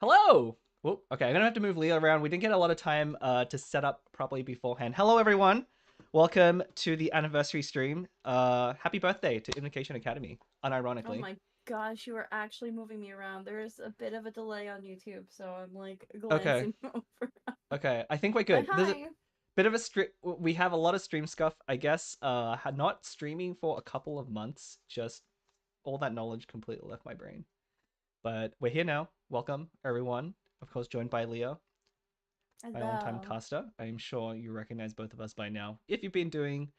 Hello! Whoop. Okay, I'm gonna have to move Leo around. We didn't get a lot of time to set up properly beforehand. Hello, everyone. Welcome to the anniversary stream. Happy birthday to Invocation Academy, Oh unironically. my gosh, you are actually moving me around. There's a bit of a delay on YouTube, so I'm like Okay, glancing over. okay. I think we're But good. There's a hi. bit of a we have a lot of stream scuff, I guess. Not streaming for a couple of months. Just all that knowledge completely left my brain. But we're here now. Welcome, everyone. Of course, joined by Leo, my longtime Hello. caster. I'm sure you recognize both of us by now if you've been doing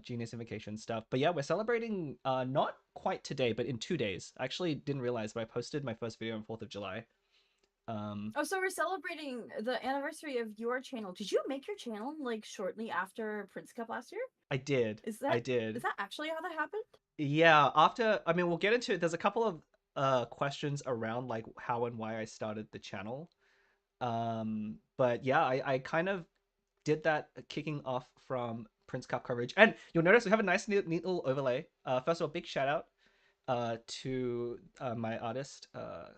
Genius Invocation stuff. But yeah, we're celebrating not quite today, but in 2 days. I actually didn't realize, but I posted my first video on 4th of July. Um, Oh, so we're celebrating the anniversary of your channel. Did you make your channel like shortly after Prince Cup last year? I did. Is I that is did. that actually how that happened? Yeah, after I mean we'll get into it. There's a couple of questions around like how and why I started the channel. But yeah, I kind of did that kicking off from Prince Cup coverage. And you'll notice we have a nice, neat little overlay. First of all, big shout out to my artist,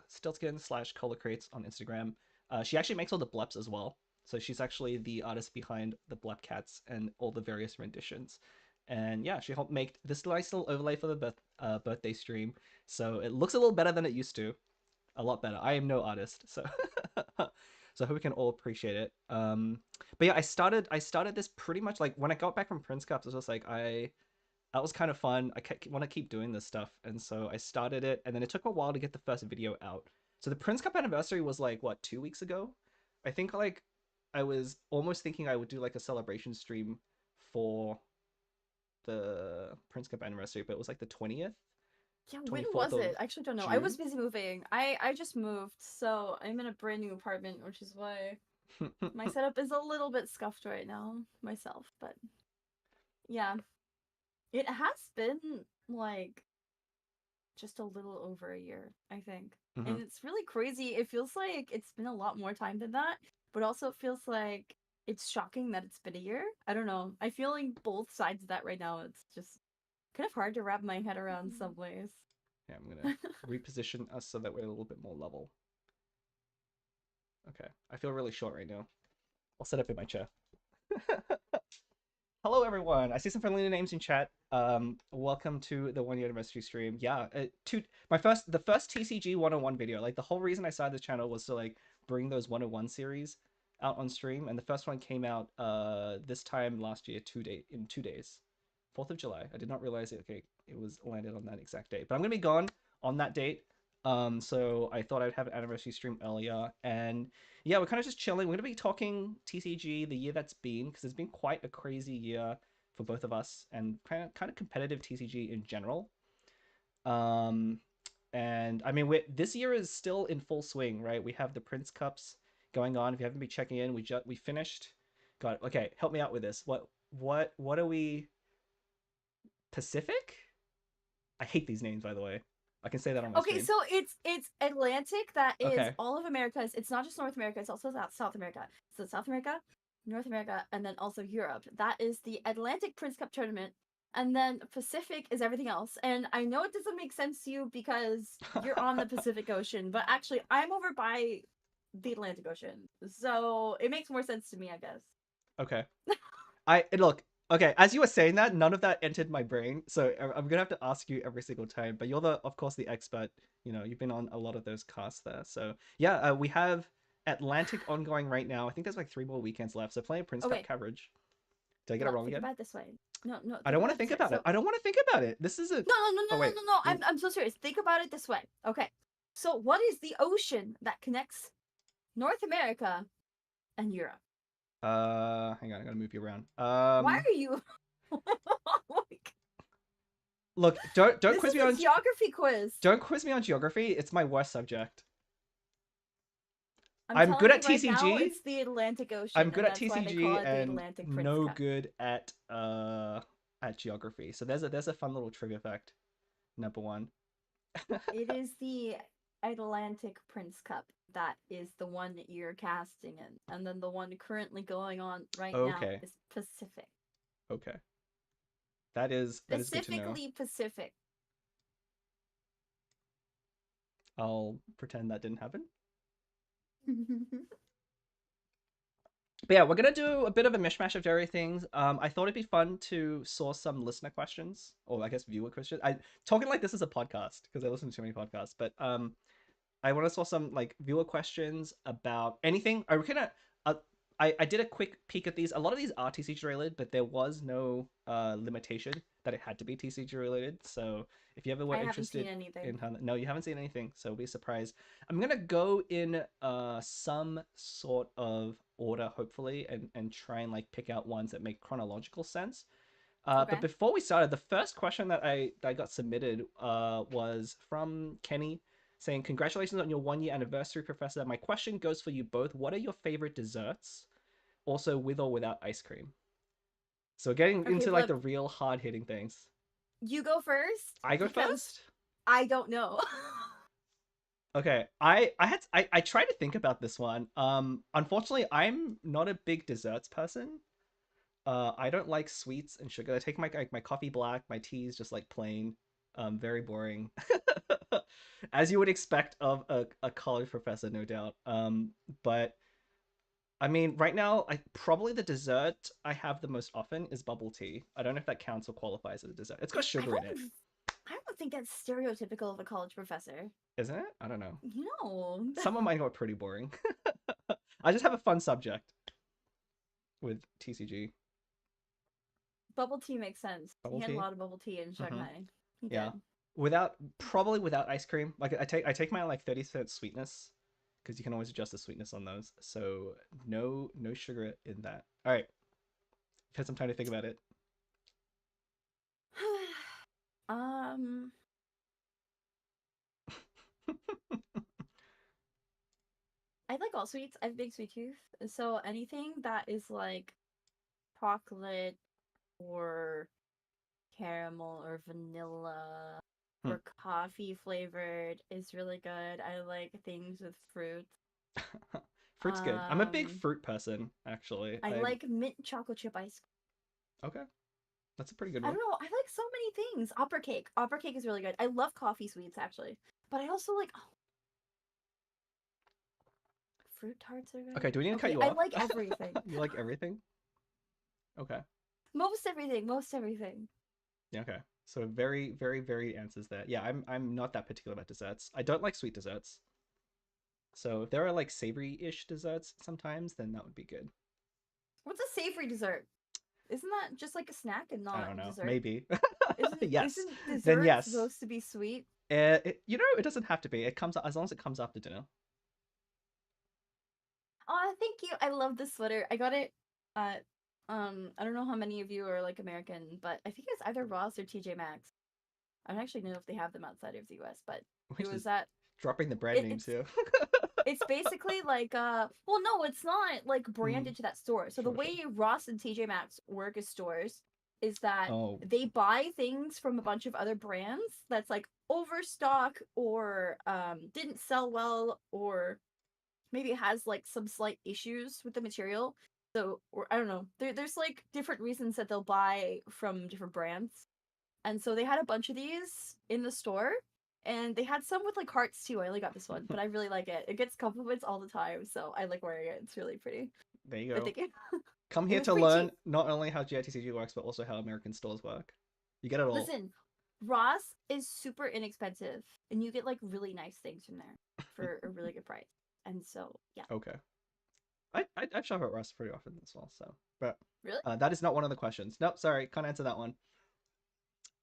Stiltskin slash Color Creates on Instagram. She actually makes all the bleps as well. So she's actually the artist behind the blep cats and all the various renditions. And yeah, she helped make this nice little overlay for the birthday stream. So it looks a little better than it used to. A lot better. I am no artist, so so I hope we can all appreciate it. But yeah, I started this pretty much like when I got back from Prince Cups. It was just like that was kind of fun. I want to keep doing this stuff, and so I started it, and then it took a while to get the first video out. So the Prince Cup anniversary was like what 2 weeks ago. I think like I was almost thinking I would do like a celebration stream for the Prince Cup anniversary, but it was like the 20th, Yeah, when 24th was it? of I actually don't know. I was June. busy moving. I just moved, so I'm in a brand new apartment, which is why my setup is a little bit scuffed right now myself, but yeah. It has been like just a little over a year, I think. And hmm it's really crazy. It feels like it's been a lot more time than that, but also it feels like it's shocking that it's been a year. I don't know. I feel like both sides of that right now. It's just kind of hard to wrap my head around some ways. Yeah, I'm gonna reposition us so that we're a little bit more level. Okay, I feel really short right now. I'll set up in my chair. Hello, everyone. I see some friendly names in chat. Welcome to the 1 year anniversary stream. Yeah, the first TCG 101 video. Like the whole reason I started this channel was to like bring those 101 series out on stream, and the first one came out this time last year, 2 days, 4th of July. I did not realize it. Okay, it was landed on that exact date, but I'm gonna be gone on that date. So I thought I'd have an anniversary stream earlier, and yeah, we're kind of just chilling. We're going to be talking TCG, the year that's been, because it's been quite a crazy year for both of us and kind of competitive TCG in general. Um, and I mean, this year is still in full swing, right? We have the Prince Cups going on. If you haven't been checking in, we finished. God, okay, help me out with this. What are we? Pacific? I hate these names, by the way. I can say that on my Okay, stream. so it's Atlantic that is Okay. all of Americas. It's not just North America, it's also South America. So South America, North America, and then also Europe. That is the Atlantic Prince Cup tournament. And then Pacific is everything else. And I know it doesn't make sense to you because you're on the Pacific Ocean, but actually I'm over by the Atlantic Ocean. So it makes more sense to me, I guess. Okay. I look okay. As you were saying that, none of that entered my brain, so I'm gonna have to ask you every single time. But you're of course, the expert. You know, you've been on a lot of those casts there. So yeah, we have Atlantic ongoing right now. I think there's like 3 more weekends left, so plenty of Prince Cup Okay, coverage. Did I get it no, wrong think again? about it this way. No, no, I think don't want about to it this think way. about it. So I don't want to think about it. This isn't. no, no, no, Oh no, wait. no, no, no. I'm so serious. Think about it this way. Okay. So what is the ocean that connects North America and Europe? Hang on. I gotta move you around. Why are you like Look, don't this quiz is me a on geography quiz. geography. It's my worst subject. I'm I'm good telling at you right now, TCG. it's the Atlantic I'm Ocean, good and at that's why they call TCG it the and Atlantic Prince no Cup. good at geography. So there's a fun little trivia fact. Number one. It is the Atlantic Prince Cup that is the one that you're casting in, and then the one currently going on right now Okay. is Pacific. Okay. That is good to know. Specifically Pacific. I'll pretend that didn't happen. But yeah, we're gonna do a bit of a mishmash of everything. I thought it'd be fun to source some listener questions, or I guess viewer questions. I talking like this is a podcast because I listen to too many podcasts. But I want to saw some like viewer questions about anything. Uh, I did a quick peek at these. A lot of these are TCG related, but there was no limitation that it had to be TCG related. So if you ever were I haven't seen interested anything. in no, you haven't seen anything, so be surprised. I'm gonna go in some sort of order, hopefully, and try and like pick out ones that make chronological sense. But Okay. before we started, the first question that I got submitted was from Kenny saying, "Congratulations on your 1 year anniversary, Professor. My question goes for you both. What are your favorite desserts? Also, with or without ice cream." So getting Okay, into like Flip, the real hard hitting things. you go first I go because first. I don't know. Okay, I tried to think about this one. Unfortunately, I'm not a big desserts person. I don't like sweets and sugar. I take my coffee black, my tea is just like plain, very boring, as you would expect of a college professor, no doubt. But I mean, right now, I probably the dessert I have the most often is bubble tea. I don't know if that counts or qualifies as a dessert. It's got I sugar in it, don't. I don't think that's stereotypical of a college professor. isn't it? I don't know. No, Some of mine are pretty boring. I just have a fun subject with TCG. bubble tea makes sense. He Bubble had a tea. lot of bubble tea in Mm-hmm. Shanghai. He Yeah, did. without probably without ice cream. Like I take my like 30% sweetness because you can always adjust the sweetness on those. So no sugar in that. All right, you've had some time to think about it. um, I like all sweets. I have a big sweet tooth, so anything that is like chocolate or caramel or vanilla Hmm. or coffee flavored is really good. I like things with fruit. Fruit's good. I'm a big Um, fruit person, actually. I I'm like mint chocolate chip ice. okay. That's a pretty good I one. don't know. I like so many things. Opera cake. Opera cake is really good. I love coffee sweets actually, but I also like fruit tarts are Okay, good. do we need to cut Okay, you I off? like everything. You like everything? Okay. Most everything. Most everything. Yeah, okay. So very answers there. Yeah, I'm not that particular about desserts. I don't like sweet desserts. So if there are like savory-ish desserts sometimes, then that would be good. What's a savory dessert? Isn't that just like a snack and I not don't know. dessert? Maybe. Isn't Yes. isn't Then dessert yes. supposed to be sweet? It doesn't have to be. It comes as long as it comes after dinner. Oh, thank you. I love this sweater. I got it at I don't know how many of you are like American, but I think it's either Ross or TJ Maxx. I don't actually know if they have them outside of the US, but We're it was just at dropping the brand it, names it's here. it's basically like well no, it's not like Mm, branded to that store. So the sure, sure. way Ross and TJ Maxx work as stores is that Oh, they buy things from a bunch of other brands that's like overstock or didn't sell well or maybe it has like some slight issues with the material. So, or I don't know. There's like different reasons that they'll buy from different brands. And so they had a bunch of these in the store. And they had some with like hearts too. I only got this one, but I really like it. It gets compliments all the time, so I like wearing it. It's really pretty. there you But go. thank you. Come It here was to pretty cheap. learn not only how GITCG works, but also how American stores work. You get it all. Listen, Ross is super inexpensive, and you get like really nice things from there for a really good price. And so, yeah. Okay. I shop at Ross pretty often as well. So, but Really? that is not one of the questions. Nope, sorry, can't answer that one.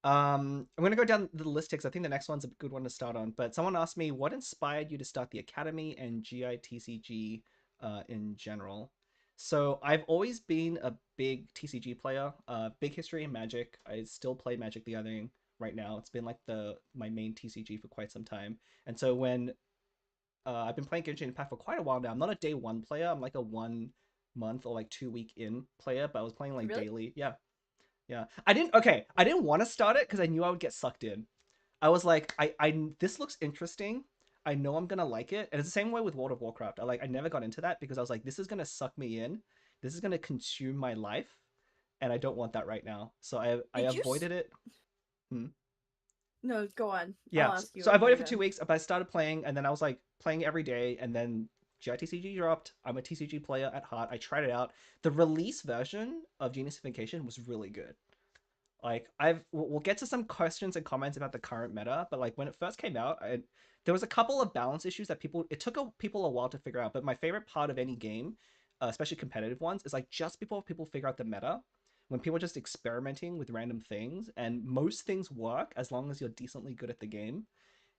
I'm gonna go down the list because I think the next one's a good one to start on. But someone asked me what inspired you to start the academy and GITCG in general. So I've always been a big TCG player, big history in Magic. I still play Magic the Gathering right now. It's been like the my main TCG for quite some time. And so when I've been playing Genshin Impact for quite a while now, I'm not a day one player. I'm like a 1 month or like 2 week in player, but I was playing like Really? daily. Yeah, yeah. I didn't want to start it because I knew I would get sucked in. I was like, this looks interesting. I know I'm gonna like it. And it's the same way with World of Warcraft. I never got into that because I was like, this is gonna suck me in. This is gonna consume my life, and I don't want that right now. So I Did you? avoided it. Hmm. No, go on. I'll Yeah. So, ask you so I after avoided you're for two done. weeks, but I started playing, and then I was like playing every day, and then GITCG dropped. I'm a TCG player at heart. I tried it out. The release version of Genius Invocation was really good. Like we'll get to some questions and comments about the current meta, but like when it first came out, there was a couple of balance issues that it took people a while to figure out. But my favorite part of any game, especially competitive ones, is like just before people figure out the meta, when people are just experimenting with random things, and most things work as long as you're decently good at the game.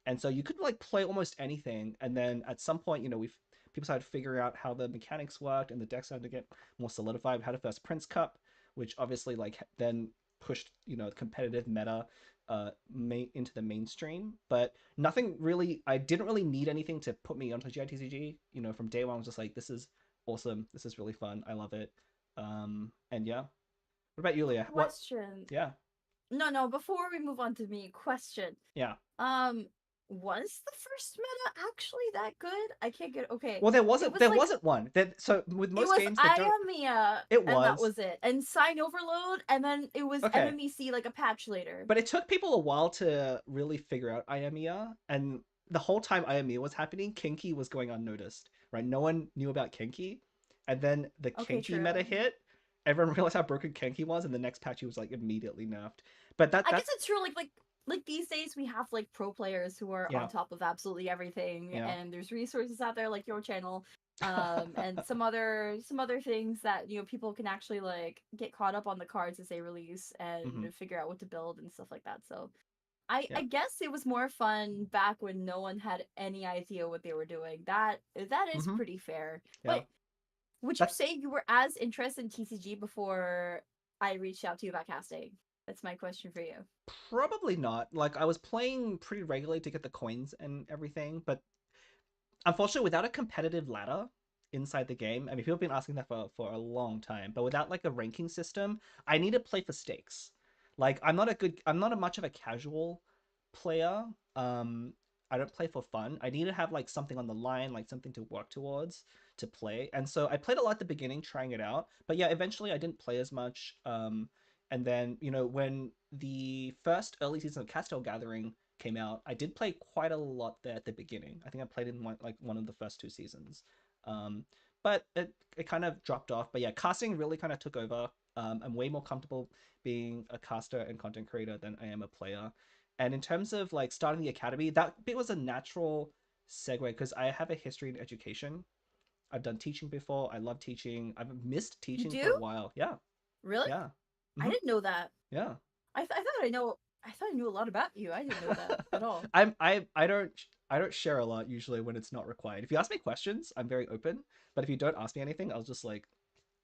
And so you could like play almost anything, and then at some point, we've people started figuring out how the mechanics worked, and the deck started to get more solidified. We had a first Prince Cup, which obviously like then pushed competitive meta into the mainstream, but nothing really. I didn't really need anything to put me onto GITCG. From day one, I was just like, this is awesome. This is really fun. I love it. And yeah. What about you, Leah? What? Question. Yeah. No. Before we move on to me, question. Yeah. Um, was the first meta actually that good? I can't get okay. Well, there It wasn't. was There like wasn't one. So with it most was games, they don't. Iamia, It and that was was it. And Sign Overload, and then it was okay. MMEC like a patch later. But it took people a while to really figure out Iamia, and the whole time Iamia was happening, Kinky was going unnoticed, right? No one knew about Kinky, and then the Okay, Kinky meta true. hit. Everyone realized how broken Kinky was, and the next patch he was like immediately nerfed. But I guess that's it's true. Like these days we have like pro players who are yeah, on top of absolutely everything, yeah, and there's resources out there like your channel, and some other things that people can actually like get caught up on the cards as they release hmm, and figure out what to build and stuff like that. So I yeah. guess it was more fun back when no one had any idea what they were doing. That is Hmm, pretty fair. yeah. But would you That say you were as interested in TCG before I reached out to you about casting? That's my question for you. probably not. Like I was playing pretty regularly to get the coins and everything, but unfortunately, without a competitive ladder inside the game, I mean, people have been asking that for a long time, but without like a ranking system, I need to play for stakes. Like, I'm not a much of a casual player. Um, I don't play for fun. I need to have like something on the line, like something to work towards to play. And so I played a lot at the beginning, trying it out. But yeah, eventually I didn't play as much. And then when the first early season of Castle Gathering came out, I did play quite a lot there at the beginning. I think I played in one of the first two seasons, um, but it kind of dropped off. But yeah, casting really kind of took over. I'm way more comfortable being a caster and content creator than I am a player. And in terms of like starting the academy, that bit was a natural segue because I have a history in education. I've done teaching before. I love teaching. I've missed You teaching for a do? while. Yeah, Really? yeah, I hmm, didn't know that. yeah. I thought I knew a lot about you. I didn't know that at all. I don't share a lot usually when it's not required. If you ask me questions, I'm very open. But if you don't ask me anything, I'll just like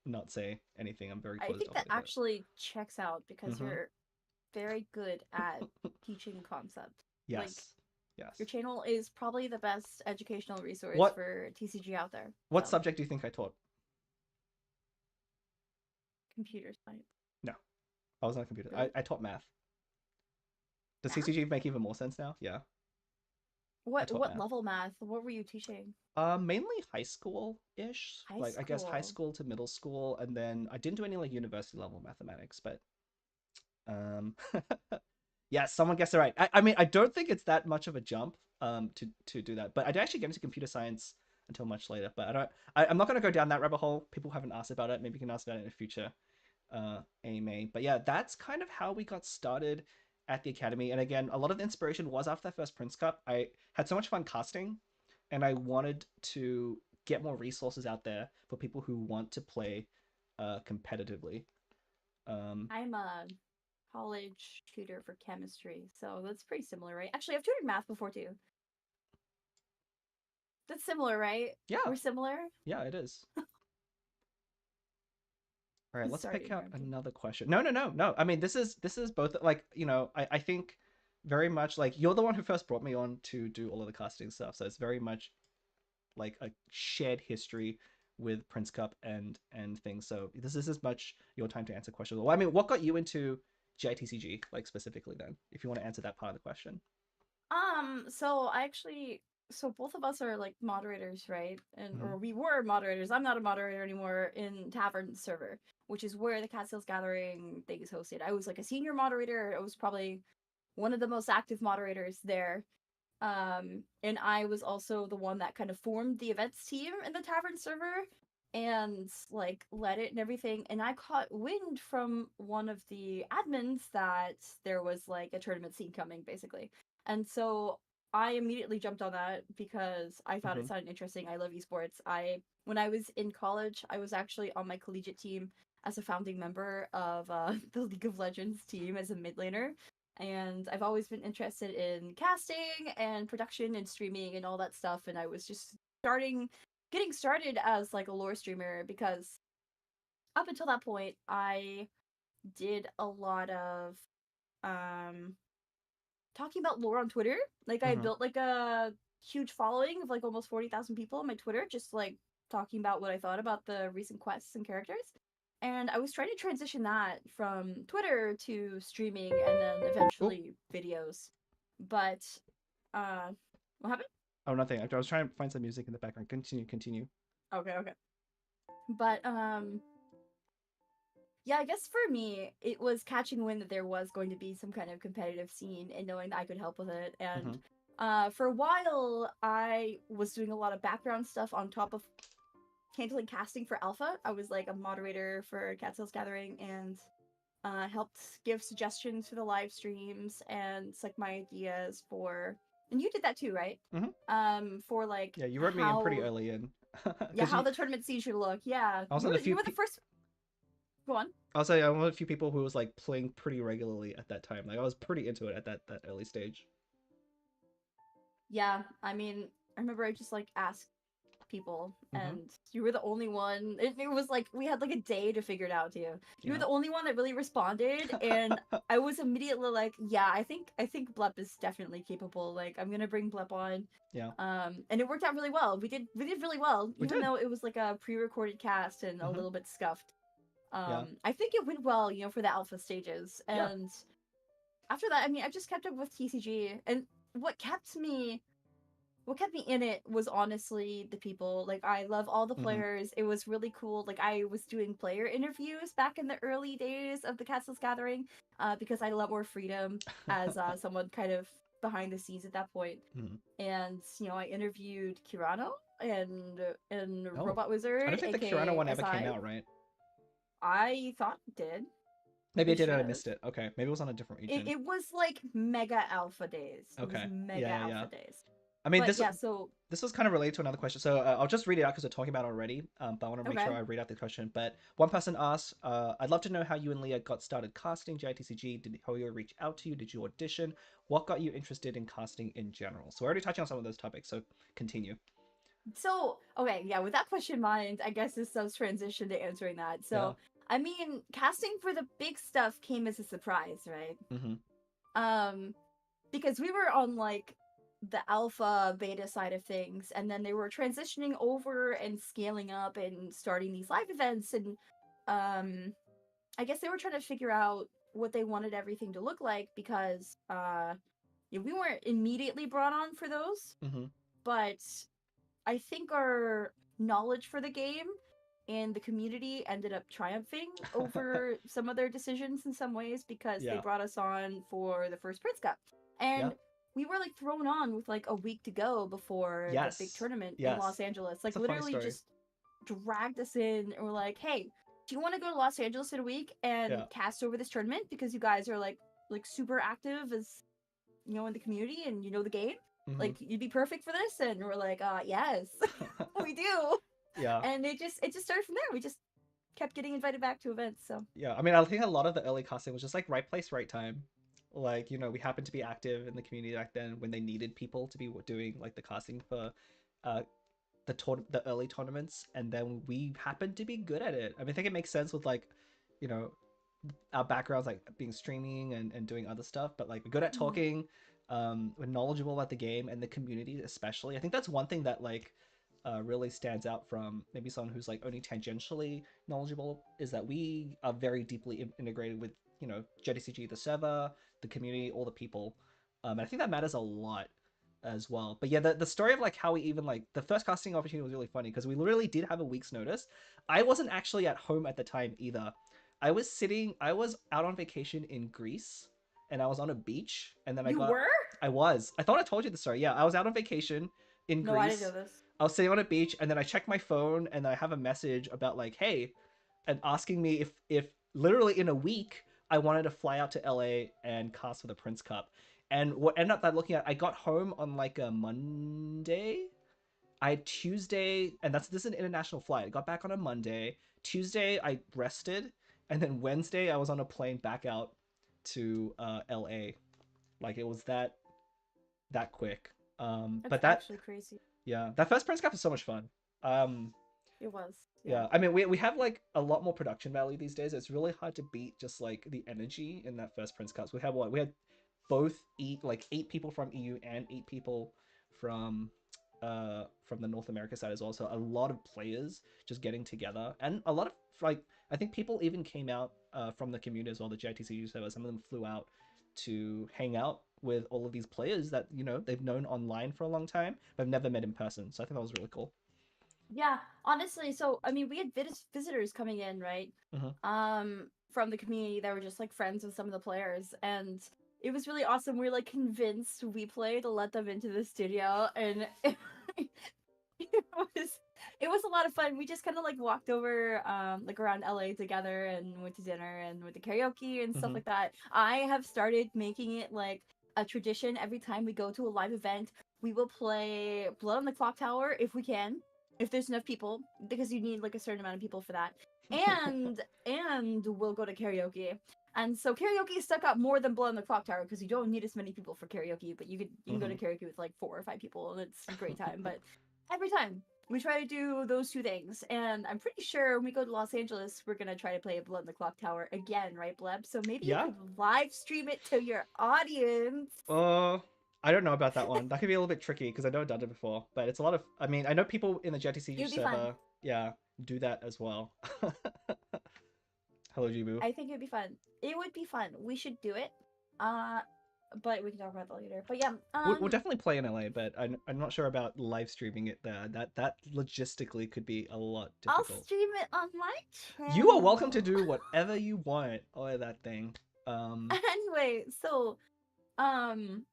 not say anything. I'm very I closed think off that like that. actually checks out because Mm-hmm. you're very good at teaching concept. Like Yes. Yes. your channel is probably the best educational resource What for TCG out there. what So, subject do you think I taught? computer science. No, I was on a computer. Really? I taught math. Does Math? CCG make even more sense now? Yeah, I What taught what math. level math? What were you teaching? Mainly high school ish. High Like I guess high school. school to middle school, and then I didn't do any like university level mathematics, but um, yeah, someone guessed it right. I mean, I don't think it's that much of a jump to do that, but I did actually get into computer science until much later. But I'm not going to go down that rabbit hole. People haven't asked about it. Maybe you can ask about it in a future AMA. But yeah, that's kind of how we got started at the academy. And again, a lot of the inspiration was after that first Prince Cup. I had so much fun casting, and I wanted to get more resources out there for people who want to play competitively. Um, I'm a college tutor for chemistry, so that's pretty similar, right? Actually, I've tutored math before too. That's similar, right? yeah, We're similar. yeah, it is. All right, let's Sorry to pick out interrupt you. another question. No, no, no, no. I mean, this is both like I think very much like you're the one who first brought me on to do all of the casting stuff, so it's very much like a shared history with Prince Cup and things. So this is as much your time to answer questions. Well, I mean, what got you into GITCG like specifically then? If you want to answer that part of the question. So I actually, so both of us are like moderators, right? And Mm-hmm. or we were moderators. I'm not a moderator anymore in Tavern server, which is where the Cat Sales Gathering thing is hosted. I was like a senior moderator. I was probably one of the most active moderators there. And I was also the one that kind of formed the events team in the tavern server and like led it and everything. And I caught wind from one of the admins that there was like a tournament scene coming, basically. And so I immediately jumped on that because I thought it Mm-hmm. sounded interesting. I love esports. When I was in college, I was actually on my collegiate team as a founding member of the League of Legends team as a mid laner, and I've always been interested in casting and production and streaming and all that stuff. And I was just getting started as like a lore streamer because up until that point, I did a lot of um talking about lore on Twitter. Like I Mm-hmm. built like a huge following of like almost 40,000 people on my Twitter, just like talking about what I thought about the recent quests and characters. And I was trying to transition that from Twitter to streaming and then Oh, eventually videos. But uh what happened? oh, nothing. I was trying to find some music in the background. Continue, continue. Okay, okay. But yeah, I guess for me, it was catching wind that there was going to be some kind of competitive scene and knowing that I could help with it. Mm-hmm. And for a while, I was doing a lot of background stuff on top of handling casting for Alpha. I was like a moderator for Cat Sales Gathering and helped give suggestions for the live streams and like my ideas for. And you did that too, right? Mm-hmm. For like Yeah, you wrote me in pretty how, early in, yeah, because how you. the tournament scene should look. Yeah, I was one of the you few. were the first. Go on. I'll say I'm one of the few people who was like playing pretty regularly at that time. Like I was pretty into it at that early stage. Yeah, I mean, I remember I just like asked people, Mm-hmm. and you were the only one. It was like we had like a day to figure it out too. You were Yeah. the only one that really responded, and I was immediately like, yeah, I think Blep is definitely capable. Like I'm gonna bring Blep on. Yeah. And it worked out really well. We did really well, We even did. though it was like a pre-recorded cast and a Mm-hmm. little bit scuffed. Yeah. I think it went well, for the alpha stages. Yeah. And after that, I mean, I just kept up with TCG, and what kept me what kept me in it was honestly the people. Like I love all the Mm-hmm. players. It was really cool. Like I was doing player interviews back in the early days of the Castles Gathering, because I had a lot more freedom as someone kind of behind the scenes at that point. Mm-hmm. And I interviewed Kirano and Oh, Robot I don't Wizard, think the Kirana aka one ever came SI. out, right? I thought it did. Maybe I It did and should I have. missed it. Okay, maybe it was on a different region. It was like mega alpha days. It was Okay. mega Yeah, yeah, yeah. alpha days. I mean, But this yeah, so this was kind of related to another question, so I'll just read it out because we're talking about it already. But I want to make okay. sure I read out the question. But one person asked, "I'd love to know how you and Leah got started casting GITCG. Did Hoyo reach out to you? Did you audition? What got you interested in casting in general?" So we're already touching on some of those topics. So continue. So, okay, yeah, with that question in mind, I guess this does transition to answering that. Yeah. So, I mean, casting for the big stuff came as a surprise, right? Mm-hmm. Um, because we were on like the alpha beta side of things, and then they were transitioning over and scaling up and starting these live events, and um, I guess they were trying to figure out what they wanted everything to look like because we weren't immediately brought on for those, Mm-hmm. but I think our knowledge for the game and the community ended up triumphing over some of their decisions in some ways because they Yeah. brought us on for the first Prince Cup. Yeah. And we were like thrown on with like a week to go before the big Yes. tournament in Yes. Los Angeles. It's Like a funny literally story. just dragged us in and were like, "Hey, do you want to go to Los Angeles in a week and Yeah. cast over this tournament because you guys are like super active as in the community and you know the game? Mm-hmm. Like you'd be perfect for this." And we're like, yes, we do. Yeah. And it just started from there. We just kept getting invited back to events. So Yeah, I mean, I think a lot of the early casting was just like right place, right time. Like, we happened to be active in the community back then when they needed people to be doing like the casting for uh the early tournaments, and then we happened to be good at it. I mean, I think it makes sense with like, you know, our backgrounds like being streaming and doing other stuff, but like we're good at mhm. talking, we're knowledgeable about the game and the community especially. I think that's one thing that like really stands out from maybe someone who's like only tangentially knowledgeable, is that we are very deeply integrated with JDCG, the server, the community, all the people, and I think that matters a lot as well. But yeah, the story of like how we even like the first casting opportunity was really funny because we literally did have a week's notice. I wasn't actually at home at the time either. I was out on vacation in Greece, and I was on a beach, and then I You got were? I was. I thought I told you the story. Yeah, I was out on vacation in No, I didn't know Greece. this. I was sitting on a beach, and then I checked my phone, and I have a message about like, hey, and asking me if literally in a week I wanted to fly out to LA and cast for the Prince Cup. And what ended up that looking at, I got home on like a Monday. I had Tuesday, and this is an international flight. I got back on a Monday. Tuesday I rested, and then Wednesday I was on a plane back out to LA. Like it was that quick. That's But that actually crazy. yeah, that first Prince Cup is so much fun. Um, It was. Yeah. yeah, I mean we have like a lot more production value these days. It's really hard to beat just like the energy in that first Prince Cups. We had what? We had both like 8 people from EU and 8 people from the North America side as well. So a lot of players just getting together, and a lot of like I think people even came out from the community as well, the GITCG server. Some of them flew out to hang out with all of these players that they've known online for a long time but have never met in person. So I think that was really cool. Yeah, honestly, so I mean, we had visitors coming in, right? Mm-hmm. From the community that were just like friends with some of the players, and it was really awesome. We were like convinced we play to let them into the studio, and it was it was a lot of fun. We just kind of like walked over like around LA together and went to dinner and went to karaoke and stuff Mm-hmm. like that. I have started making it like a tradition every time we go to a live event. We will play Blood on the Clock Tower if we can, if there's enough people, because you need like a certain amount of people for that. And we'll go to karaoke. And so karaoke stuck up more than Blood on the Clock Tower because you don't need as many people for karaoke, but you can go to Mm-hmm. karaoke with like 4 or 5 people and it's a great time. But every time we try to do those 2 things, and I'm pretty sure when we go to Los Angeles, we're gonna try to play Blood on the Clock Tower again, right, Bleb? So maybe you Yeah. could live stream it to your audience. Uh, I don't know about that one. That could be a little bit tricky because I never done it before. But it's a lot of. I mean, I know people in the It JTCG would be fun. server, yeah, do that as well. Hello, Jibu. I think it'd be fun. It would be fun. We should do it. Uh, but we can talk about that later. But yeah, We'll definitely play in LA, but I'm not sure about live streaming it there. That logistically could be a lot I'll difficult. stream it on my You are welcome to channel. do whatever you want on that thing. Anyway, so um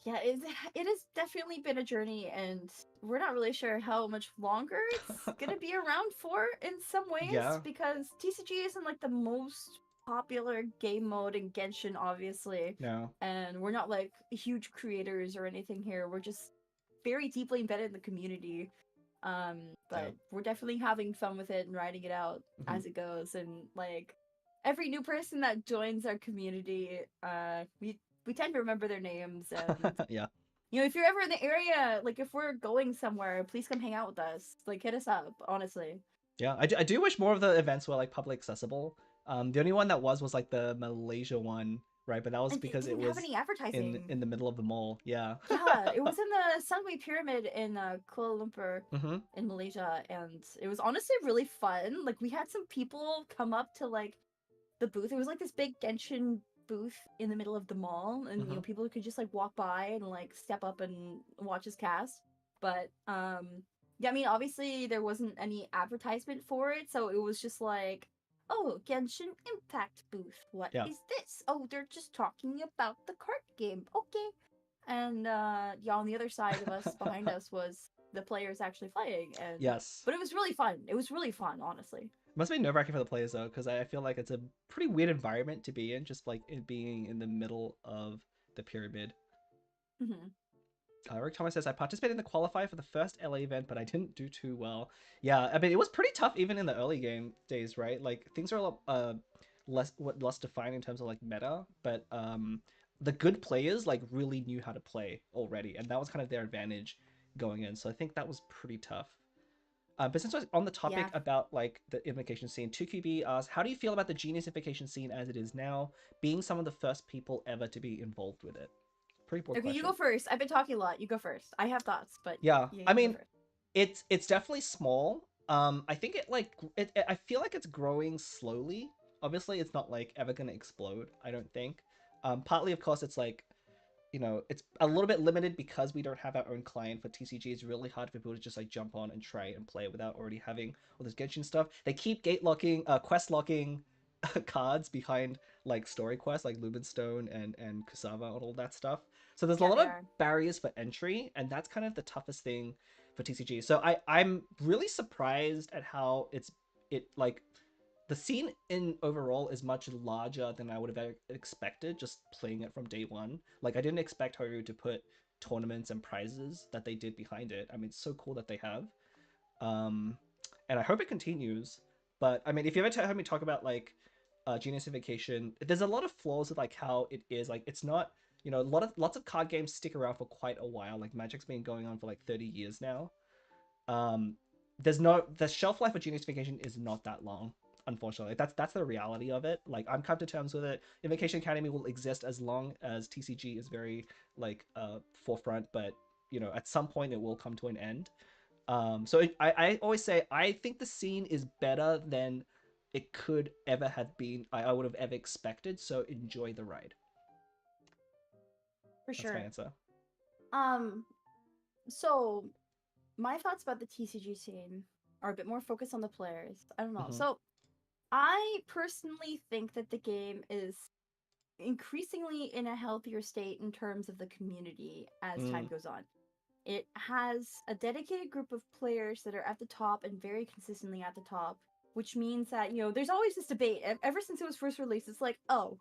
yeah, it has definitely been a journey, and we're not really sure how much longer it's gonna be around for in some ways, Yeah, because TCG isn't like the most popular game mode in Genshin, obviously, no, and we're not like huge creators or anything here. We're just very deeply embedded in the community. yeah. But we're definitely having fun with it and writing it out Hmm. as it goes, and like every new person that joins our community, we tend to remember their names. And Yeah. if you're ever in the area, like if we're going somewhere, please come hang out with us. Like hit us up, honestly. Yeah, I do wish more of the events were like public accessible. The only one that was like the Malaysia one, right? But that was And it because it didn't have was any advertising. in the middle of the mall. Yeah. Yeah, it was in the Sunway Pyramid in Kuala Lumpur Hmm. in Malaysia, and it was honestly really fun. Like we had some people come up to like the booth. It was like this big Genshin booth in the middle of the mall, and Hmm. people could just like walk by and like step up and watch us cast. But yeah, I mean, obviously there wasn't any advertisement for it, so it was just like, oh, Genshin Impact booth. What Yeah. is this? Oh, they're just talking about the card game. Okay. And yeah, on the other side of us, behind us, was the players actually playing, and Yes. but it was really fun. It was really fun, honestly. Must be nerve wracking for the players though, because I feel like it's a pretty weird environment to be in, just like it being in the middle of the pyramid. Hmm. Rick Thomas says, I participated in the qualifier for the first LA event, but I didn't do too well. Yeah, I mean, it was pretty tough even in the early game days, right? Like, things are a lot less defined in terms of, like, meta, but the good players, like, really knew how to play already, and that was kind of their advantage going in, so I think that was pretty tough. But since we're on the topic Yeah. about, like, the invocation scene, 2QB asks, how do you feel about the Genius invocation scene as it is now, being some of the first people ever to be involved with it? Pretty broad Okay, you question. go first. I've been talking a lot. You go first. I have thoughts, but Yeah, yeah, I you go mean, first. it's definitely small. I think I feel like it's growing slowly. Obviously, it's not like ever gonna explode. I don't think. Partly, of course, it's like it's a little bit limited because we don't have our own client for TCG. It's really hard for people to just like jump on and try and play without already having all this Genshin stuff. They keep gate locking, quest locking cards behind like story quests like Lumenstone and Kusava and all that stuff. So there's a Yeah, lot they of are. barriers for entry, and that's kind of the toughest thing for TCG. So I'm really surprised at how it like the scene in overall is much larger than I would have expected just playing it from day one. Like I didn't expect Haru to put tournaments and prizes that they did behind it. I mean, it's so cool that they have. Um, and I hope it continues. But I mean, if you ever heard me talk about like Genius Invocation, there's a lot of flaws with like how it is. Like it's not, lots of card games stick around for quite a while. Like Magic's been going on for like 30 years now. Um, the shelf life of Genius Vacation is not that long. Unfortunately, that's the reality of it. Like I'm come to terms with it. Invocation Academy will exist as long as TCG is very like forefront, but at some point it will come to an end. I always say I think the scene is better than it could ever have been. I would have ever expected. So enjoy the ride. For That's my sure. answer. Um, so my thoughts about the TCG scene are a bit more focused on the players. I don't know. Mm-hmm. So I personally think that the game is increasingly in a healthier state in terms of the community as time Mm, goes on. It has a dedicated group of players that are at the top and very consistently at the top, which means that, there's always this debate. Ever since it was first released, it's like, oh,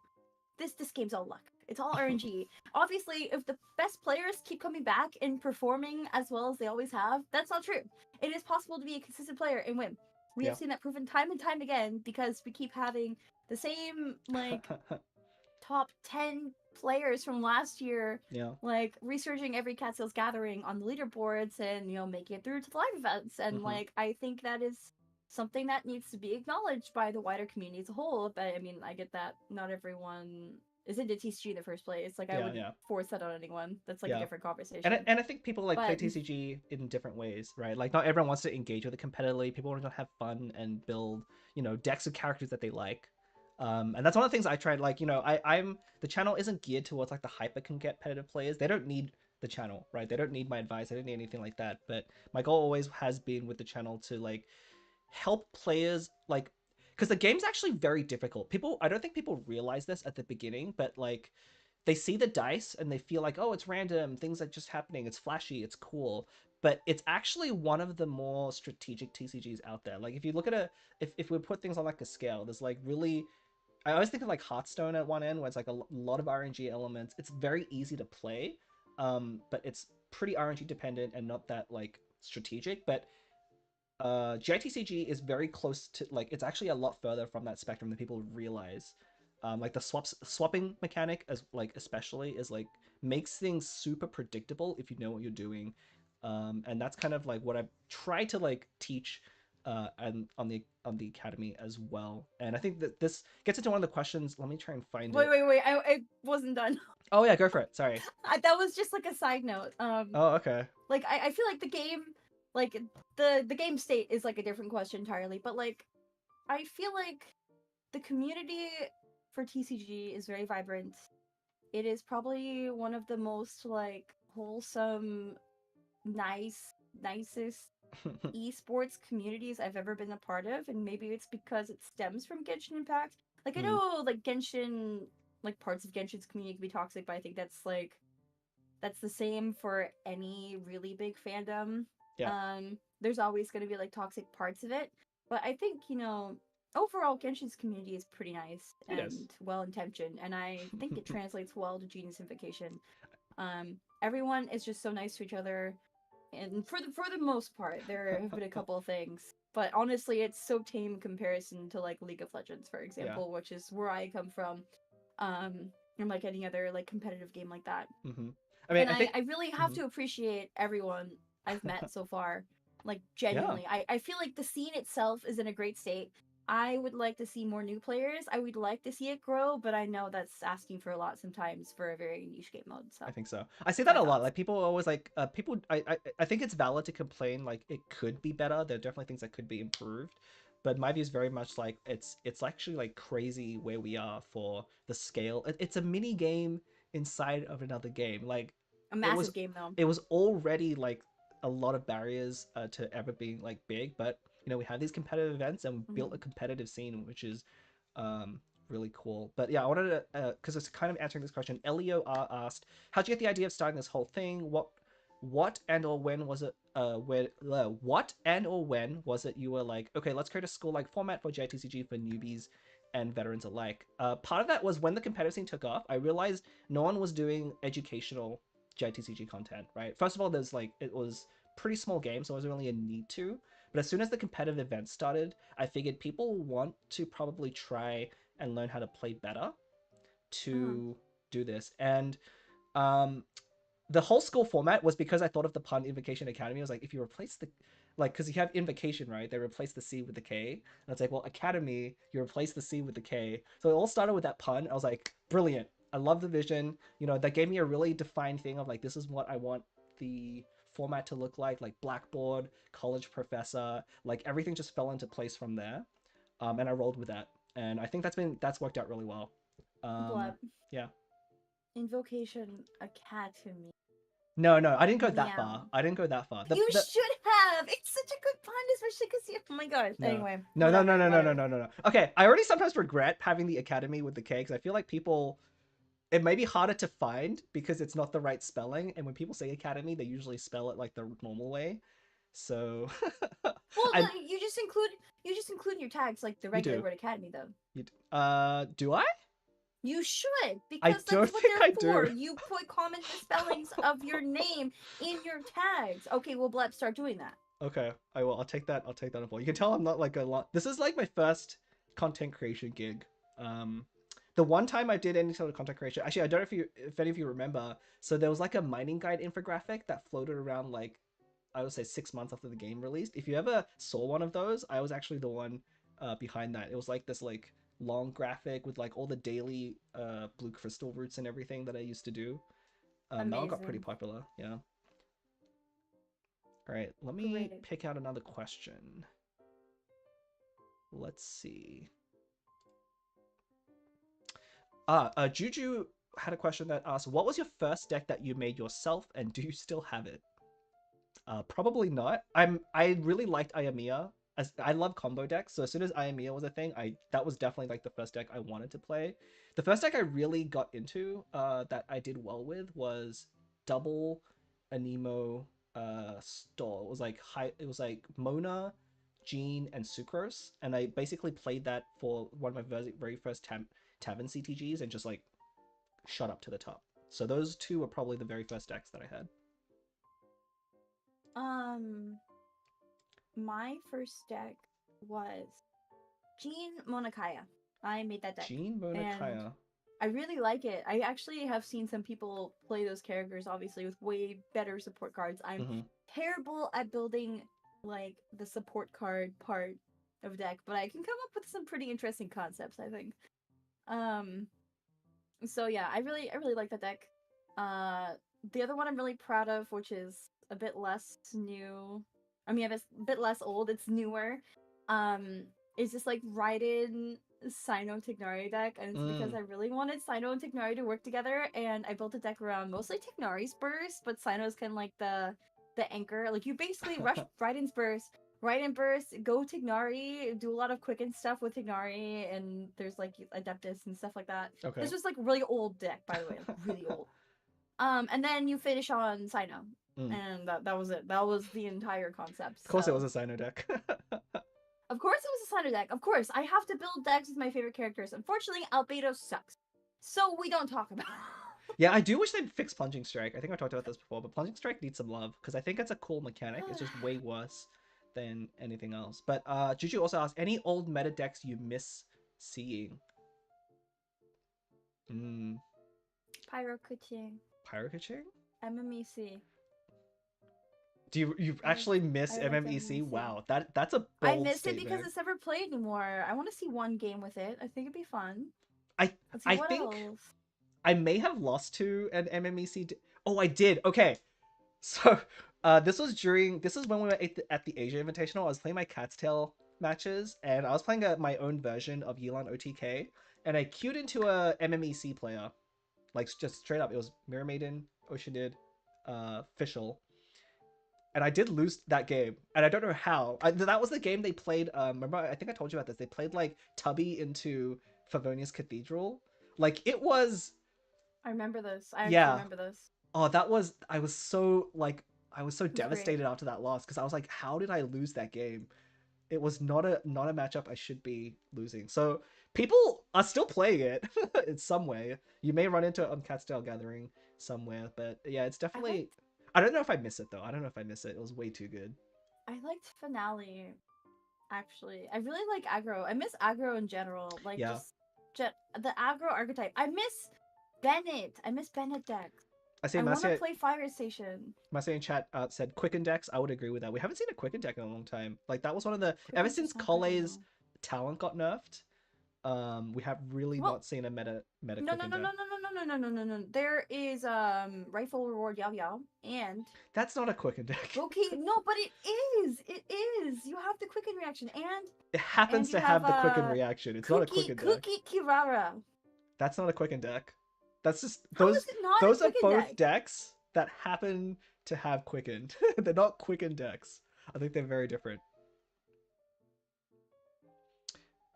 this game's all luck. It's all RNG. Obviously, if the best players keep coming back and performing as well as they always have, that's not true. It is possible to be a consistent player and win. We yeah. have seen that proven time and time again because we keep having the same like top 10 players from last year Yeah. like researching every cat sales gathering on the leaderboards and making it through to the live events, and Mm-hmm. like I think that is something that needs to be acknowledged by the wider community as a whole. But I mean, I get that not everyone is into TCG in the first place. Like I Yeah. wouldn't Yeah. force that on anyone. That's like a Yeah. different And conversation. I think people like play But TCG in different ways, right? Like not everyone wants to engage with it competitively. People want to have fun and build, decks of characters that they like. And that's one of the things I tried. Like, I'm the channel isn't geared towards like the hyper competitive players. They don't need the channel, right? They don't need my advice. They don't need anything like that. But my goal always has been with the channel to like help players like because the game's actually very difficult. I don't think people realize this at the beginning, but like they see the dice and they feel like, oh, it's random, things are just happening, it's flashy, it's cool. But it's actually one of the more strategic TCGs out there. Like if you look at if we put things on like a scale, there's like really I always think of like Hearthstone at one end where it's like a lot of RNG elements. It's very easy to play, but it's pretty RNG dependent and not that like strategic. But GITCG is very close to like it's actually a lot further from that spectrum than people realize. Like the swapping mechanic as like especially is like makes things super predictable if you know what you're doing, and that's kind of like what I try to like teach, and on the academy as well. And I think that this gets into one of the questions. Let me try and find wait, it. wait, wait! I wasn't done. Oh yeah, go for it. Sorry. That was just like a side note. Oh okay. Like I feel like the game, like the game state is like a different question entirely. But like I feel like the community for TCG is very vibrant. It is probably one of the most like wholesome, nicest esports communities I've ever been a part of, and maybe it's because it stems from Genshin Impact. Like I Mm, know like Genshin, like parts of Genshin's community can be toxic, but I think that's the same for any really big fandom. yeah, There's always going to be like toxic parts of it, but I think overall Genshin's community is pretty nice it is. and well intentioned, and I think it translates well to Genius Invocation. Everyone is just so nice to each other, and for the most part, there have been a couple of things, but honestly, it's so tame in comparison to like League of Legends, for Yeah. example, which is where I come from. And like any other like competitive game like that. Hmm. I mean, And I think. I really have Mhm. to appreciate everyone I've met so far. Like Yeah. genuinely. I feel like the scene itself is in a great state. I would like to see more new players. I would like to see it grow, but I know that's asking for a lot sometimes for a very niche game mode. So I think so. I see that's that my a lot. thoughts. Like people always like people. I think it's valid to complain. Like it could be better. There are definitely things that could be improved. But my view is very much like it's actually like crazy where we are for the scale. It's a mini game inside of another game. Like A it was massive game though. it was already like a lot of barriers to ever being like big. But we have these competitive events and we built Hmm. a competitive scene, which is Um, really cool. But yeah, I wanted to because it's kind of answering this question. Elio R asked, "How'd you get the idea of starting this whole thing? What and or when was it? What and or when was it you were like, okay, let's create a school like format for GITCG for newbies and veterans alike?" Part of that was when the competitive scene took off. I realized no one was doing educational GITCG content. Right. First of all, there's like it was pretty small game, so it wasn't really a need to. But as soon as the competitive events started, I figured people want to probably try and learn how to play better Mm. to do this. And um, the whole school format was because I thought of the pun Invocation Academy. I was like, if you replace the like, because you have invocation, right? They replace the C with the K, and it's like, well, academy, you replace the C with the K. So it all started with that pun. I was like, brilliant. I love the vision. You know, that gave me a really defined thing of like, this is what I want the format to look like blackboard, college professor, like everything just fell into place from there. And I rolled with that, and I think that's worked out really well. Blep. Yeah. Invocation Academy. No, no, I didn't go that far. Meow. I didn't go that far. You The should have. It's such a good pun, especially because you. Oh my god. No. Anyway, No, no, no, whatever, no, no, no, whatever. no, no, no. Okay, I already sometimes regret having the academy with the K because I feel like people it may be harder to find because it's not the right spelling, and when people say academy, they usually spell it like the normal way. So Well, I you just include in your tags like the you regular do. word academy though. Do I? You should I because don't that's what think they're I for. do. You put common misspellings of your name in your tags. Okay, well, Blep, start doing that. Okay, I will. I'll take that. I'll take that on board. You can tell I'm not like a lot. This is like my first content creation gig. Um, the one time I did any sort of content creation, actually, I don't know if any of you remember. So there was like a mining guide infographic that floated around like I would say 6 months after the game released. If you ever saw one of those, I was actually the one behind that. It was like this like long graphic with like all the daily blue crystal routes and everything that I used to do. That one got pretty Amazing. popular. Yeah. All right, let me Great. pick out another question. Let's see. Juju had a question that asked, "What was your first deck that you made yourself, and do you still have it?" Probably not. I really liked Ayamiya. As I love combo decks, so as soon as Ayamiya was a thing, I that was definitely like the first deck I wanted to play. The first deck I really got into, that I did well with was double Anemo Store. It was like it was like Mona, Jean, and Sucrose, and I basically played that for one of my very first Tavern CTGs and just like shot up to the top. So those two were probably the very first decks that I had. Um, my first deck was Jean Monakaya. I made that deck, Jean and Monakaya. I really like it. I actually have seen some people play those characters, obviously, with way better support cards. I'm Mm-hmm. terrible at building like the support card part of deck, but I can come up with some pretty interesting concepts, I think. Um, so yeah, I really like that deck. Uh, the other one I'm really proud of, which is a bit less new. I mean, it's a bit less old. It's newer. Is just like Raiden Sino Tignari deck, and it's because Mm. I really wanted Sino and Tignari to work together, and I built a deck around mostly Tignari's burst, but Sino's kind of like the anchor. Like you basically rush Raiden's burst, Raiden burst, go Tignari, do a lot of quicken stuff with Tignari, and there's like Adeptus and stuff like that. Okay. This was like really old deck, by the way, like really old. And then you finish on Sino, Mm. and that was it. That was the entire concept. Of course, it was So a Sino deck. of course it was a Sino deck. Of course, I have to build decks with my favorite characters. Unfortunately, Albedo sucks, so we don't talk about. Yeah, I do wish they'd fix Plunging Strike. I think I talked about this before, but Plunging Strike needs some love because I think it's a cool mechanic. It's just way worse than anything else. But Juju also asked, any old meta decks you miss seeing? Mm, Pyro Kuching, Pyrokiching? MMEC. Do you I actually miss I liked MMEC? MMEC. Wow, that's a I bold miss it because statement. it's never played anymore. I want to see one game with it. I think it'd be fun. I Let's see I what think else. I may have lost to an MMEC. Oh, I did. Okay, so this is when we were at the Asia Invitational. I was playing my Cat's Tail matches, and I was playing my own version of Yelan OTK, and I queued into a MMEC player, like just straight up. It was Mirror Maiden, Oceanid, Fischl, and I did lose that game, and I don't know how. That was the game they played. Remember, I think I told you about this. They played like Tubby into Favonius Cathedral. Like it was, I remember this. I actually yeah. remember this. Oh, that was. I was so like, I was so It was great. devastated after that loss because I was like, how did I lose that game? It was not a matchup I should be losing. So people are still playing it in some way. You may run into it on Catsdale Gathering somewhere, but yeah, it's I definitely. liked I don't know if I miss it though. I don't know if I miss it. It was way too good. I liked Finale actually. I really like aggro. I miss aggro in general. Like Yeah, just the aggro archetype. I miss Bennett. I miss Bennett decks. I see I want to Masia. play Fire Station. Masia in chat said Quicken decks. I would agree with that. We haven't seen a Quicken deck in a long time. Like that was one of the ever Quicken's since just not good Cole's anymore. talent got nerfed. We have really Well, not seen a meta no, no, Quicken no, deck. no, no, no, no, no, no, no, no. There is Rifle Reward Yao Yao and That's not a Quicken deck. Okay, no, but it is. It is. You have the quicken reaction It and happens you to have have the Quicken reaction. It's not a Quicken deck. Cookie Kirara. That's not a Quicken deck. That's just How is it not a those are quicken both deck? decks that happen to have Quicken. They're not Quicken decks. I think they're very different.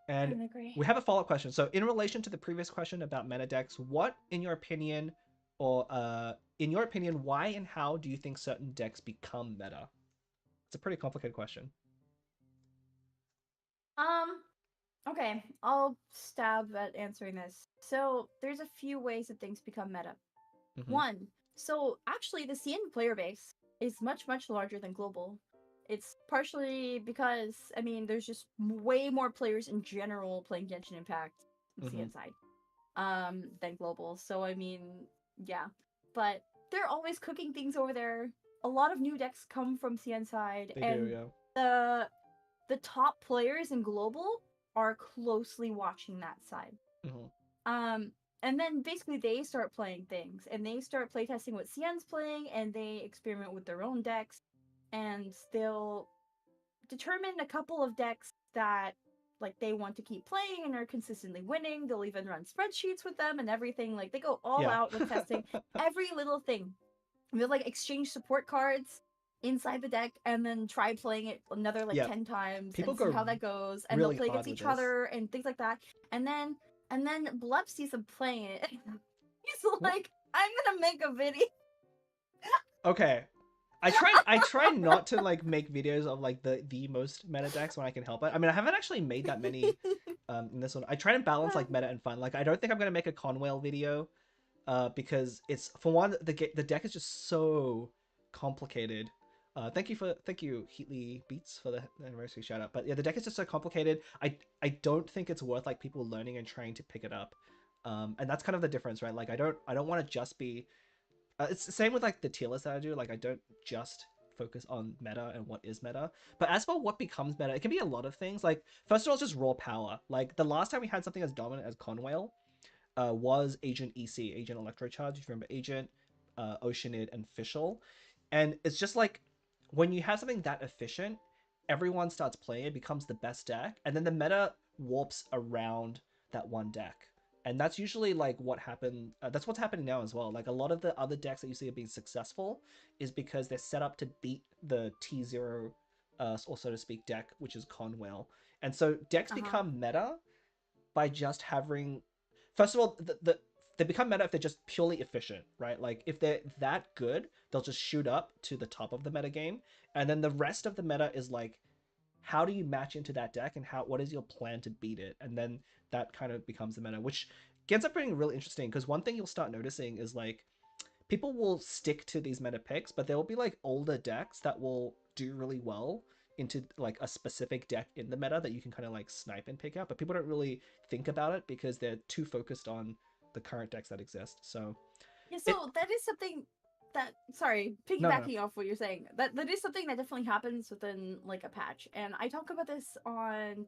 I And agree. we have a follow-up question. So in relation to the previous question about meta decks, what in your opinion or in your opinion, why and how do you think certain decks become meta? It's a pretty complicated question. Um, okay, I'll stab at answering this. So there's a few ways that things become meta. Mm-hmm. One, so actually the CN player base is much, much larger than global. It's partially because, I mean, there's just way more players in general playing Genshin Impact on the Mm-hmm. CN side. Than global. So I mean, yeah. But they're always cooking things over there. A lot of new decks come from CN side, They do, and yeah. the the top players in global are closely watching that side. Mm-hmm. Um and then basically they start playing things and they start playtesting what CN's playing and they experiment with their own decks and they'll determine a couple of decks that like they want to keep playing and are consistently winning. They'll even run spreadsheets with them and everything. Like they go all Yeah. out with testing every little thing. They'll like exchange support cards inside the deck and then try playing it another like Yeah. 10 times People and see go how that goes. And they'll really play hard against with each this. other and things like that. And then Blep sees them playing it. He's What? like, I'm gonna make a video. Okay. I try not to like make videos of like the most meta decks when I can help it. I mean, I haven't actually made that many in this one. I try to balance like meta and fun. Like I don't think I'm gonna make a Conwhale video because it's for one the deck is just so complicated. Thank you Heatley Beats for the anniversary shout out. But yeah, the deck is just so complicated. I don't think it's worth like people learning and trying to pick it up. And that's kind of the difference, right? Like I don't want to just be it's the same with like the tier list that I do. Like I don't just focus on meta and what is meta. But as for what becomes meta, it can be a lot of things. Like first of all, it's just raw power. Like the last time we had something as dominant as Conwhale was Agent EC, Agent Electrocharge. If you remember Agent, Oceanid, and Fischl. And it's just like when you have something that efficient, everyone starts playing, it becomes the best deck, and then the meta warps around that one deck. And that's usually like what happened. That's what's happening now as well. Like a lot of the other decks that you see are being successful is because they're set up to beat the T0, or so to speak, deck, which is Conwhale. And so decks Uh-huh. become meta by just having first of all they become meta if they're just purely efficient, right? Like if they're that good, they'll just shoot up to the top of the meta game, and then the rest of the meta is like how do you match into that deck and how what is your plan to beat it, and then that kind of becomes the meta, which ends up being really interesting because one thing you'll start noticing is like people will stick to these meta picks, but there will be like older decks that will do really well into like a specific deck in the meta that you can kind of like snipe and pick out. But people don't really think about it because they're too focused on the current decks that exist. So Yeah, it so that is something that sorry, no. piggybacking off what you're saying. That is something that definitely happens within like a patch. And I talk about this on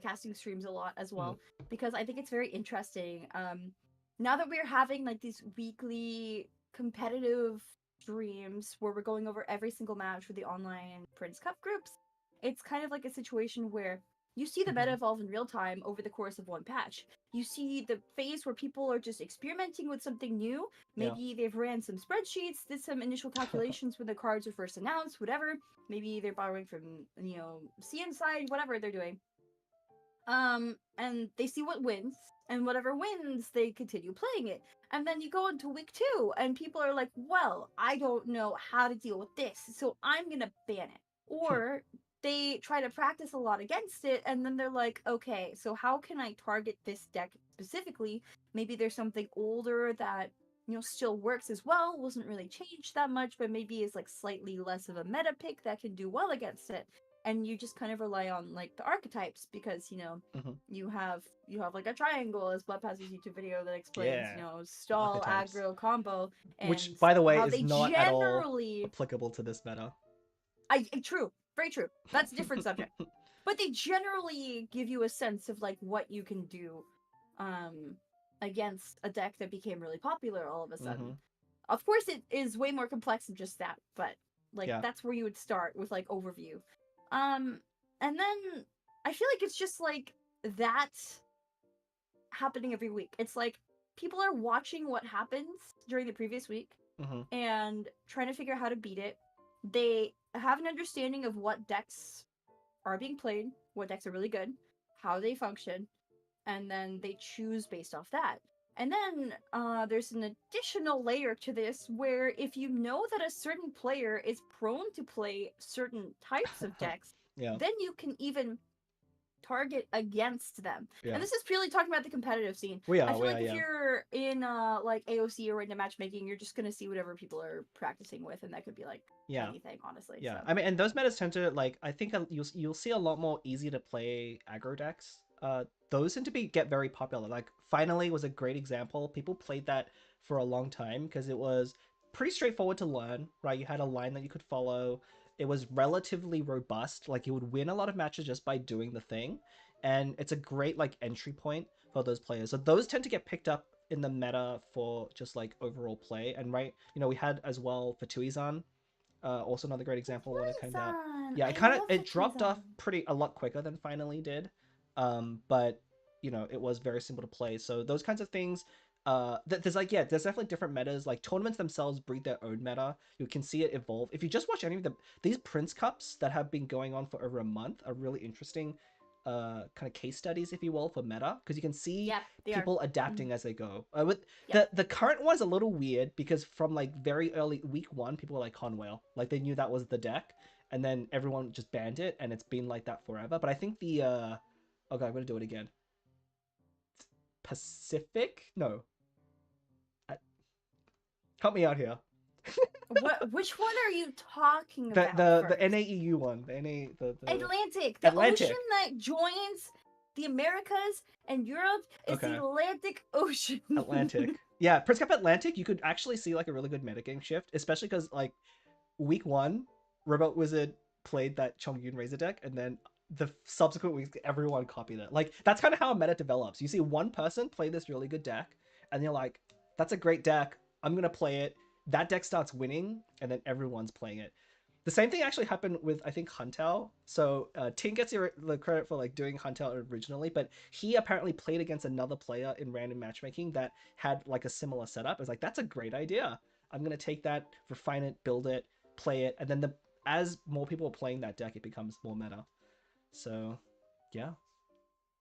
casting streams a lot as Mm, well because I think it's very interesting. Now that we're having like these weekly competitive streams where we're going over every single match for the online Prince Cup groups, it's kind of like a situation where You see the meta Mhm. evolve in real time over the course of one patch. You see the phase where people are just experimenting with something new. Yeah. Maybe they've ran some spreadsheets, did some initial calculations when the cards were first announced, whatever. Maybe they're borrowing from, CN side, whatever they're doing. And they see what wins, and whatever wins, they continue playing it. And then you go into week 2, and people are like, well, I don't know how to deal with this, so I'm gonna ban it. Or they try to practice a lot against it, and then they're like, okay, so how can I target this deck specifically? Maybe there's something older that still works as well, wasn't really changed that much, but maybe is like slightly less of a meta pick that can do well against it. And you just kind of rely on like the archetypes, because Mhm. you have like a triangle, as Blood Pass's YouTube video that explains Yeah. The stall, archetypes. aggro, combo, Which, and by the way, how is they not at all generally. applicable to this meta. True, very true, that's a different subject. But they generally give you a sense of like what you can do um against a deck that became really popular all of a Hmm. sudden. Of course it is way more complex than just that, but like Yeah. that's where you would start with like overview. um and then I feel like it's just like that happening every week. It's like people are watching what happens during the previous week Hmm. and trying to figure out how to beat it. They have an understanding of what decks are being played, what decks are really good, how they function, and then they choose based off that. And then there's an additional layer to this where if you know that a certain player is prone to play certain types of decks, Yeah. then you can even target against them. And Yeah. this is purely talking about the competitive scene. We I are. feel We are. like if Yeah. you're in like AOC or into matchmaking, you're just gonna see whatever people are practicing with, and that could be like Yeah. anything, honestly. Yeah, So I mean, and those metas tend to like. I think you'll see a lot more easy to play aggro decks. Those tend to get very popular. Like finally was a great example. People played that for a long time because it was pretty straightforward to learn. Right, you had a line that you could follow. It was relatively robust. Like you would win a lot of matches just by doing the thing, and it's a great like entry point for those players. So those tend to get picked up in the meta for just like overall play. And right, we had as well for Tuizan, also another great example when it came out. Tuizan, Yeah, I it love dropped off Tuizan. pretty a lot quicker than finally did, but it was very simple to play. So those kinds of things. There's like there's definitely different metas. Like tournaments themselves breed their own meta. You can see it evolve. If you just watch any of these Prince Cups that have been going on for over a month are really interesting. Kind of case studies, if you will, for meta, because you can see Yep, they are. people Mhm. adapting as they go. With Yep. the current one's a little weird because from like very early week 1, people were like Conwhale, like they knew that was the deck, and then everyone just banned it, and it's been like that forever. But I think the okay, I'm gonna do it again. Pacific? No, help me out here. Which one are you talking The about the the first? NAEU one, the Atlantic. The ocean Atlantic. that joins the Americas and Europe is the Okay, Atlantic Ocean. Atlantic. Yeah, Prince Cup Atlantic. You could actually see like a really good metagame shift, especially because like week 1, Robot Wizard played that Chongyun Razor deck, and then the subsequent weeks, everyone copied it. Like that's kind of how a meta develops. You see one person play this really good deck, and you're like, "That's a great deck. I'm gonna play it." That deck starts winning, and then everyone's playing it. The same thing actually happened with I think Huntao. So Ting gets the credit for like doing Huntao originally, but he apparently played against another player in random matchmaking that had like a similar setup. It's like that's a great idea. I'm gonna take that, refine it, build it, play it, and then as more people are playing that deck, it becomes more meta. So, yeah.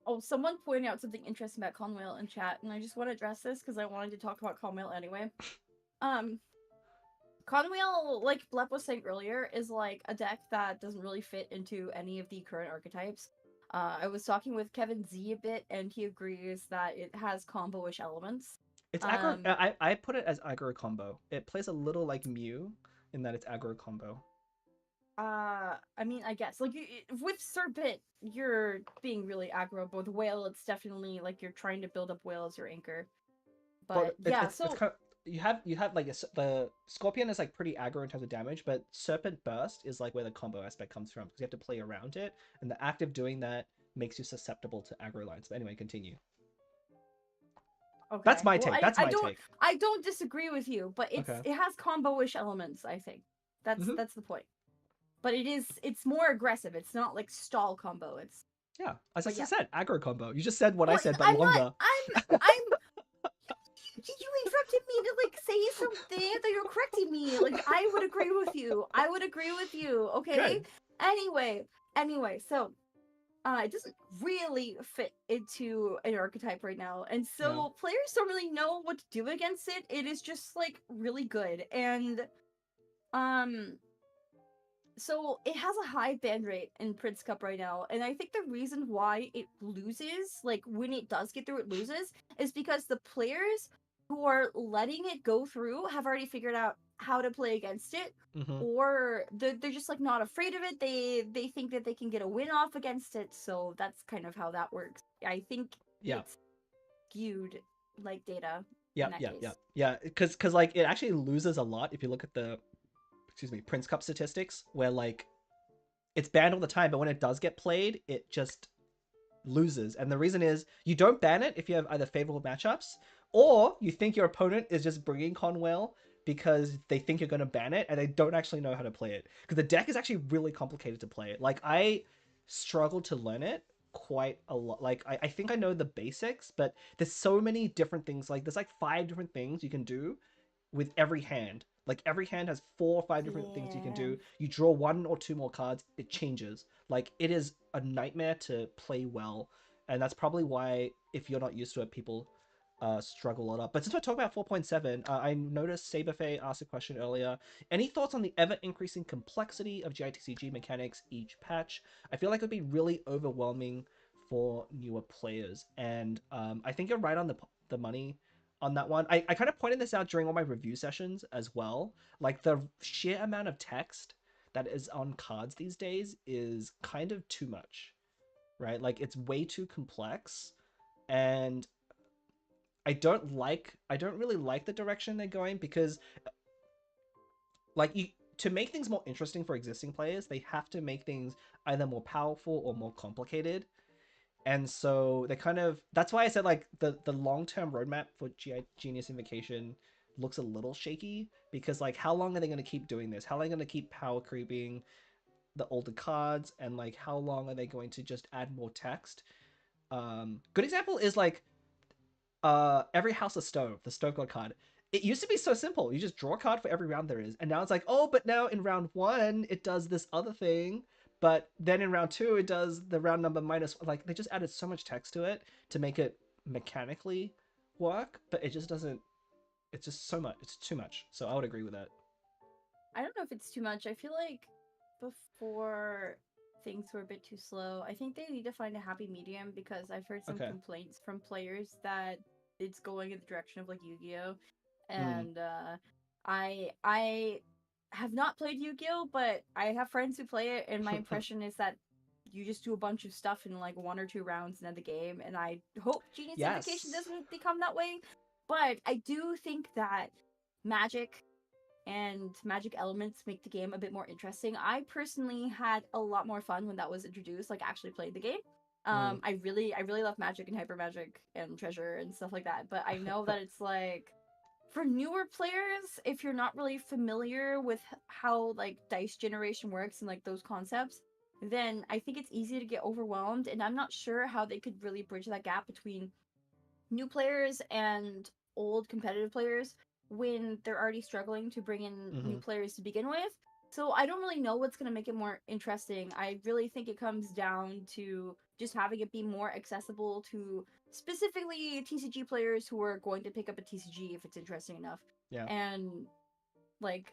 Oh, someone pointed out something interesting about Conwhale in chat, and I just want to address this because I wanted to talk about Conwhale anyway. Um, Conwhale, like Blep was saying earlier, is like a deck that doesn't really fit into any of the current archetypes. I was talking with Kevin Z a bit, and he agrees that it has combo-ish elements. It's aggro. Um, I put it as aggro combo. It plays a little like Mew in that it's aggro combo. I mean, I guess like with Serpent, you're being really aggro, but with Whale, it's definitely like you're trying to build up Whale as your anchor. But But yeah, it's so kind of, you have like the Scorpion is like pretty aggro in terms of damage, but Serpent Burst is like where the combo aspect comes from because you have to play around it, and the act of doing that makes you susceptible to aggro lines. But anyway, continue. That's okay. my Well, take. I That's I my don't take. I don't disagree with you, but Okay. it has combo-ish elements. I think that's Hmm. that's the point. But it's more aggressive. It's not like stall combo. It's Yeah, as I But yeah. just said, aggro combo. You just said what I Well, said, but I'm not. longer. I'm. You interrupted me to like say something that you're correcting me. Like I would agree with you. I would agree with you. Okay. Good. Anyway, so it doesn't really fit into an archetype right now, and Yeah. so players don't really know what to do against it. It is just like really good, and um so it has a high ban rate in Prince Cup right now, and I think the reason why it loses, like when it does get through, it loses, is because the players who are letting it go through have already figured out how to play against it, Mm-hmm. or they're just like not afraid of it. They think that they can get a win off against it, so that's kind of how that works. I think Yeah. it's skewed like data in Yep. that Yep. Yep. case. Yeah. Because like it actually loses a lot if you look at the Prince Cup statistics, where like it's banned all the time, but when it does get played, it just loses. And the reason is you don't ban it if you have either favorable matchups or you think your opponent is just bringing Conwell because they think you're going to ban it and they don't actually know how to play it. Because the deck is actually really complicated to play. Like, I struggled to learn it quite a lot. Like, I think I know the basics, but there's so many different things. Like, there's like 5 different things you can do with every hand. Like every hand has 4 or 5 different things you can Yeah. do. You draw 1 or 2 more cards, it changes. Like it is a nightmare to play well, and that's probably why if you're not used to it, people struggle a lot. But since we're talking about 4.7, I noticed Saberfay asked a question earlier. Any thoughts on the ever increasing complexity of GITCG mechanics each patch? I feel like it would be really overwhelming for newer players, and I think you're right on the money on that one. I kind of pointed this out during all my review sessions as well. Like the sheer amount of text that is on cards these days is kind of too much, right? Like it's way too complex, and I don't really like the direction they're going because like you to make things more interesting for existing players, they have to make things either more powerful or more complicated. And so they kind of that's why I said like the long-term roadmap for Genius Invocation looks a little shaky because like how long are they going to keep doing this? How are they going to keep power creeping the older cards, and like how long are they going to just add more text? Good example is like every House of Stove, the Stove God card. It used to be so simple. You just draw a card for every round there is. And now it's like, oh, but now in round one, it does this other thing. But then in round two, it does the round number minus. Like, they just added so much text to it to make it mechanically work. But it just doesn't. It's just so much. It's too much. So I would agree with that. I don't know if it's too much. I feel like before things were a bit too slow, I think they need to find a happy medium because I've heard some Okay. complaints from players that it's going in the direction of like Yu-Gi-Oh, Mm. and I have not played Yu-Gi-Oh, but I have friends who play it, and my impression is that you just do a bunch of stuff in like 1 or 2 rounds and end the game. And I hope Genius Invocation Yes. doesn't become that way, but I do think that Magic and magic elements make the game a bit more interesting. I personally had a lot more fun when that was introduced, like actually played the game. Mm. I really love magic and hyper magic and treasure and stuff like that. But I know that it's like for newer players, if you're not really familiar with how like dice generation works and like those concepts, then I think it's easy to get overwhelmed. And I'm not sure how they could really bridge that gap between new players and old competitive players when they're already struggling to bring in new Mm-hmm. players to begin with. So I don't really know what's going to make it more interesting. I really think it comes down to just having it be more accessible to specifically TCG players who are going to pick up a TCG if it's interesting enough. Yeah. And like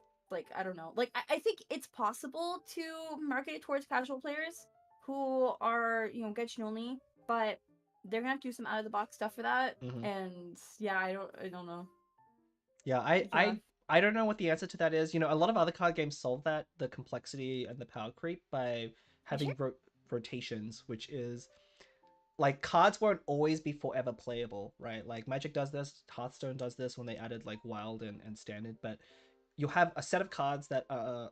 I don't know. Like I think it's possible to market it towards casual players who are, you know, Genshin only, but they're gonna have to do some out of the box stuff for that. Mm-hmm. And yeah, I don't know. Yeah, Yeah. I don't know what the answer to that is. You know, a lot of other card games solve that, the complexity and the power creep, by Sure. having rotations, which is like cards won't always be forever playable, right? Like Magic does this, Hearthstone does this when they added like Wild and Standard, but you'll have a set of cards that are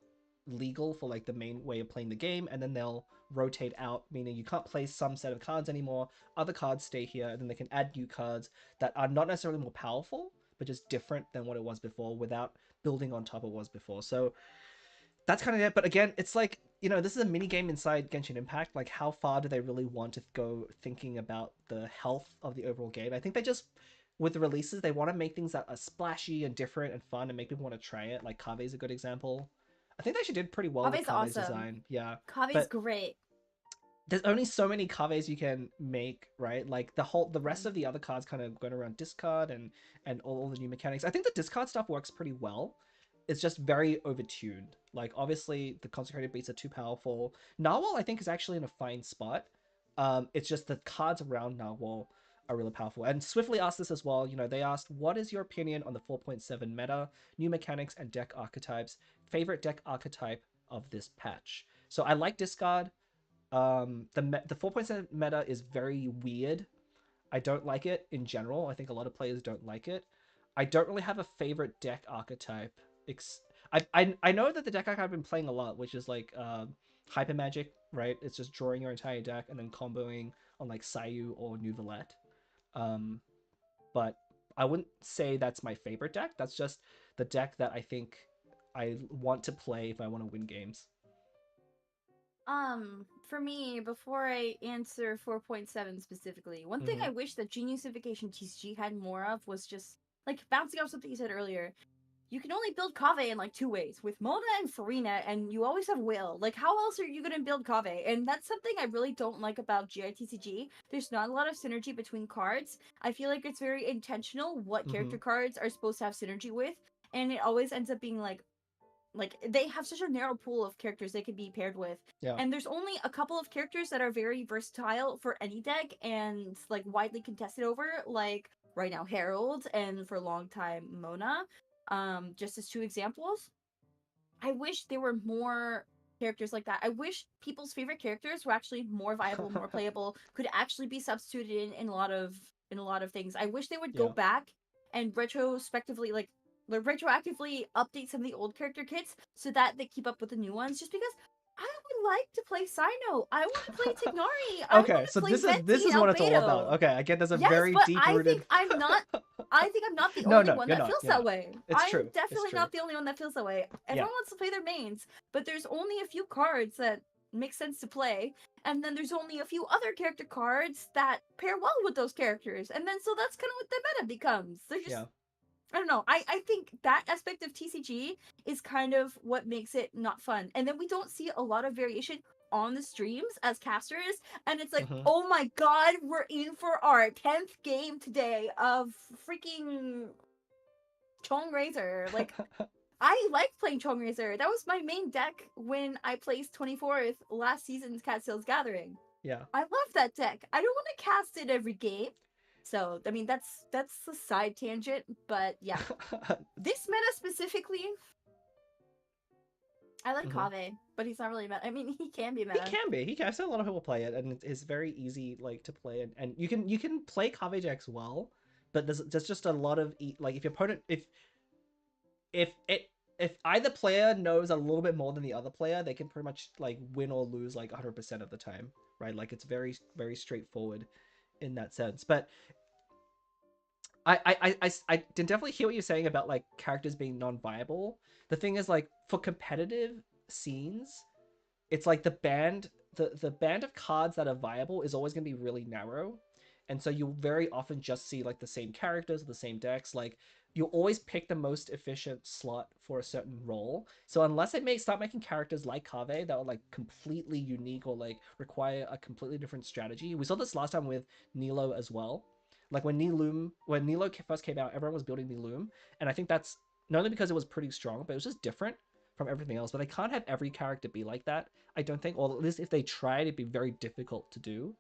legal for like the main way of playing the game, and then they'll rotate out, meaning you can't play some set of cards anymore. Other cards stay here, and then they can add new cards that are not necessarily more powerful, but just different than what it was before without building on top of what was before. So that's kind of it. But again, it's like you know, this is a mini game inside Genshin Impact. Like, how far do they really want to go thinking about the health of the overall game? I think they just, with the releases, they want to make things that are splashy and different and fun and make people want to try it. Like, Kave's a good example. I think they actually did pretty well with Kave's Kave's awesome. design. Yeah. Kave's But great. there's only so many Kaves you can make, right? Like the rest Mm. of the other cards kind of going around discard and all the new mechanics. I think the discard stuff works pretty well. It's just very overtuned. Like obviously the consecrated beasts are too powerful. Narwhal I think is actually in a fine spot. It's just the cards around Narwhal are really powerful. And Swiftly asked this as well. You know, they asked, what is your opinion on the 4.7 meta, new mechanics, and deck archetypes? Favorite deck archetype of this patch? So I like discard. The 4.7 meta is very weird. I don't like it in general. I think a lot of players don't like it. I don't really have a favorite deck archetype. I know that the deck I've been playing a lot, which is like hyper magic, right? It's just drawing your entire deck and then comboing on like Sayu or Nuvolette. Um, but I wouldn't say that's my favorite deck. That's just the deck that I think I want to play if I want to win games. For me, before I answer 4.7 specifically, one thing Mm-hmm. I wish that Genius Invocation TCG had more of was just like bouncing off something you said earlier. You can only build Kave in like two ways, with Mona and Farina, and you always have Will. Like, how else are you gonna build Kave? And that's something I really don't like about GITCG. There's not a lot of synergy between cards. I feel like it's very intentional what Mm-hmm. character cards are supposed to have synergy with, and it always ends up being like they have such a narrow pool of characters they could be paired with, Yeah. and there's only a couple of characters that are very versatile for any deck and like widely contested over, like right now Harold, and for a long time Mona, just as two examples. I wish there were more characters like that. I wish people's favorite characters were actually more viable, more playable, could actually be substituted in a lot of things. I wish they would go Yeah. back and retrospectively retroactively update some of the old character kits so that they keep up with the new ones, just because I would like to play Sino. I want to play Tignari. I Okay, want so to play this Venti is and what it's all about. Albedo. Okay, I get there's a Yes, very but deep rooted. I think I'm not the No, only no, one you're that not. feels You're that not. way. It's I am true. It's definitely true. not the only one that feels that way. Yeah. Everyone wants to play their mains, but there's only a few cards that make sense to play, and then there's only a few other character cards that pair well with those characters, and then so that's kind of what the meta becomes. They're just, Yeah. I don't know. I think that aspect of TCG is kind of what makes it not fun. And then we don't see a lot of variation on the streams as casters. And it's like, Hmm. oh my god, we're in for our 10th game today of freaking Chong Razor. Like, I like playing Chong Razor. That was my main deck when I placed 24th last season's Cat Sales Gathering. Yeah. I love that deck. I don't want to cast it every game. So, I mean, that's a side tangent, but yeah. This meta specifically, I like Hmm. Kave, but he's not really meta. I mean, he can be He meta. can be. He can. I've seen a lot of people play it, and it's very easy like to play, and you can play Kave decks well, but there's just a lot of like if your opponent if it if either player knows a little bit more than the other player, they can pretty much like win or lose like 100% of the time, right? Like it's very straightforward in that sense. But I can definitely hear what you're saying about like characters being non-viable. The thing is like for competitive scenes, it's like the band of cards that are viable is always going to be really narrow, and so you'll very often just see like the same characters or the same decks. Like you'll always pick the most efficient slot for a certain role. So unless they may start making characters like Kave that are like completely unique or like require a completely different strategy, we saw this last time with Nilo as well. Like when Nilo first came out, everyone was building Niloom, and I think that's not only because it was pretty strong, but it was just different from everything else. But they can't have every character be like that, I don't think. Or at least if they tried, it'd be very difficult to do.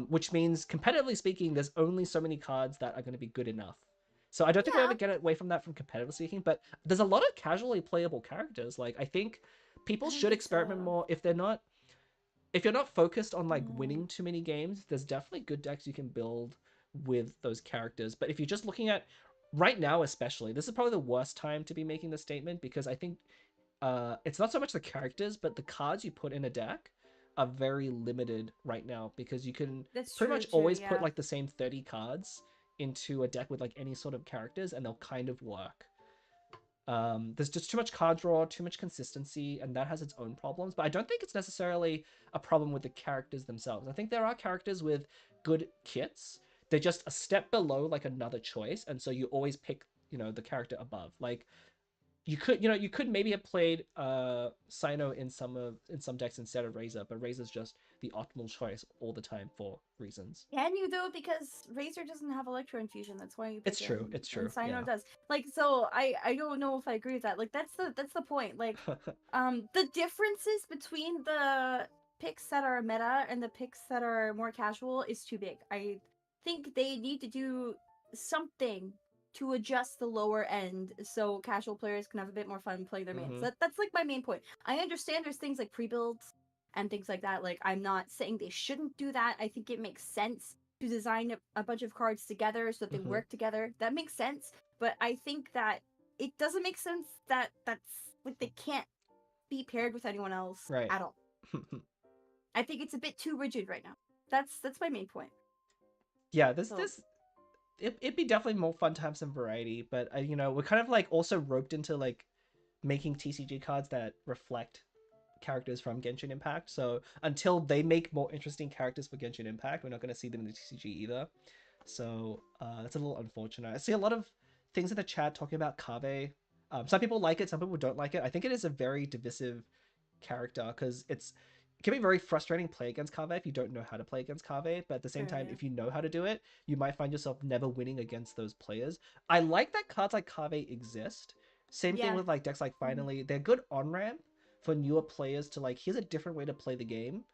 Which means, competitively speaking, there's only so many cards that are going to be good enough. So I don't think we'll Yeah, ever get away from that from competitive speaking. But there's a lot of casually playable characters. Like I think people I don't should think experiment so. more if you're not focused on like Mm, winning too many games. There's definitely good decks you can build with those characters. But if you're just looking at right now, especially, this is probably the worst time to be making this statement because I think it's not so much the characters, but the cards you put in a deck are very limited right now because you can that's pretty true much too. always put Yeah. like the same 30 cards into a deck with like any sort of characters and they'll kind of work. There's just too much card draw, too much consistency, and that has its own problems. But I don't think it's necessarily a problem with the characters themselves. I think there are characters with good kits. They're just a step below like another choice, and so you always pick, the character above. Like you could maybe have played Sino in some decks instead of Razor, but Razor's just the optimal choice all the time for reasons. Can you though? Because Razor doesn't have Electro Infusion. That's why you It's pick true. him, It's and true. Cyno Yeah. does. Like, so I don't know if I agree with that. Like, that's the point. Like, the differences between the picks that are meta and the picks that are more casual is too big. I think they need to do something to adjust the lower end so casual players can have a bit more fun playing their mains. Hmm. That's like my main point. I understand there's things like pre-builds and things like that. Like, I'm not saying they shouldn't do that. I think it makes sense to design a bunch of cards together so that they Hmm. work together. That makes sense. But I think that it doesn't make sense that that's like they can't be paired with anyone else Right. at all. I think it's a bit too rigid right now. That's my main point. Yeah. This So this it'd be definitely more fun to have some variety, but we're kind of like also roped into like making TCG cards that reflect characters from Genshin Impact. So until they make more interesting characters for Genshin Impact, we're not going to see them in the TCG either. So that's a little unfortunate. I see a lot of things in the chat talking about Kave. Some people like it, some people don't like it. I think it is a very divisive character because it can be very frustrating to play against Kave if you don't know how to play against Kave. But at the same sure, time, yeah. if you know how to do it, you might find yourself never winning against those players. I like that cards like Kave exist. Same thing Yeah. with like decks like Mhm. Finally. They're good on ramp for newer players to like. Here's a different way to play the game.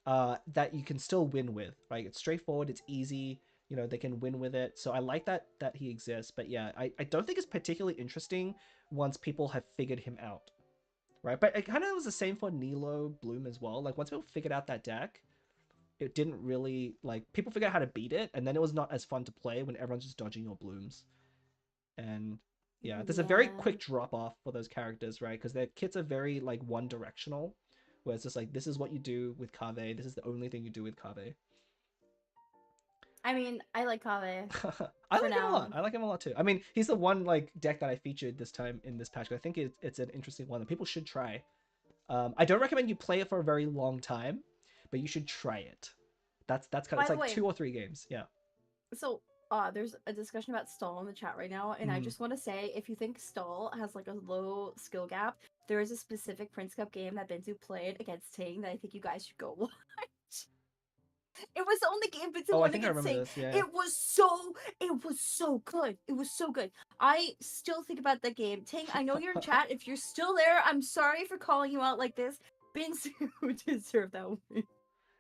That you can still win with. Right? It's straightforward. It's easy. They can win with it. So I like that he exists. But yeah, I don't think it's particularly interesting once people have figured him out, right? But it kind of was the same for Nilo Bloom as well. Like once people figured out that deck, it didn't really like people figured out how to beat it, and then it was not as fun to play when everyone's just dodging your blooms. And yeah, there's a very Yeah. quick drop off for those characters, right? Because their kits are very like one directional, where it's just like this is what you do with Kave, this is the only thing you do with Kave. I mean, I like Kave I for like him a lot. now. I like him a lot too. I mean, he's the one like deck that I featured this time in this patch. I think it's an interesting one that people should try. I don't recommend you play it for a very long time, but you should try it. That's kind of By it's the like way, 2 or 3 games. Yeah. so there's a discussion about stall in the chat right now, and I Mm. just want to say if you think stall has like a low skill gap, there is a specific Prince Cup game that Benzu played against Ting that I think you guys should go watch. It was the only game Benzu Oh, I won think I against remember Ting. this. Yeah. It was so good. It was so good. I still think about that game. Ting, I know you're in chat. If you're still there, I'm sorry for calling you out like this. Benzu deserved that win.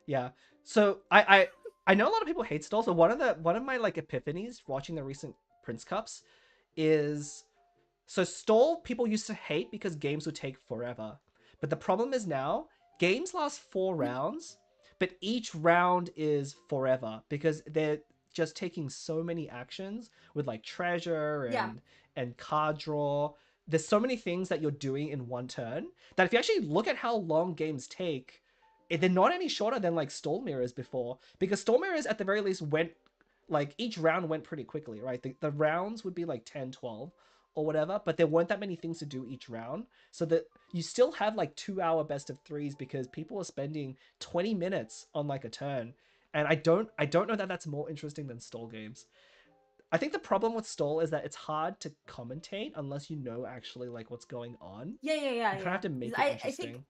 Yeah. So I know a lot of people hate Stall. So one of my like epiphanies watching the recent Prince Cups is so Stall people used to hate because games would take forever. But the problem is now games last 4 rounds, but each round is forever because they're just taking so many actions with like treasure Yeah, and card draw. There's so many things that you're doing in one turn that if you actually look at how long games take, they're not any shorter than like Stall Mirrors before because Stall Mirrors at the very least went like each round went pretty quickly, right? The rounds would be like 10, 12 or whatever, but there weren't that many things to do each round. So that you still have like 2 hour best of threes because people are spending 20 minutes on like a turn. And I don't know that that's more interesting than stall games. I think the problem with stall is that it's hard to commentate unless you know actually like what's going on. yeah, yeah, yeah, You kind of yeah. have to make it I think interesting.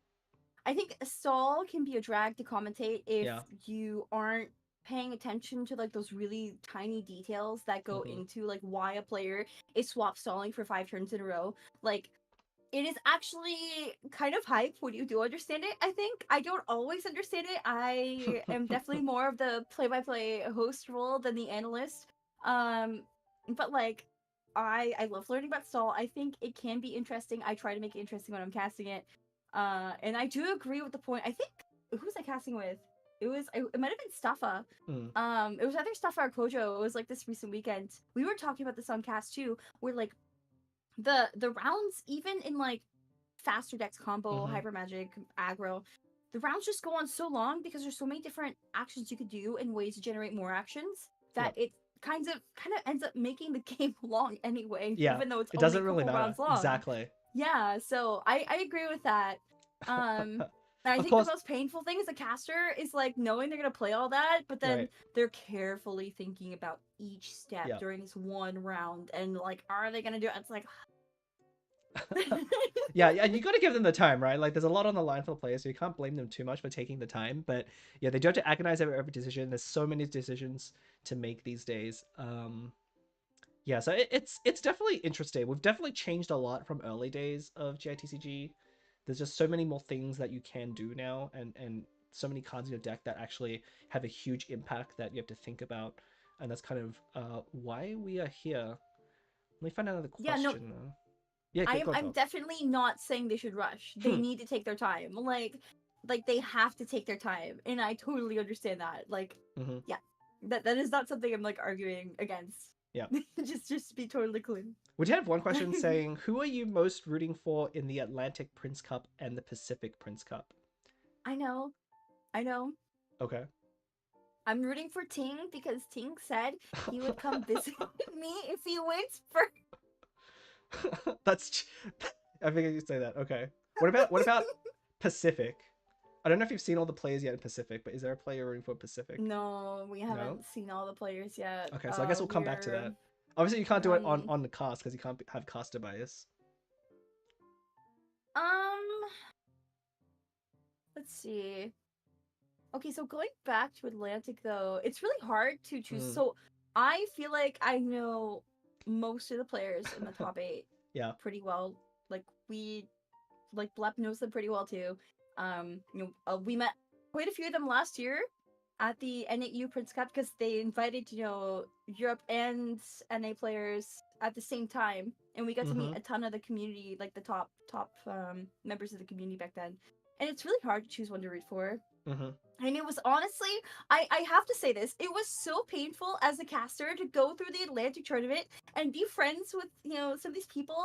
I think a stall can be a drag to commentate if Yeah. you aren't paying attention to like those really tiny details that go Hmm. into like why a player is swap stalling for 5 turns in a row. Like it is actually kind of hype when you do understand it. I think I don't always understand it. I am definitely more of the play-by-play host role than the analyst. Um, but like I love learning about stall. I think it can be interesting. I try to make it interesting when I'm casting it. And I do agree with the point. I think who was I casting with? It might have been Stuffa. Mm. It was either Stuffa or Kojo. It was like this recent weekend. We were talking about this on cast too, where like the rounds even in like faster decks combo, Hmm. hyper magic, aggro, the rounds just go on so long because there's so many different actions you could do and ways to generate more actions that Yep. kind of ends up making the game long anyway, Yeah, even though it's it only a doesn't really couple matter. rounds long. Exactly. Yeah, so I agree with that. And I Of think the course, most painful thing as a caster is like knowing they're gonna play all that, but then right. they're carefully thinking about each step Yeah. during this one round, and like, are they gonna do it? It's like, Yeah, and you got to give them the time, right? Like, there's a lot on the line for the players, so you can't blame them too much for taking the time. But yeah, they do have to agonize over every decision. There's so many decisions to make these days. Yeah, so it's definitely interesting. We've definitely changed a lot from early days of GITCG. There's just so many more things that you can do now, and so many cards in your deck that actually have a huge impact that you have to think about. And that's kind of why we are here. Let me find another yeah, no, question though. Yeah, I'm go on, I'm talk. definitely not saying they should rush. They Hmm. need to take their time. Like they have to take their time, and I totally understand that. Like, Mm-hmm. yeah, that is not something I'm like arguing against. Yeah. Just to be totally clear. We did have one question saying, "Who are you most rooting for in the Atlantic Prince Cup and the Pacific Prince Cup?" I know, I know. Okay. I'm rooting for Ting because Ting said he would come visit me if he wins first. That's. I figured you'd say that. Okay. What about Pacific? I don't know if you've seen all the players yet in Pacific, but is there a player rooting for Pacific? No, we No. haven't seen all the players yet. Okay, so I guess we'll come back to We're that. Obviously, you can't do it on um on the cast because you can't have caster bias. um. Let's see. Okay, so going back to Atlantic though, it's really hard to choose. Mm. So I feel like I know most of the players in the top eight Yeah. pretty well. Like we, like Blep knows them pretty well too. We met quite a few of them last year at the NAU Prince Cup because they invited Europe and NA players at the same time, and we got to meet Mm-hmm. a ton of the community, like the top members of the community back then. And it's really hard to choose one to root for. Mm-hmm. And it was honestly, I have to say this, it was so painful as a caster to go through the Atlantic tournament and be friends with, some of these people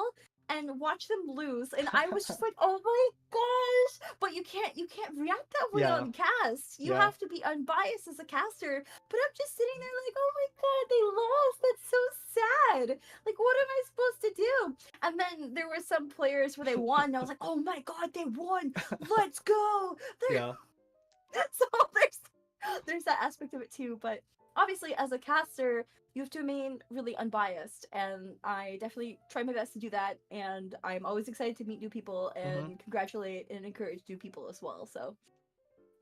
and watch them lose. And I was just like, oh my gosh. But you can't react that way Yeah. on cast. You Yeah. have to be unbiased as a caster. But I'm just sitting there like, oh my god, they lost. That's so sad. Like, what am I supposed to do? And then there were some players where they won. And I was like, oh my god, they won. Let's go. They're Yeah. so there's that aspect of it too. But obviously, as a caster, you have to remain really unbiased, and I definitely try my best to do that. And I'm always excited to meet new people Mm-hmm. and congratulate and encourage new people as well. So,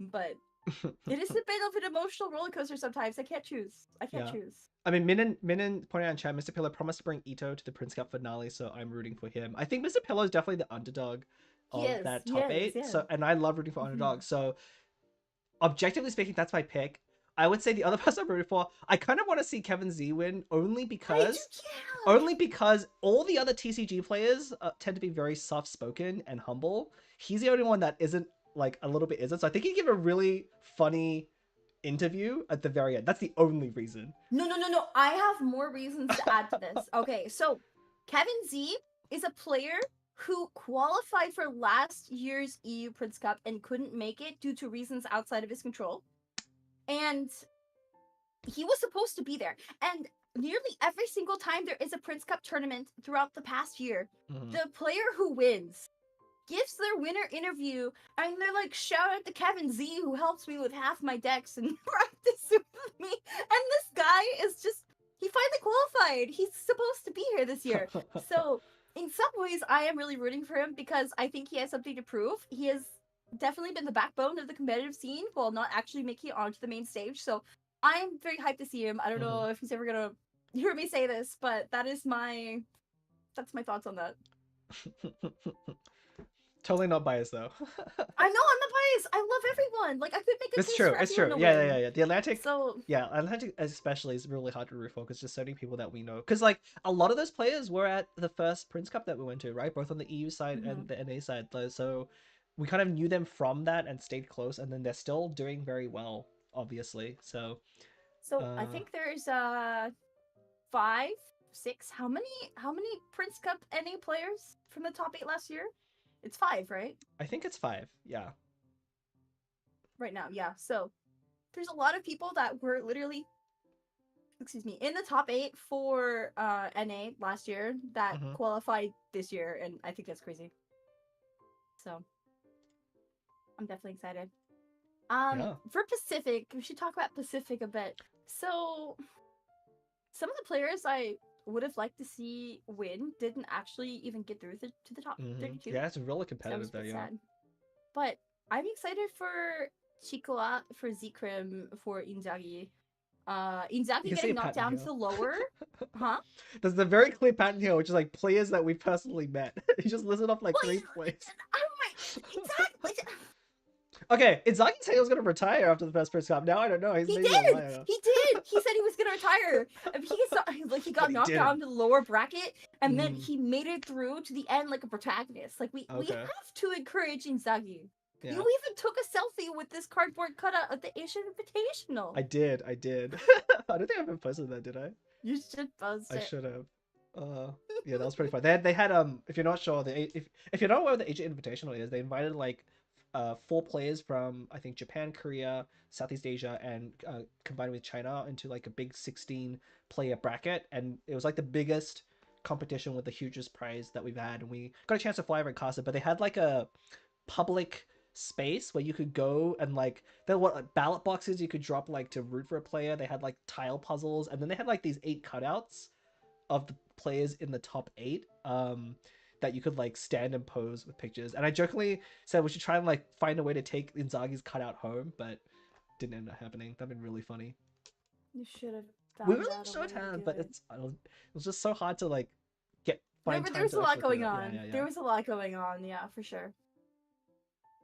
but it is a bit of an emotional roller coaster sometimes. I can't choose. I can't Yeah. choose. I mean, Minin pointed out in chat, Mr. Pillow promised to bring Ito to the Prince Cup finale, so I'm rooting for him. I think Mr. Pillow is definitely the underdog He of is. that He top is. eight. Yeah. So, and I love rooting for underdogs. So, objectively speaking, that's my pick. I would say the other person I'm rooting for, I kind of want to see Kevin Z win I do. Yeah. only because all the other TCG players tend to be very soft spoken and humble. He's the only one that isn't like a little bit isn't. So I think he give a really funny interview at the very end. That's the only reason. No, no, no, no. I have more reasons to add to this. Okay, so Kevin Z is a player who qualified for last year's EU Prince Cup and couldn't make it due to reasons outside of his control. And he was supposed to be there. And nearly every single time there is a Prince Cup tournament throughout the past year, Mm-hmm. the player who wins gives their winner interview and they're like, shout out to Kevin Z who helps me with half my decks and practice with me. And this guy is just, he finally qualified. He's supposed to be here this year. So in some ways I am really rooting for him because I think he has something to prove. He has definitely been the backbone of the competitive scene while not actually making it onto the main stage. So I'm very hyped to see him. I don't Mm-hmm. know if he's ever gonna hear me say this, but that's my thoughts on that. Totally not biased though. I know I'm not biased. I love everyone. Like I could make a It's case true. for It's everyone true. to Yeah. win. The Atlantic, So yeah, Atlantic especially is really hard to root for because just so many people that we know. Because like a lot of those players were at the first Prince Cup that we went to, right? Both on the EU side mhm. and the NA side. So we kind of knew them from that and stayed close, and then they're still doing very well, obviously. So, so I uh, think there's 5, 6. How many Prince Cup NA players from the top 8 last year? It's 5, right? I think it's 5. Yeah. Right now, yeah. So there's a lot of people that were literally excuse me, in the top 8 for NA last year that Hmm. qualified this year, and I think that's crazy. So I'm definitely excited. Yeah. For Pacific, we should talk about Pacific a bit. So some of the players I would have liked to see win didn't actually even get through to the top Hmm. 32. Yeah, it's really So that was competitive a there. bit Yeah. sad. But I'm excited for Chikoa, for Zekrim, for Inzaghi. You Inzaghi can see a getting knocked pattern down here. to lower. Huh? There's a very clear pattern here, which is like players that we personally met. You just listed off like Well, three players. oh my, exactly. Okay, Inzaghi said he was gonna retire after the first Prince Cup. Now I don't know. He's He maybe a did. liar. He did. He said he was gonna retire. He But got he knocked didn't. down to the lower bracket, and then Mm, he made it through to the end like a protagonist. Like we okay. have to encourage Inzaghi. You Yeah. even took a selfie with this cardboard cutout of the Asian Invitational. I did. I did. I don't think I ever posted that, did I? You should post I it. should have. Yeah, that was pretty fun. They had if you're not sure, if you're not aware what the Asian Invitational is, they invited like 4 players from I think Japan, Korea, Southeast Asia, and combined with China into like a big 16-player bracket, and it was like the biggest competition with the hugest prize that we've had, and we got a chance to fly over and cast it. But they had like a public space where you could go and like there were like, ballot boxes you could drop like to root for a player. They had like tile puzzles, and then they had like these 8 cutouts of the players in the top 8 that you could like stand and pose with pictures. And I jokingly said we should try and like find a way to take Inzaghi's cutout home, but didn't end up happening. That'd been really funny. You should have We found really out a showed way to hand, do but it. it was just so hard to like get No, find but there time was a to lot actually do going it. Yeah, on. yeah, There was a lot going on, yeah, for sure.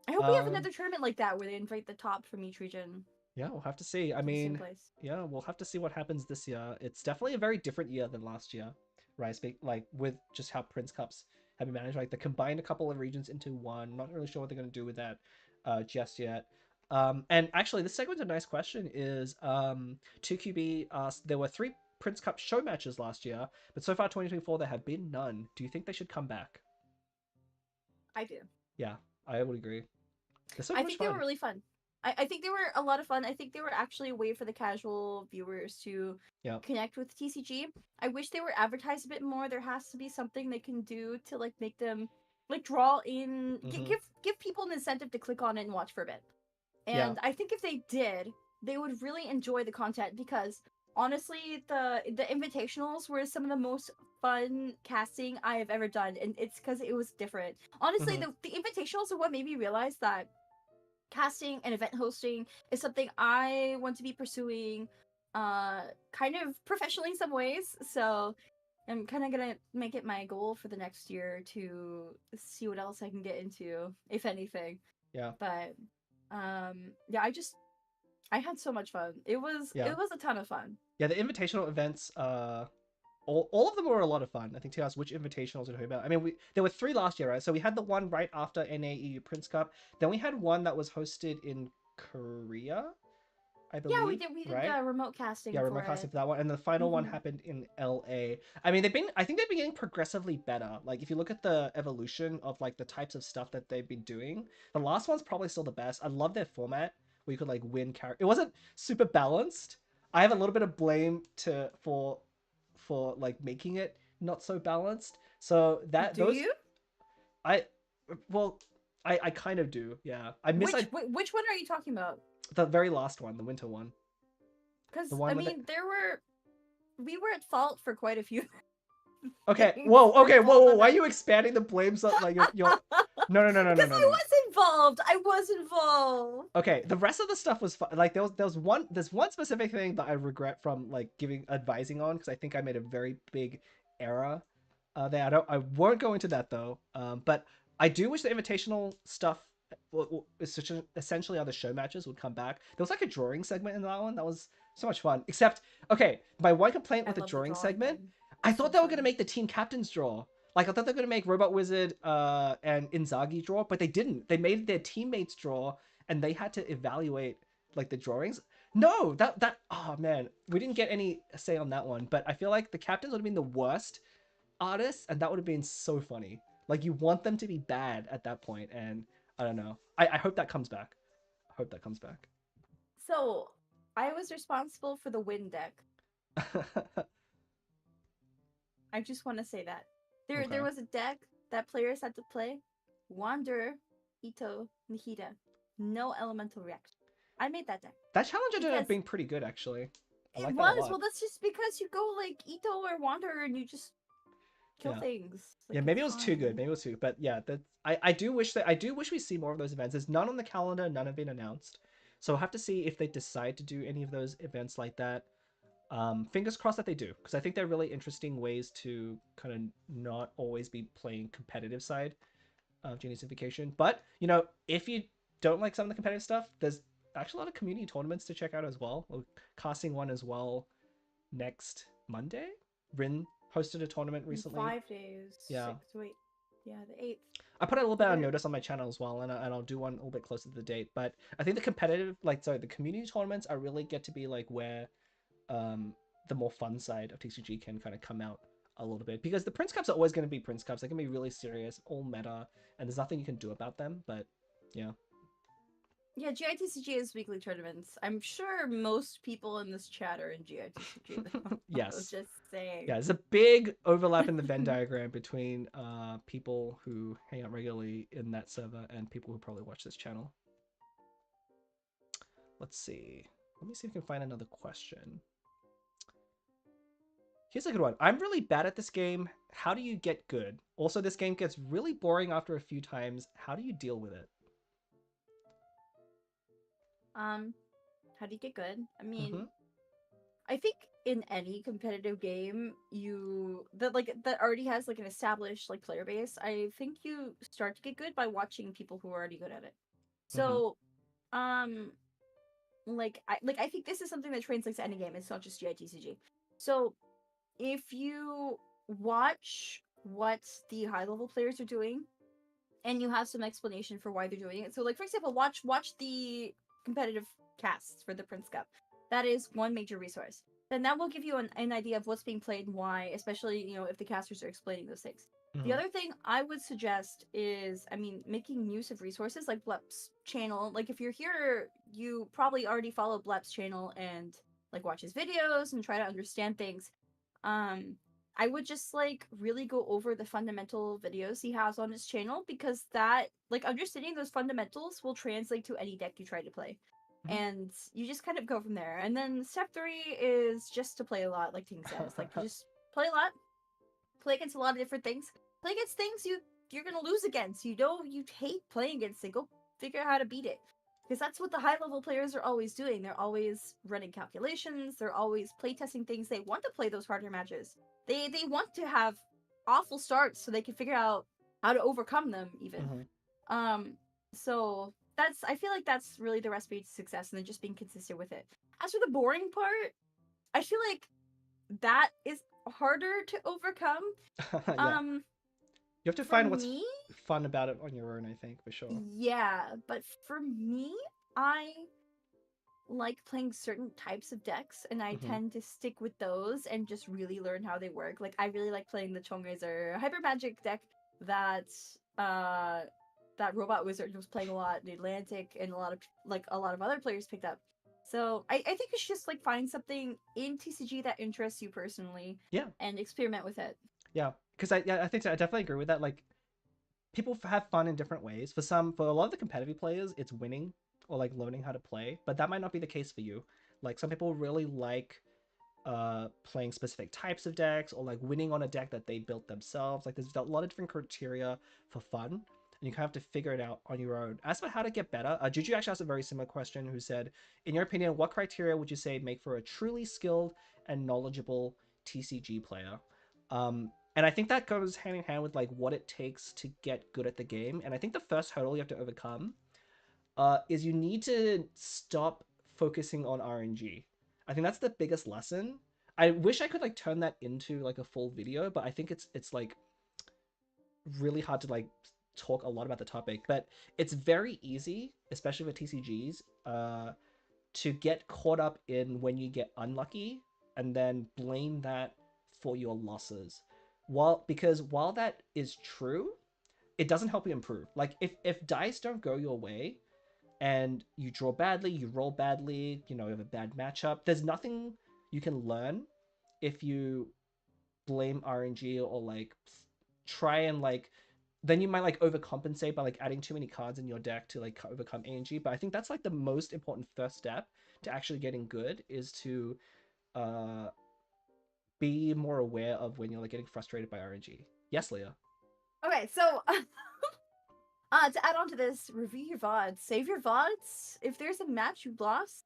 I hope we have yeah. another tournament like that where they invite the top from each region Yeah, we'll have to see. I to the same mean, place. yeah, we'll have to see what happens this year. It's definitely a very different year than last year, right? Like with just how Prince Cups have been managed. Like they combined a couple of regions into one. Not really sure what they're going to do with that just yet. And actually, this segment's a nice question. Is 2QB asked, there were 3 Prince Cup show matches last year, but so far 2024 there have been none. Do you think they should come back? I do. Yeah, I would agree. They're so I much think they were fun. really fun. I think they were a lot of fun. I think they were actually a way for the casual viewers to Yeah. connect with TCG. I wish they were advertised a bit more. There has to be something they can do to like make them like draw in Mm-hmm. give people an incentive to click on it and watch for a bit. Yeah. And I think if they did, they would really enjoy the content because honestly, the invitationals were some of the most fun casting I have ever done, and it's because it was different. Honestly, Mm-hmm. the invitationals are what made me realize that casting and event hosting is something I want to be pursuing kind of professionally in some ways. So I'm kind of gonna make it my goal for the next year to see what else I can get into, if anything. Yeah. But yeah, I had so much fun. Yeah. It was a ton of fun. Yeah, the invitational events, all of them were a lot of fun. I think to ask which invitationals we're talking about. I mean, there were 3 last year, right? So we had the one right after NAE Prince Cup. Then we had one that was hosted in Korea, I Yeah, believe, we did right? the remote Yeah, casting for remote casting it. for that one, and the final one Hmm. happened in LA. I mean, I think they've been getting progressively better. Like if you look at the evolution of like the types of stuff that they've been doing, the last one's probably still the best. I love their format where you could like win character. It wasn't super balanced. I have a little bit of blame to for like making it not so balanced. So that Do those you? I well I kind of do. Yeah, I miss Which one are you talking about? the very last one, the winter one, the Because I one with it. mean, we were at fault for quite a few Okay, things whoa, for okay, whoa, both whoa, of why are them. you expanding the blames on, like, you're... No, no, no, no, no, Because no, I no. was involved. I was involved. Okay, the rest of the stuff was fun. Like, there's one specific thing that I regret from, like, advising on, because I think I made a very big error there. I won't go into that, though. But I do wish the invitational stuff, essentially other show matches would come back. There was, like, a drawing segment in that one. That was so much fun. Except, okay, my one complaint I with the love the drawing drawing segment, thing. I So thought they were going to fun. make the team captains draw. Like, I thought they were going to make Robot Wizard and Inzaghi draw, but they didn't. They made their teammates draw, and they had to evaluate, like, the drawings. No, oh man, we didn't get any say on that one, but I feel like the captains would have been the worst artists, and that would have been so funny. Like, you want them to be bad at that point, and I don't know. I hope that comes back. I hope that comes back. So I was responsible for the win deck. I just want to say that there Okay. was a deck that players had to play. Wanderer, Ito, Nihida. No elemental reaction. I made that deck That challenge ended up because being pretty good, actually. I it like that a was. lot. Well, that's just because you go like Ito or Wanderer and you just kill Yeah. things. Yeah, Like maybe it's it was too good. fine. Maybe it was too good. But yeah, I do wish that I do wish we see more of those events. There's none on the calendar, none have been announced. So we'll have to see if they decide to do any of those events like that. Fingers crossed that they do, because I think they're really interesting ways to kind of not always be playing competitive side of Genius Invocation. But if you don't like some of the competitive stuff, there's actually a lot of community tournaments to check out as well. We're casting one as well next Monday. Rin hosted a tournament In recently. 5 days, Yeah, six. Wait, yeah, the 8th. I put a little bit So of there. notice on my channel as well, and I'll do one a little bit closer to the date. But I think the community tournaments are really get to be like where um, the more fun side of TCG can kind of come out a little bit, because the Prince Cups are always going to be Prince Cups. They can be really serious, all meta, and there's nothing you can do about them. But yeah, Yeah, GITCG is weekly tournaments. I'm sure most people in this chat are in GITCG though. yes, Just saying. yeah, there's a big overlap in the Venn diagram between people who hang out regularly in that server and people who probably watch this channel. Let's see. Let me see if I can find another question. Here's a good one. I'm really bad at this game. How do you get good? Also, this game gets really boring after a few times. How do you deal with it? um, how do you get good? I mean, Mm-hmm. I think in any competitive game, that already has like an established like player base. I think you start to get good by watching people who are already good at it. Mm-hmm. So, um, I think this is something that translates to any game. It's not just GITCG. So if you watch what the high level players are doing and you have some explanation for why they're doing it. So like for example, watch the competitive casts for the Prince Cup. That is one major resource. Then that will give you an idea of what's being played and why, especially, if the casters are explaining those things. The Mm-hmm. other thing I would suggest is, I mean, making use of resources like Blep's channel. Like if you're here, you probably already follow Blep's channel and like watch his videos and try to understand things. Um, I would just like really go over the fundamental videos he has on his channel, because that like understanding those fundamentals will translate to any deck you try to play. And you just kind of go from there. And then step 3 is just to play a lot, like Ting says. Like you Mm-hmm. just play a lot, play against a lot of different things. Play against things you're gonna lose against. You know you hate playing against it. Go figure out how to beat it. Because that's what the high level players are always doing. They're always running calculations. They're always playtesting things. They want to play those harder matches. They want to have awful starts so they can figure out how to overcome them even. Mm-hmm. Um so that's I feel like that's really the recipe to success, and then just being consistent with it. As for the boring part, I feel like that is harder to overcome. Yeah, Um, you have to for find what's me, fun about it on your own. I think for sure. yeah, but for me, I like playing certain types of decks, and I Mm-hmm. tend to stick with those and just really learn how they work. Like I really like playing the Chongrazor Hyper Magic deck that uh that Robot Wizard was playing a lot in the Atlantic, and a lot of other players picked up. So I think you should just like find something in TCG that interests you personally Yeah, and experiment with it. yeah. Because I think so. I definitely agree with that. Like people have fun in different ways. For a lot of the competitive players, it's winning or like learning how to play, but that might not be the case for you. Like some people really like playing specific types of decks, or like winning on a deck that they built themselves. Like there's a lot of different criteria for fun, and you kind of have to figure it out on your own. As for how to get better, Juju actually asked a very similar question, who said, in your opinion, what criteria would you say make for a truly skilled and knowledgeable TCG player? And I think that goes hand in hand with like what it takes to get good at the game. And I think the first hurdle you have to overcome is you need to stop focusing on RNG. I think that's the biggest lesson. I wish I could like turn that into like a full video, but I think it's like really hard to like talk a lot about the topic. But it's very easy, especially with TCGs, to get caught up in when you get unlucky and then blame that for your losses. While that is true, it doesn't help you improve. Like if dice don't go your way, and you draw badly, you roll badly, you have a bad matchup, there's nothing you can learn if you blame RNG or like try and like then you might like overcompensate by like adding too many cards in your deck to like overcome ANG. But I think that's like the most important first step to actually getting good is to uh be more aware of when you're like getting frustrated by RNG. Yes, Leah. Okay, so to add on to this, review your VODs. Save your VODs. If there's a match you lost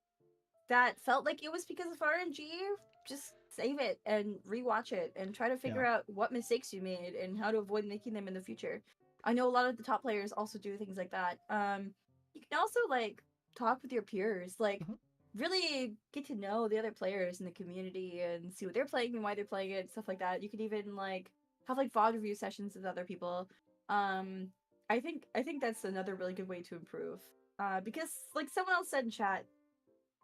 that felt like it was because of RNG, just save it and rewatch it and try to Yeah. figure out what mistakes you made and how to avoid making them in the future. I know a lot of the top players also do things like that. You can also like talk with your peers, like Mm-hmm. really get to know the other players in the community and see what they're playing and why they're playing it, stuff like that. You could even like have like VOD review sessions with other people. Um, I think that's another really good way to improve. Because like someone else said in chat,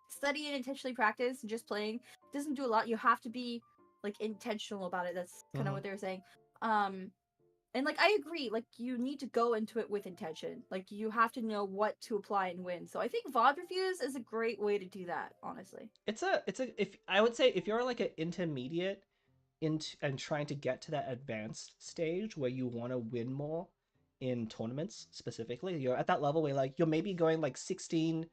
study and intentionally practice and just playing doesn't do a lot. You have to be like intentional about it. That's kind of Mm-hmm. what they were saying. Um, and like I agree, like you need to go into it with intention. Like you have to know what to apply and when. So I think VOD reviews is a great way to do that, honestly. It's a if I would say if you're like an intermediate into and trying to get to that advanced stage where you want to win more in tournaments specifically, you're at that level where like you're maybe going like 16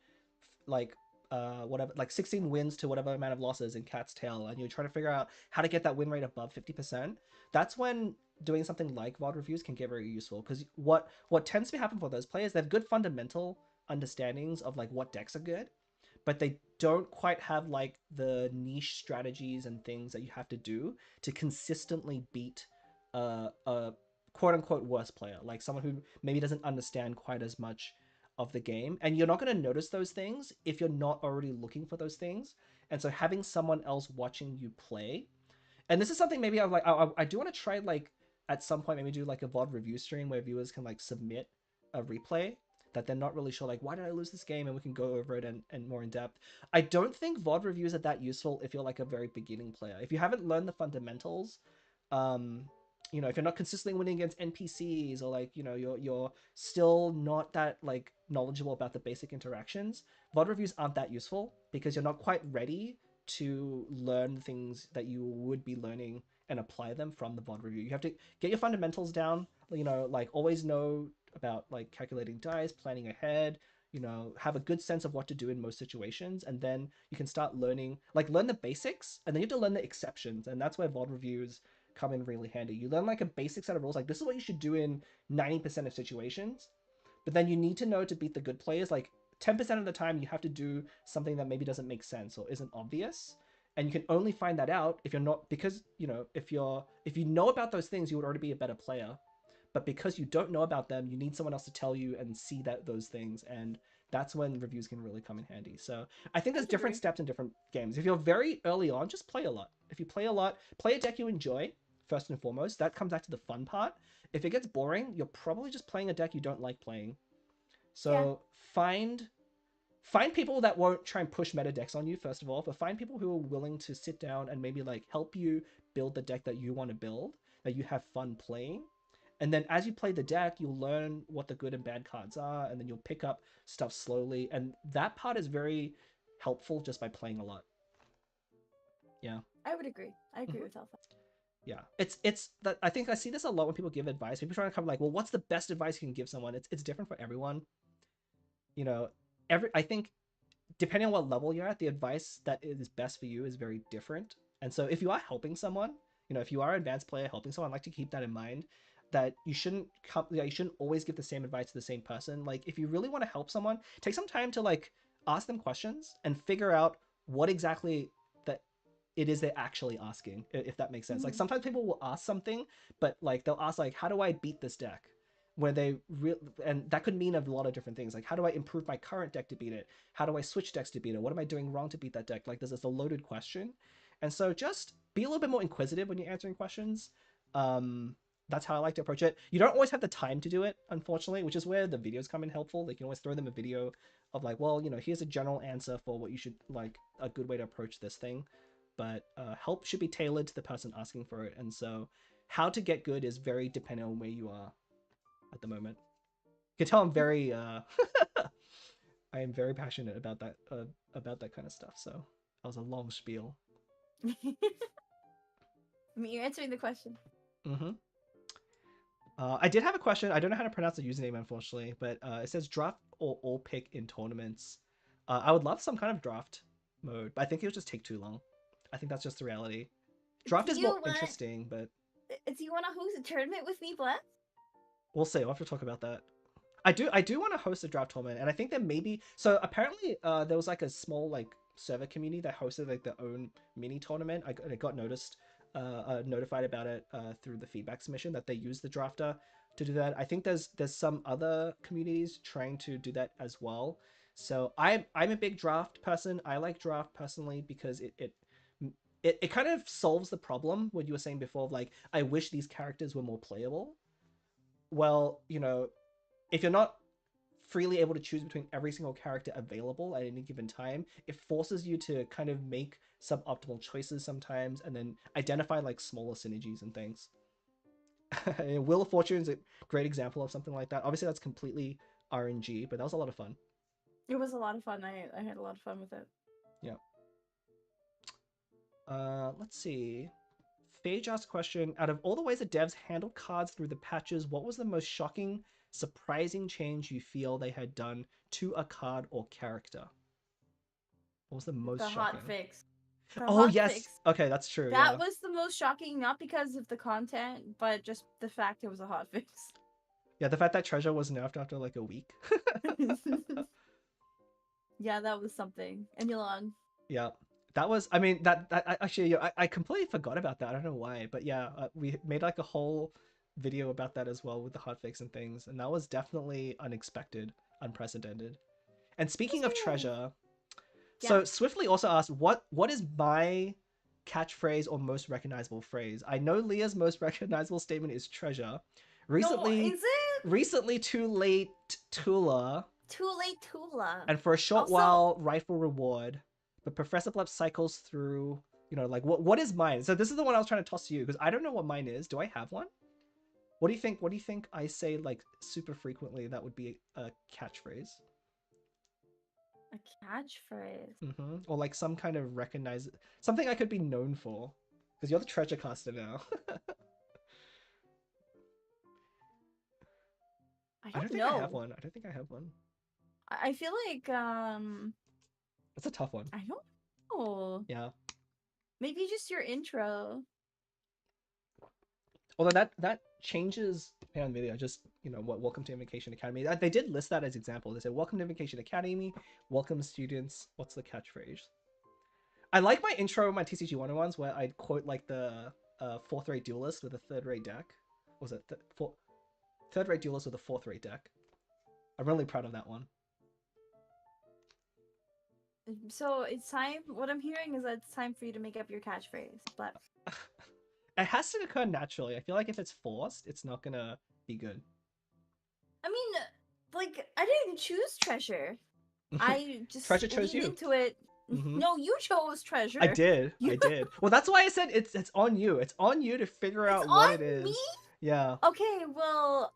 like whatever like 16 wins to whatever amount of losses in Cat's Tail, and you're trying to figure out how to get that win rate above 50%. That's when doing something like VOD reviews can get very useful, because what tends to happen for those players, they have good fundamental understandings of like what decks are good, but they don't quite have like the niche strategies and things that you have to do to consistently beat a quote unquote worse player, like someone who maybe doesn't understand quite as much of the game. And you're not going to notice those things if you're not already looking for those things. And so having someone else watching you play, and this is something maybe I'm like I do want to try like at some point maybe do like a VOD review stream where viewers can like submit a replay that they're not really sure like why did I lose this game, and we can go over it and more in depth. I don't think VOD reviews are that useful if you're like a very beginning player. If you haven't learned the fundamentals, um, if you're not consistently winning against NPCs, or like you're still not that like knowledgeable about the basic interactions, VOD reviews aren't that useful because you're not quite ready to learn things that you would be learning and apply them from the VOD review. You have to get your fundamentals down, like always know about like calculating dice, planning ahead, have a good sense of what to do in most situations, and then you can start learning, like learn the basics, and then you have to learn the exceptions, and that's where VOD reviews come in really handy. You learn like a basic set of rules, like this is what you should do in 90% of situations, but then you need to know to beat the good players. Like 10% of the time, you have to do something that maybe doesn't make sense or isn't obvious. And you can only find that out if you're not, because, if you know about those things, you would already be a better player. But because you don't know about them, you need someone else to tell you and see that those things. And that's when reviews can really come in handy. So I think I there's would different agree. steps in different games. If you're very early on, just play a lot. If you play a lot, play a deck you enjoy, first and foremost. That comes back to the fun part. If it gets boring, you're probably just playing a deck you don't like playing. Yeah, So find people that won't try and push meta decks on you, first of all, but find people who are willing to sit down and maybe like help you build the deck that you want to build, that you have fun playing. And then as you play the deck, you'll learn what the good and bad cards are, and then you'll pick up stuff slowly. And that part is very helpful just by playing a lot. Yeah. I would agree. I agree Mm-hmm. with Alpha. Yeah, it's that I think I see this a lot when people give advice. People trying to come like, well, what's the best advice you can give someone? It's different for everyone. You know, I think depending on what level you're at, the advice that is best for you is very different. And so if you are helping someone, if you are an advanced player helping someone, I like to keep that in mind, that you shouldn't always give the same advice to the same person. Like if you really want to help someone, take some time to like ask them questions and figure out what exactly that it is they're actually asking, if that makes sense. Like Mm-hmm. sometimes people will ask something, but like they'll ask like, how do I beat this deck? Where they and that could mean a lot of different things. Like, how do I improve my current deck to beat it? How do I switch decks to beat it? What am I doing wrong to beat that deck? Like, this is a loaded question, and so just be a little bit more inquisitive when you're answering questions. Um, that's how I like to approach it. You don't always have the time to do it, unfortunately, which is where the videos come in helpful. They can always throw them a video of like, well, here's a general answer for what you should like a good way to approach this thing, but help should be tailored to the person asking for it. And so how to get good is very dependent on where you are at the moment. You can tell I'm very I am very passionate about that kind of stuff. So that was a long spiel. I mean, you're answering the question. Mm-hmm. I did have a question. I don't know how to pronounce the username, unfortunately, but it says draft or all pick in tournaments. I would love some kind of draft mode, but I think it would just take too long. I think that's just the reality. Do Draft is more you want? interesting, but Do you want to host a tournament with me, Bless? we'll see. We'll have to talk about that. I do want to host a draft tournament, and I think there may be so apparently there was like a small like server community that hosted like their own mini tournament. I got notified about it through the feedback submission that they use the drafter to do that. I think there's some other communities trying to do that as well. So I'm a big draft person. I like draft personally because it kind of solves the problem what you were saying before of like I wish these characters were more playable. Well, if you're not freely able to choose between every single character available at any given time, it forces you to kind of make suboptimal choices sometimes and then identify like smaller synergies and things. Wheel of Fortune is a great example of something like that. Obviously, that's completely RNG, but that was a lot of fun. It was a lot of fun. I had a lot of fun with it. Yeah. Let's see. Phage asked a question. Out of all the ways that devs handled cards through the patches, what was the most shocking, surprising change you feel they had done to a card or character? What was the most The hot shocking? fix. The Oh, hot yes. fix. Okay, that's true. That Yeah. was the most shocking, not because of the content, but just the fact it was a hot fix. Yeah, the fact that treasure was nerfed after like a week. Yeah, that was something. And Elon. Yeah. That was, I mean, that actually, yeah, I completely forgot about that. I don't know why, but yeah, we made like a whole video about that as well with the hotfix and things, and that was definitely unexpected, unprecedented. And speaking of treasure, Yeah. so Swiftly also asked, what is my catchphrase or most recognizable phrase? I know Leah's most recognizable statement is treasure. No, Recently, is it? recently too late Tula, Too late, Tula. and for a short Also, while rifle reward. But Professor Blep cycles through. Like what is mine? So this is the one I was trying to toss to you because I don't know what mine is. Do I have one? What do you think? What do you think I say like super frequently? That would be a catchphrase. a catchphrase. Or like some kind of recognize something I could be known for. Because you're the treasure caster now. I I don't don't think I have know. one. I don't think I have one. I feel like That's a tough one. I don't know. Yeah. Maybe just your intro. Although that changes depending on the video. Just what Welcome to Invocation Academy. They did list that as example. They said Welcome to Invocation Academy. Welcome students. What's the catchphrase? I like my intro, my TCG 101s where I'd quote like the fourth rate duelist with a third rate deck. What was it third rate duelist with a fourth rate deck? I'm really proud of that one. So it's time. What I'm hearing is that it's time for you to make up your catchphrase. But It has to occur naturally. I feel like if it's forced, it's not gonna be good. I mean, like I didn't choose treasure. I just Treasure chose leaned you. into it. Mm-hmm. No, you chose treasure. I did. You... I did. Well, that's why I said it's on you. It's on you to figure It's out what it on me. is. Yeah. Okay, well,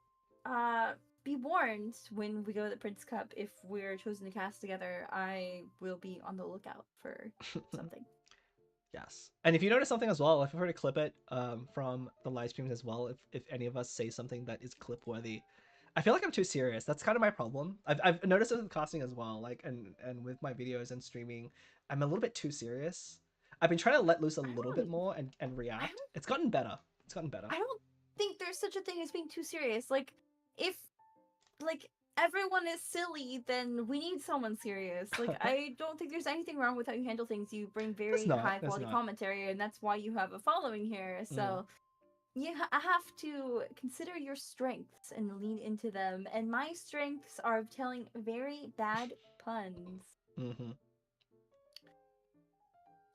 be warned when we go to the Prince Cup. If we're chosen to cast together, I will be on the lookout for something. Yes. And if you notice something as well, if you were to clip it from the live streams as well, if any of us say something that is clip worthy, I feel like I'm too serious. That's kind of my problem. I've noticed it with casting as well, like and with my videos and streaming, I'm a little bit too serious. I've been trying to let loose a I little bit don't. more and react. It's gotten better. It's gotten better. I don't think there's such a thing as being too serious. Like, if like everyone is silly, then we need someone serious. Like, I don't think there's anything wrong with how you handle things. You bring That's very not. high That's quality not. commentary, and that's why you have a following here. So you have to consider your strengths and lean into them. And my strengths are telling very bad puns. Mm-hmm.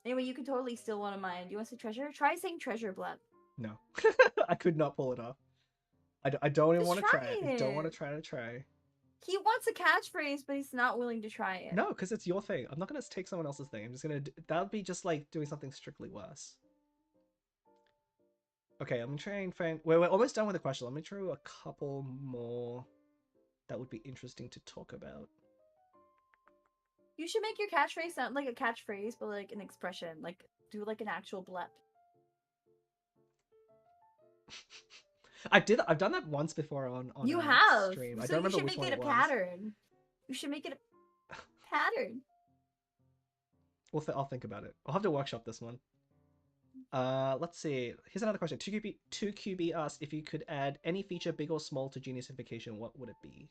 Anyway, you can totally steal one of mine. Do you want to say treasure? Try saying treasure, Blep. No, I could not pull it off. I don't even Just want to try try it. I don't want it. to try to try. He wants a catchphrase, but he's not willing to try it. No, because it's your thing. I'm not gonna take someone else's thing. I'm just gonna. That would be just like doing something strictly worse. Okay, I'm gonna try and find. We're almost done with the question. Let me try a couple more that would be interesting to talk about. You should make your catchphrase sound like a catchphrase, but like an expression. Like, do like an actual blep. I've done that once before on You a have. stream. I So don't you remember should which make one it it a was. pattern. You should make it a pattern. I'll think about it. I'll have to workshop this one. Let's see. Here's another question. 2QB asked if you could add any feature, big or small, to Genius Invocation, what would it be?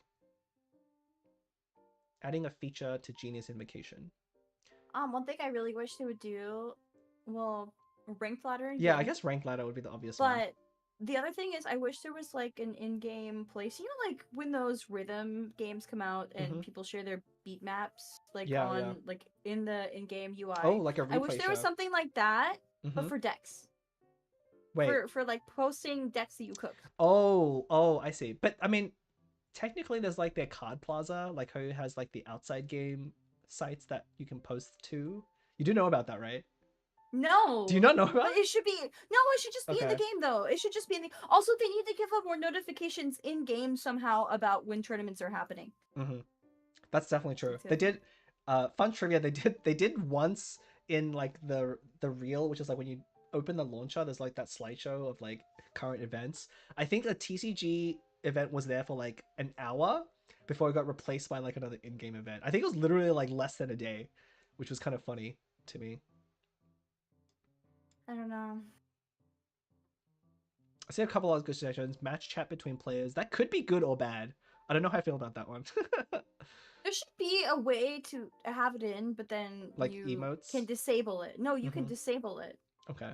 Adding a feature to Genius Invocation. One thing I really wish they would do, well, rank ladder in Yeah, I game, guess rank ladder would be the obvious one. but the other thing is I wish there was like an in-game place. You know, like when those rhythm games come out and Mm-hmm. people share their beat maps, like Yeah, yeah. on like in the in-game Oh, UI. like a I wish replay there was show. something like that, but Mm-hmm. for decks. Wait. For like posting decks that you cook. Oh, I see. But I mean, technically, there's like their card plaza, like who has like the outside game sites that you can post to. You do know about that, right? Do you No. not know about But it should be no, it should just it? be in the Okay. game though. It should just be in the also they need to give up more notifications in game somehow about when tournaments are happening. Mm-hmm. That's definitely true. They Too. did. Fun trivia. They did once in like the reel, which is like when you open the launcher, there's like that slideshow of like current events. I think the TCG event was there for like an hour before it got replaced by like another in-game event. I think it was literally like less than a day, which was kind of funny to me. I don't know. I see a couple of good suggestions. Match chat between players. That could be good or bad. I don't know how I feel about that one. There should be a way to have it in, but then Like you can emotes. disable it. No, you can Mm-hmm. disable it. Okay.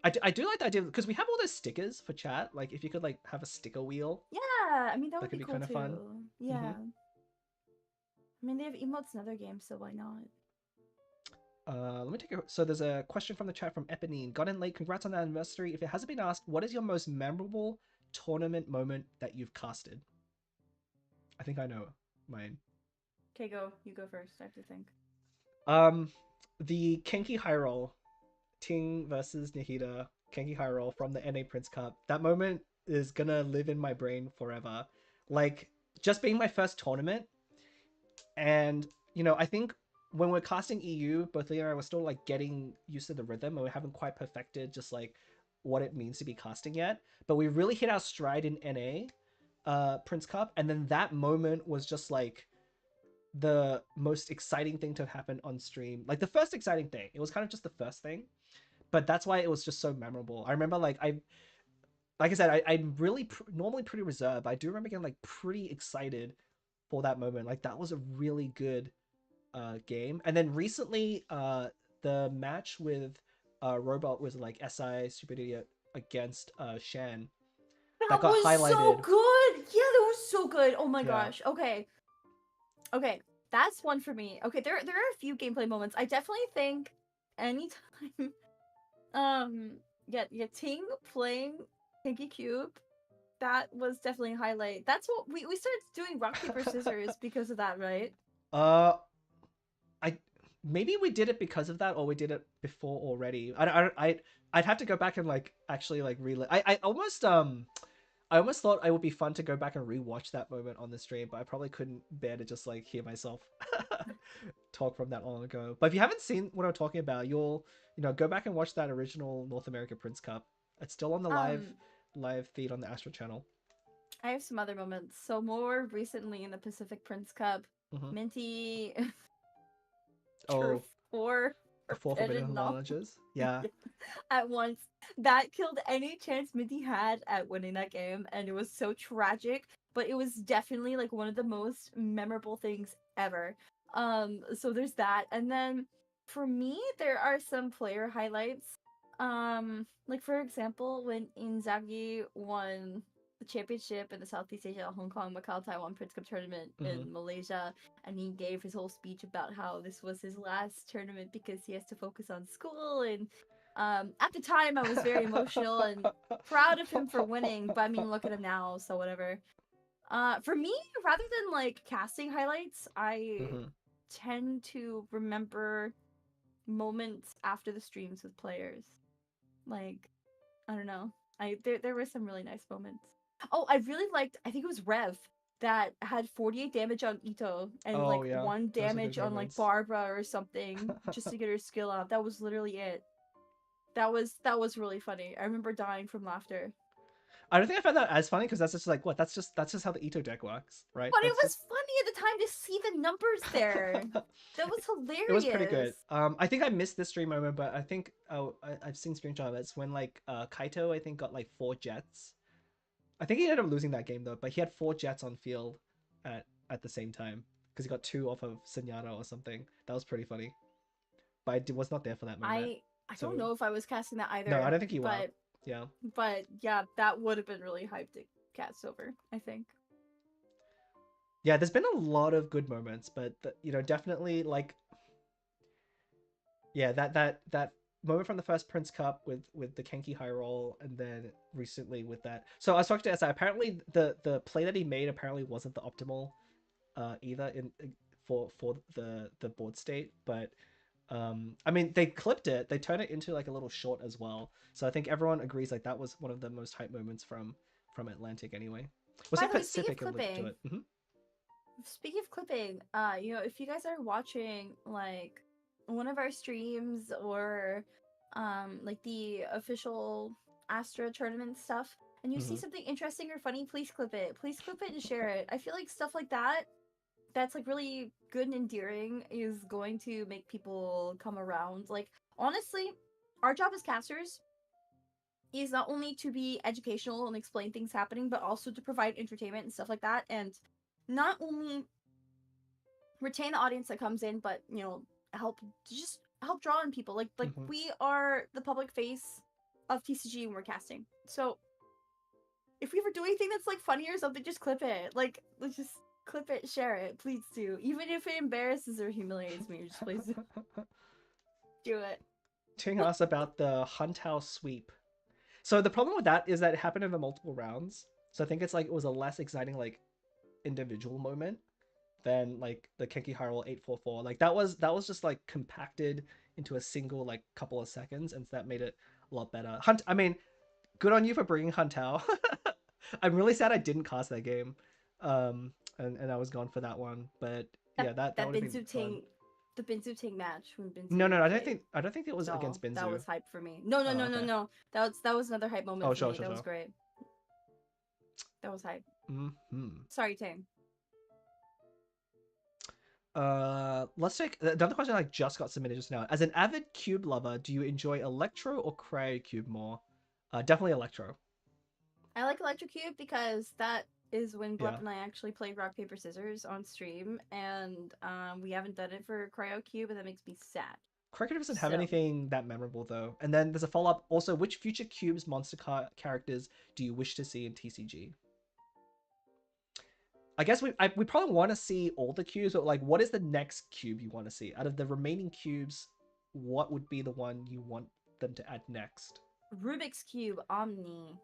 I do like the idea because we have all those stickers for chat. Like if you could like have a sticker wheel, Yeah, I mean that that would could be be cool kind of fun. too. Mm-hmm. Yeah. I mean they have emotes in other games, so why not? Let me take a. So there's a question from the chat from Eponine. Got in late. Congrats on the anniversary. If it hasn't been asked, what is your most memorable tournament moment that you've casted? I think I know mine. Okay, go. You go first. I have to think. Um, the Kenki High Roll, Ting versus Nihida Kenki High Roll from the NA Prince Cup. That moment is gonna live in my brain forever. Like just being my first tournament, and I think when we're casting EU, both Leo and I were still like getting used to the rhythm, and we haven't quite perfected just like what it means to be casting yet. But we really hit our stride in NA Prince Cup, and then that moment was just like the most exciting thing to happen on stream. Like the first exciting thing. It was kind of just the first thing, but that's why it was just so memorable. I remember like I said, I'm really normally pretty reserved. I do remember getting like pretty excited for that moment. Like that was a really good game. And then recently, the match with Robot was like SI Super Idiot against Shan that That got was so highlighted. good. Yeah, that was so good. Oh my Yeah. gosh. Okay. Okay. That's one for me. Okay, there are a few gameplay moments. I definitely think anytime yeah, Ting playing Pinky Cube, that was definitely a highlight. That's what we started doing rock paper scissors because of that, right? uh, I maybe we did it because of that, or we did it before already. I'd have to go back and like actually like relive. I almost thought it would be fun to go back and rewatch that moment on the stream, but I probably couldn't bear to just like hear myself talk from that long ago. But if you haven't seen what I'm talking about, you'll go back and watch that original North America Prince Cup. It's still on the Um live feed on the Astro channel. I have some other moments. So more recently in the Pacific Prince Cup, Mm-hmm. Minty turf Oh, 4 the four forbidden forbidden knowledges. Yeah. at once. That killed any chance Minty had at winning that game, and it was so tragic. But it was definitely like one of the most memorable things ever. So there's that, and then for me, there are some player highlights. Like for example, when Inzaghi won the championship in the Southeast Asia, Hong Kong, Macau, Taiwan Prince Cup tournament Mm-hmm. in Malaysia, and he gave his whole speech about how this was his last tournament because he has to focus on school. And at the time I was very emotional and proud of him for winning, but I mean look at him now, so whatever. For me, rather than like casting highlights, I Mm-hmm. tend to remember moments after the streams with players. Like, I don't know. There were some really nice moments. Oh, I really liked, I think it was Rev that had 48 damage on Ito and Oh like yeah, 1 those are good damage on like moments. Barbara or something just to get her skill up. That was literally it. that was really funny. I remember dying from laughter. I don't think I found that as funny because that's just like what that's just how the Ito deck works, right? But it That's was just funny at the time to see the numbers there. That was it was pretty hilarious. good. I think I missed this stream moment, but I think I've seen screenshot of it. It's when like Kaito I think got like 4 jets. I think he ended up losing that game though, but he had 4 jets on field at the same time because he got 2 off of Senyata or something. That was pretty funny. But was not there for that moment. I don't So know if I was casting that no, I either, don't think you were. but Yeah. yeah, that would have been really hyped to cast over, I think. Yeah, there's been a lot of good moments, but definitely like yeah, that moment from the first Prince Cup with the Kenki high roll, and then recently with that. So I was talking to SI. Apparently, the play that he made apparently wasn't the optimal either for the board state, but I mean they clipped it. They turned it into like a little short as well. So I think everyone agrees like that was one of the most hype moments from Atlantic anyway. We'll see By the way, speaking of Pacific alluded to clipping, it. Mm-hmm. if you guys are watching like one of our streams or like the official Astra tournament stuff and you see Mm-hmm. something interesting or funny, please clip it. Please clip it and share it. I feel like stuff like that that's like really good and endearing is going to make people come around. Like honestly, our job as casters is not only to be educational and explain things happening, but also to provide entertainment and stuff like that. And not only retain the audience that comes in, but help just help draw in people. Like Mm-hmm. we are the public face of TCG when we're casting. So if we ever do anything that's like funny or something, just clip it. Like let's just clip it, share it, please do. Even if it embarrasses or humiliates me, just please do it. Telling us about the Hunt House sweep. So the problem with that is that it happened over multiple rounds. So I think it's like it was a less exciting like individual moment than like the Kenki Harrell 844. Like that was just like compacted into a single like couple of seconds, and so that made it a lot better. Hunt, I mean, good on you for bringing Huntao. I'm really sad I didn't cast that game, and I was gone for that one. But That yeah, that that would have been Binzu fun. Ting, the Binzu Ting match when No, no, Binzu no, played. I don't think it was So against that Binzu. was hype for me. No, no, Oh, no, no, okay. no. That was another hype moment Oh, for sure, me. sure, That was sure. great. That was hype. Hmm. Sorry, Ting. Let's take another question I just got submitted just now. As an avid cube lover, do you enjoy Electro or Cryocube more? Definitely Electro. I like Electrocube because that is when Yeah. Blep and I actually played rock paper scissors on stream, and we haven't done it for Cryocube, and that makes me sad. Cryocube doesn't have So anything that memorable though. And then there's a follow up. Also, which future cubes monster characters do you wish to see in TCG? I guess we probably want to see all the cubes, but like, what is the next cube you want to see out of the remaining cubes? What would be the one you want them to add next? Rubik's Cube Omni.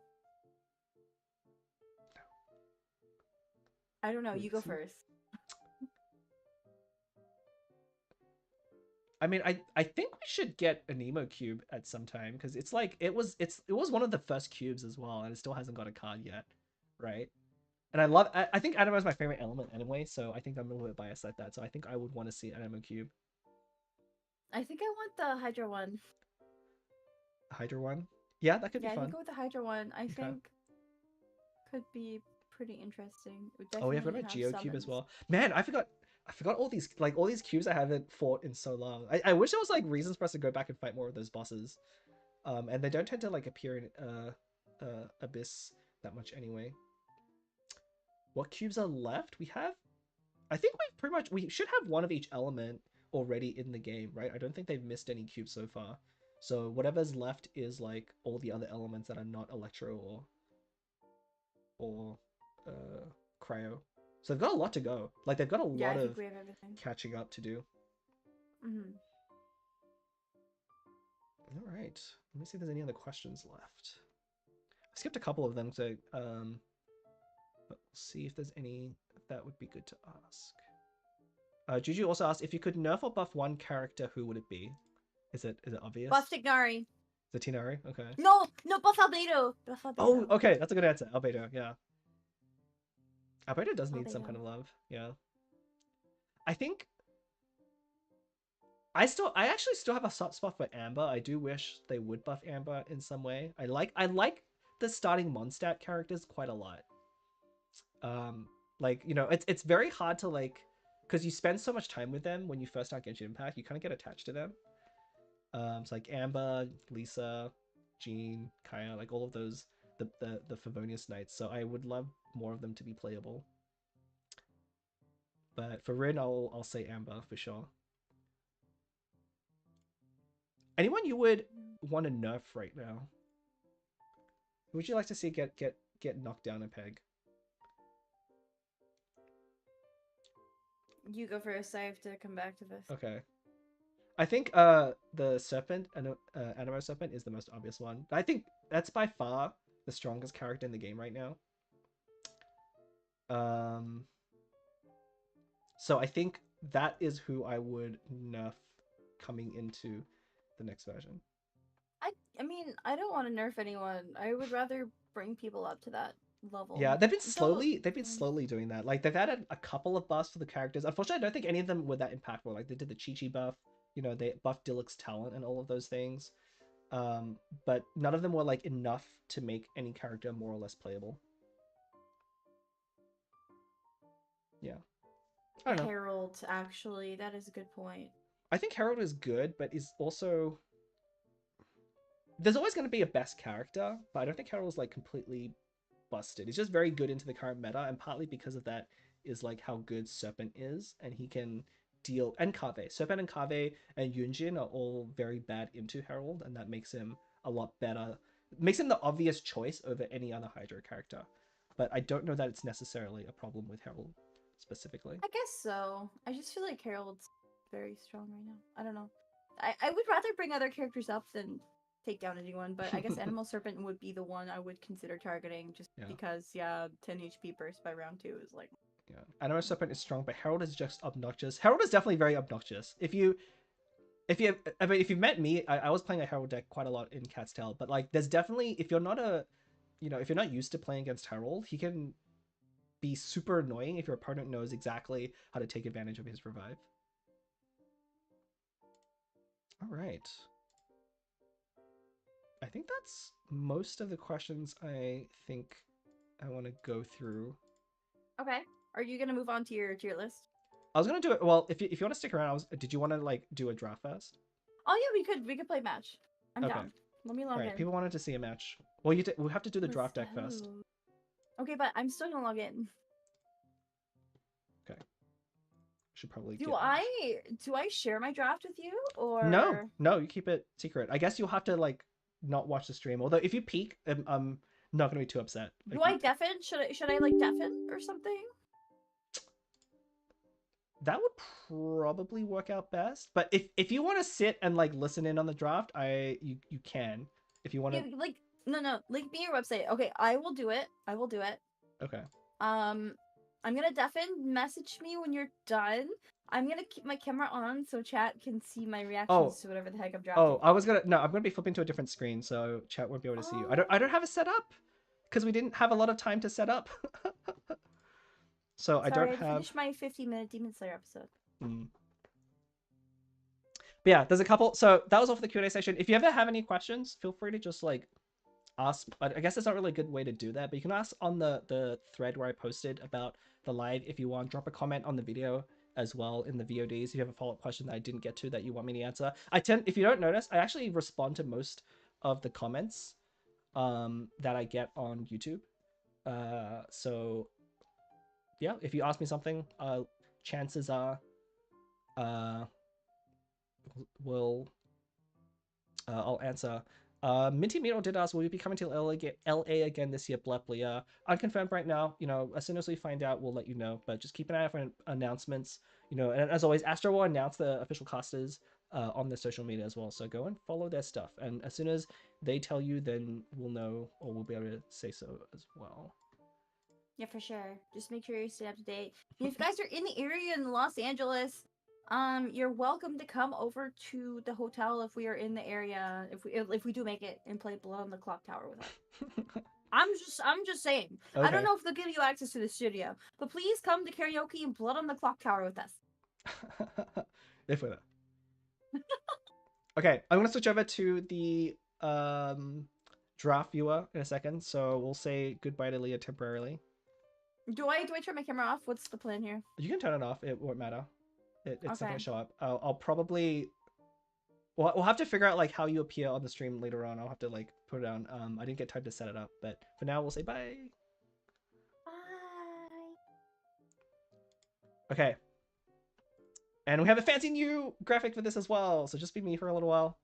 I don't know. You go Rubik's Cube. first. I mean, I think we should get an emo cube at some time because it's like it was one of the first cubes as well, and it still hasn't got a card yet, right? And I think animo is my favorite element anyway, so I think I'm a little bit biased like that. So I think I would want to see an animo cube. I think I want the Hydra one. Hydra one, yeah, that could be Yeah, I think fun. go with the Hydra one. I Okay. think could be pretty interesting. It would Oh yeah, I forgot definitely about have Geo Cube as summons. well. Man, I forgot all these cubes I haven't fought in so long. I wish there was like reasons for us to go back and fight more of those bosses. And they don't tend to like appear in Abyss that much anyway. What cubes are left? We have, I think we should have one of each element already in the game, right? I don't think they've missed any cubes so far. So whatever's left is like all the other elements that are not Electro or Cryo. So they've got a lot to go. Like they've got a Yeah, lot I think of we have everything. catching up to do. Mm-hmm. All right. Let me see if there's any other questions left. I skipped a couple of them, so but we'll see if there's any that would be good to ask. Juju also asked if you could nerf or buff one character, who would it be? Is it obvious? Buff Tignari. The Tinari? Okay. No, no, Buff Albedo. Buff Oh, Albedo. okay, that's a good answer. Albedo, yeah. Albedo does need some kind Albedo. of love, yeah. I think I actually still have a soft spot for Amber. I do wish they would buff Amber in some way. I like the starting Mondstadt characters quite a lot. Um, like, you know, it's very hard to like, because you spend so much time with them when you first start Genshin Impact, you kind of get attached to them. It's like Amber, Lisa, Jean, Kaya, like all of those, the Favonius Knights. So I would love more of them to be playable. But for Rin, I'll say Amber for sure. Anyone you would want to nerf right now? Who would you like to see get knocked down a peg? You go first. I have to come back to this. Okay. I think the serpent and Animo serpent is the most obvious one. I think that's by far the strongest character in the game right now. Um, so I think that is who I would nerf coming into the next version. I mean, I don't want to nerf anyone. I would rather bring people up to that level. Yeah, they've been So, slowly doing that. Like they've added a couple of buffs for the characters. Unfortunately, I don't think any of them were that impactful. Like they did the Chi buff, you know, they buffed Dillick's talent and all of those things. But none of them were like enough to make any character more or less playable. Yeah, I don't know. Harold, actually, that is a good point. I think Harold is good, but is also there's always going to be a best character, but I don't think Harold's like completely busted. He's just very good into the current meta, and partly because of that is like how good Serpent is, and he can deal and Kave. Serpent and Kave and Yunjin are all very bad into Herald, and that makes him a lot better. Makes him the obvious choice over any other Hydro character. But I don't know that it's necessarily a problem with Herald specifically. I guess so. I just feel like Harold's very strong right now. I don't know. I would rather bring other characters up than take down anyone, but I guess Animal Serpent would be the one I would consider targeting just Yeah. because, yeah, 10 HP burst by round 2 is like... Yeah, Animo Serpent is strong, but Herald is just obnoxious. Herald is definitely very obnoxious. If you I mean, if you've met me, I was playing a Herald deck quite a lot in Cat's Tail, but like there's definitely if you're not a you know, if you're not used to playing against Herald, he can be super annoying if your opponent knows exactly how to take advantage of his revive. All right. I think that's most of the questions I think I want to go through. Okay. Are you going to move on to your tier list? I was going to do it. Well, if you want to stick around, did you want to like do a draft first? Oh, yeah, we could play match. I'm Okay. down. Let me log in. People wanted to see a match. Well, we'll have to do the draft deck first. Okay, but I'm still going to log in. Okay. Should probably do I share my draft with you or no, you keep it secret. I guess you'll have to like not watch the stream. Although if you peek, I'm not gonna be too upset. Do I deafen? Should I like deafen or something? That would probably work out best. But if you want to sit and like listen in on the draft, you can. If you want to, yeah, like no, link me your website. Okay, I will do it. Okay. I'm gonna deafen. Message me when you're done. I'm gonna keep my camera on so chat can see my reactions to whatever the heck I'm drafting. Oh, I'm gonna be flipping to a different screen, so chat won't be able to see you. I don't have it set up because we didn't have a lot of time to set up. So I don't have. Finished my 50-minute Demon Slayer episode. But yeah, there's a couple. So that was all for the Q&A session. If you ever have any questions, feel free to just like ask. I guess that's not really a good way to do that, but you can ask on the thread where I posted about the live if you want. Drop a comment on the video as well in the VODs if you have a follow-up question that I didn't get to that you want me to answer. If you don't notice, I actually respond to most of the comments that I get on YouTube. So yeah, if you ask me something, chances are I'll answer. Minty Miro did ask, will you be coming to LA again this year, Bleplia? Unconfirmed right now. You know, as soon as we find out, we'll let you know. But just keep an eye out for announcements. You know, and as always, Astro will announce the official casters on their social media as well. So go and follow their stuff. And as soon as they tell you, then we'll know, or we'll be able to say so as well. Yeah, for sure. Just make sure you stay up to date. If you guys are in the area in Los Angeles, you're welcome to come over to the hotel if we are in the area. If we do make it and play Blood on the Clock Tower with us. I'm just saying. Okay. I don't know if they'll give you access to the studio, but please come to karaoke and Blood on the Clock Tower with us. If we're there. Okay, I'm gonna switch over to the draft viewer in a second, so we'll say goodbye to Leah temporarily. Do I turn my camera off? What's the plan here? You can turn it off; it won't matter. It's not Okay. gonna show up. I'll probably we'll have to figure out like how you appear on the stream later on. I'll have to like put it on. I didn't get time to set it up, but for now we'll say bye. Bye. Okay, and we have a fancy new graphic for this as well. So just be me for a little while.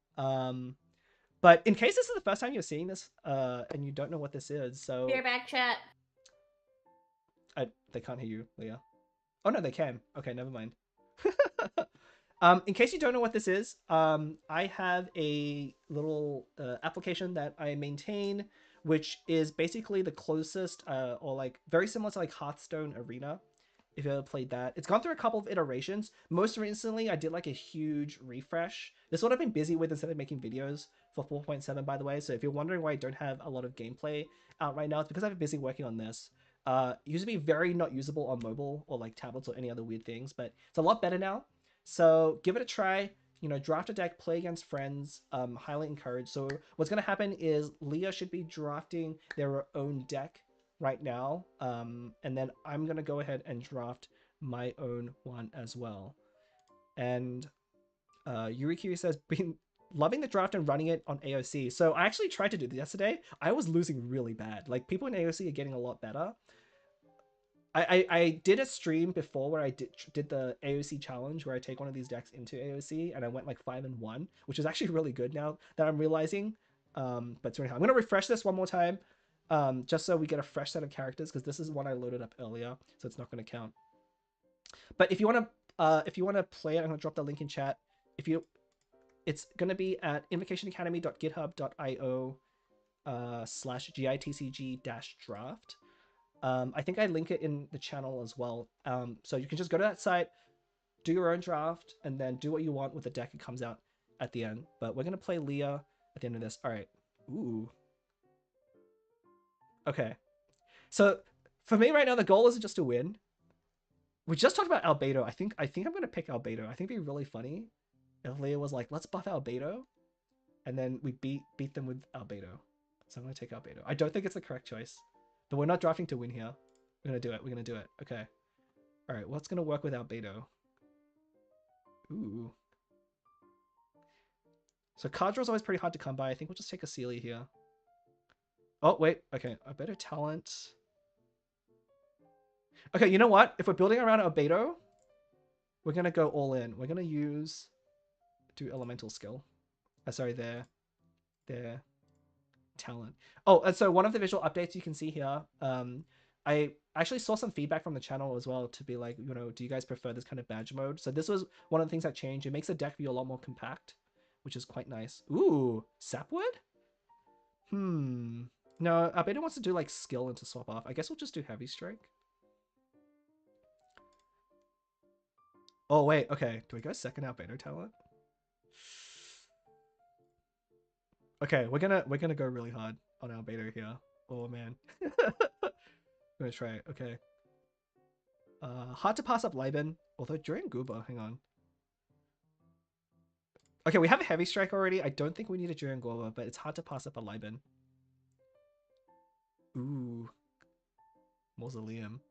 But in case this is the first time you're seeing this, and you don't know what this is, Be so right back, chat. they can't hear you, Leah. Oh no, they can. Okay, never mind. In case you don't know what this is, I have a little application that I maintain, which is basically the closest, or like very similar to like Hearthstone Arena. If you ever played that, it's gone through a couple of iterations. Most recently, I did like a huge refresh. This is what I've been busy with instead of making videos for 4.7, by the way. So if you're wondering why I don't have a lot of gameplay out right now, it's because I've been busy working on this. It used to be very not usable on mobile or like tablets or any other weird things, but it's a lot better now. So give it a try. You know, draft a deck, play against friends. Highly encouraged. So what's gonna happen is Leah should be drafting their own deck right now, and then I'm gonna go ahead and draft my own one as well. And Yurikiri says, been loving the draft and running it on AOC. So I actually tried to do this yesterday. I was losing really bad. Like people in AOC are getting a lot better. I did a stream before where I did the AOC challenge where I take one of these decks into AOC and I went like 5-1, which is actually really good now that I'm realizing. But anyhow, I'm gonna refresh this one more time, just so we get a fresh set of characters because this is one I loaded up earlier, so it's not gonna count. But if you wanna play it, I'm gonna drop the link in chat. If you, it's gonna be at invocationacademy.github.io /GITCG-draft. I think I link it in the channel as well. So you can just go to that site, do your own draft, and then do what you want with the deck. It comes out at the end. But we're gonna play Leah at the end of this. All right. Ooh. Okay. So for me right now, the goal isn't just to win. We just talked about Albedo. I think I'm gonna pick Albedo. I think it'd be really funny if Leah was like, "Let's buff Albedo," and then we beat them with Albedo. So I'm gonna take Albedo. I don't think it's the correct choice, but we're not drafting to win here. We're gonna do it. We're gonna do it. Okay. All right. What's gonna work with Albedo? Ooh. So card draw is always pretty hard to come by. I think we'll just take a Sealy here. Oh, wait. Okay, a better talent. Okay, you know what? If we're building around Albedo, we're going to go all in. We're going to do elemental skill. Sorry, their talent. Oh, and so one of the visual updates you can see here, I actually saw some feedback from the channel as well to be like, you know, do you guys prefer this kind of badge mode? So this was one of the things that changed. It makes the deck view a lot more compact, which is quite nice. Ooh, sapwood? No, Albedo wants to do like skill and to swap off. I guess we'll just do heavy strike. Oh wait, okay. Do we go second Albedo talent? Okay, we're gonna go really hard on Albedo here. Oh man. I'm gonna try it. Okay. Hard to pass up Liben. Although during Gooba, hang on. Okay, we have a heavy strike already. I don't think we need a during Gooba, but it's hard to pass up a Liben. Ooh. Mausoleum.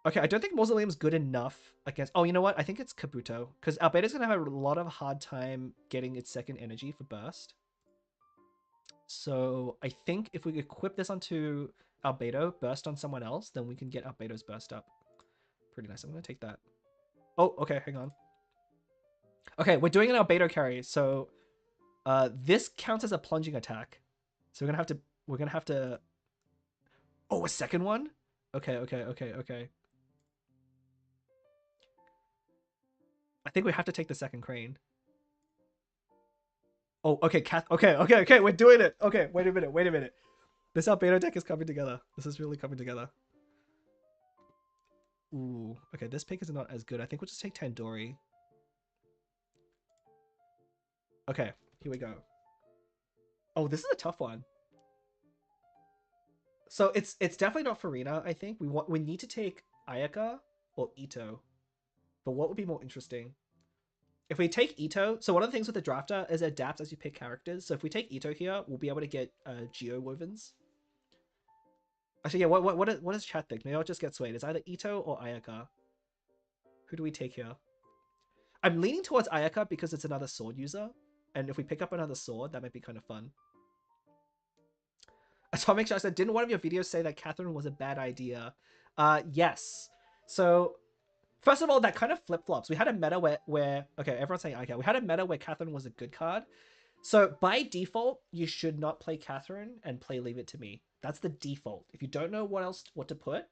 Okay, I don't think Mausoleum's good enough against... Oh, you know what? I think it's Kabuto. Because Albedo's going to have a lot of hard time getting its second energy for burst. So I think if we equip this onto Albedo, burst on someone else, then we can get Albedo's burst up. Pretty nice. I'm going to take that. Oh, okay, hang on. Okay, we're doing an Albedo carry. So this counts as a plunging attack. So we're going to have to... Oh, a second one? Okay. I think we have to take the second crane. Oh, okay, okay, we're doing it. Okay, wait a minute. This Albedo deck is coming together. This is really coming together. Ooh, okay, this pick is not as good. I think we'll just take Tandoori. Okay, here we go. Oh, this is a tough one. So it's definitely not Farina, I think. We need to take Ayaka or Ito. But what would be more interesting? If we take Ito, so one of the things with the drafter is it adapts as you pick characters. So if we take Ito here, we'll be able to get Geo Wovens. Actually, yeah. What does chat think? Maybe I'll just get swayed. It's either Ito or Ayaka. Who do we take here? I'm leaning towards Ayaka because it's another sword user, and if we pick up another sword, that might be kind of fun. Atomic Shot said, didn't one of your videos say that Catherine was a bad idea? Yes. So first of all, that kind of flip flops. We had a meta where okay, everyone's saying okay. We had a meta where Catherine was a good card. So by default, you should not play Catherine and play Leave It to Me. That's the default. If you don't know what to put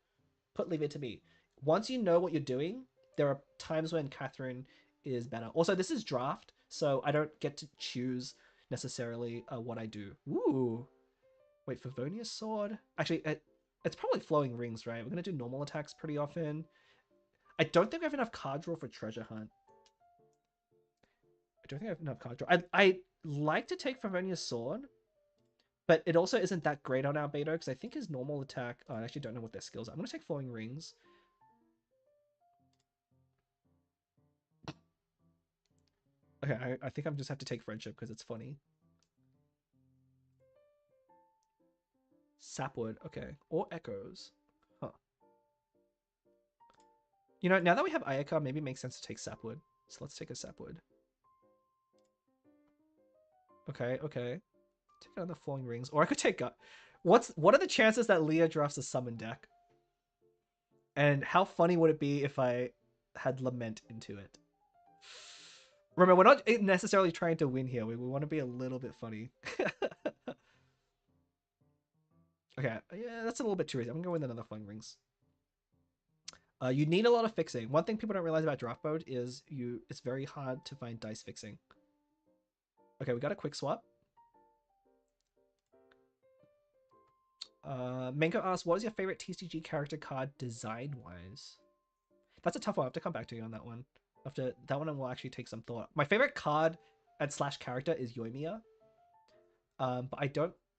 Leave It to Me. Once you know what you're doing, there are times when Catherine is better. Also, this is draft, so I don't get to choose necessarily what I do. Ooh, wait, Favonius Sword? Actually, it's probably Flowing Rings, right? We're going to do normal attacks pretty often. I don't think I have enough card draw for Treasure Hunt. I don't think I have enough card draw. I like to take Favonius Sword, but it also isn't that great on our Beto because I think his normal attack... Oh, I actually don't know what their skills are. I'm going to take Flowing Rings. Okay, I think I just have to take Friendship because it's funny. Sapwood, okay. Or Echoes. Huh. You know, now that we have Ayaka, maybe it makes sense to take Sapwood. So let's take a Sapwood. Okay, okay. Take another Flowing Rings. Or I could take... What are the chances that Leah drafts a summon deck? And how funny would it be if I had Lament into it? Remember, we're not necessarily trying to win here. We want to be a little bit funny. Okay, yeah, that's a little bit too easy. I'm going to go with another Flowing Rings. You need a lot of fixing. One thing people don't realize about draft mode is it's very hard to find dice fixing. Okay, we got a quick swap. Mango asks, what is your favorite TCG character card design-wise? That's a tough one. I have to come back to you on that one. After that one, will actually take some thought. My favorite card and slash character is Yoimiya. But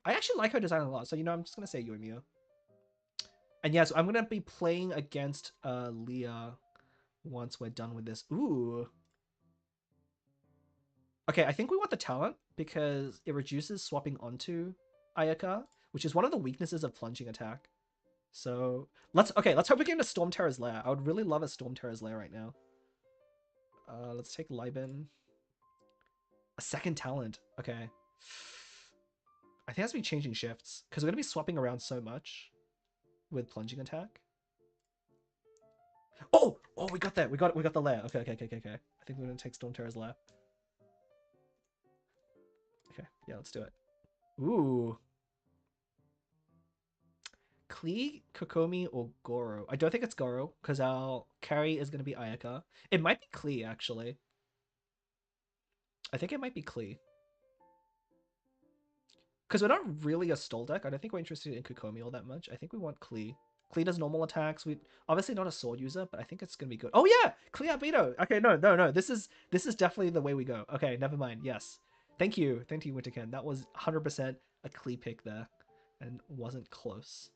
I actually like her design a lot. So, I'm just going to say Yoimiya. And yes, I'm going to be playing against Leah once we're done with this. Ooh. Okay, I think we want the talent because it reduces swapping onto Ayaka, which is one of the weaknesses of plunging attack. So let's hope we get into Storm Terror's Lair. I would really love a Storm Terror's Lair right now. Let's take Liben. A second talent. Okay. I think it has to be changing shifts because we're gonna be swapping around so much with plunging attack. Oh, we got that. We got the lair. Okay. I think we're gonna take Storm Terror's Lair. Okay, yeah, let's do it. Ooh. Klee, Kokomi, or Goro? I don't think it's Goro because our carry is going to be Ayaka. It might be Klee, actually. I think it might be Klee. Because we're not really a stall deck. I don't think we're interested in Kokomi all that much. I think we want Klee. Klee does normal attacks. We obviously not a sword user, but I think it's gonna be good. Oh yeah, Klee Albedo. Okay, no. This is definitely the way we go. Okay, never mind. Yes, thank you, Winterken. That was 100% a Klee pick there, and wasn't close.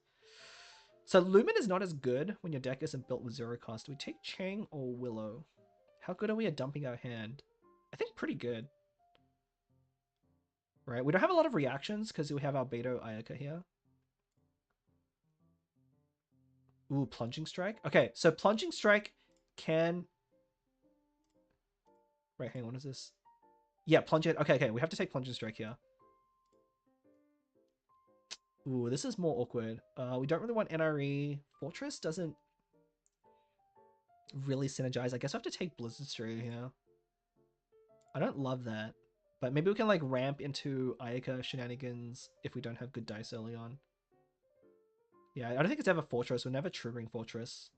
So Lumen is not as good when your deck isn't built with zero cost. Do we take Chang or Willow? How good are we at dumping our hand? I think pretty good. Right, we don't have a lot of reactions because we have our Beto Ayaka here. Ooh, Plunging Strike. Okay, so Plunging Strike can... Right, hang on, what is this? Yeah, Plunge it. Okay, we have to take Plunging Strike here. Ooh, this is more awkward. We don't really want NRE. Fortress doesn't really synergize. I guess I have to take Blizzard Straight here. I don't love that. But maybe we can like ramp into Ayaka shenanigans if we don't have good dice early on. Yeah, I don't think it's ever Fortress. We're never triggering Fortress.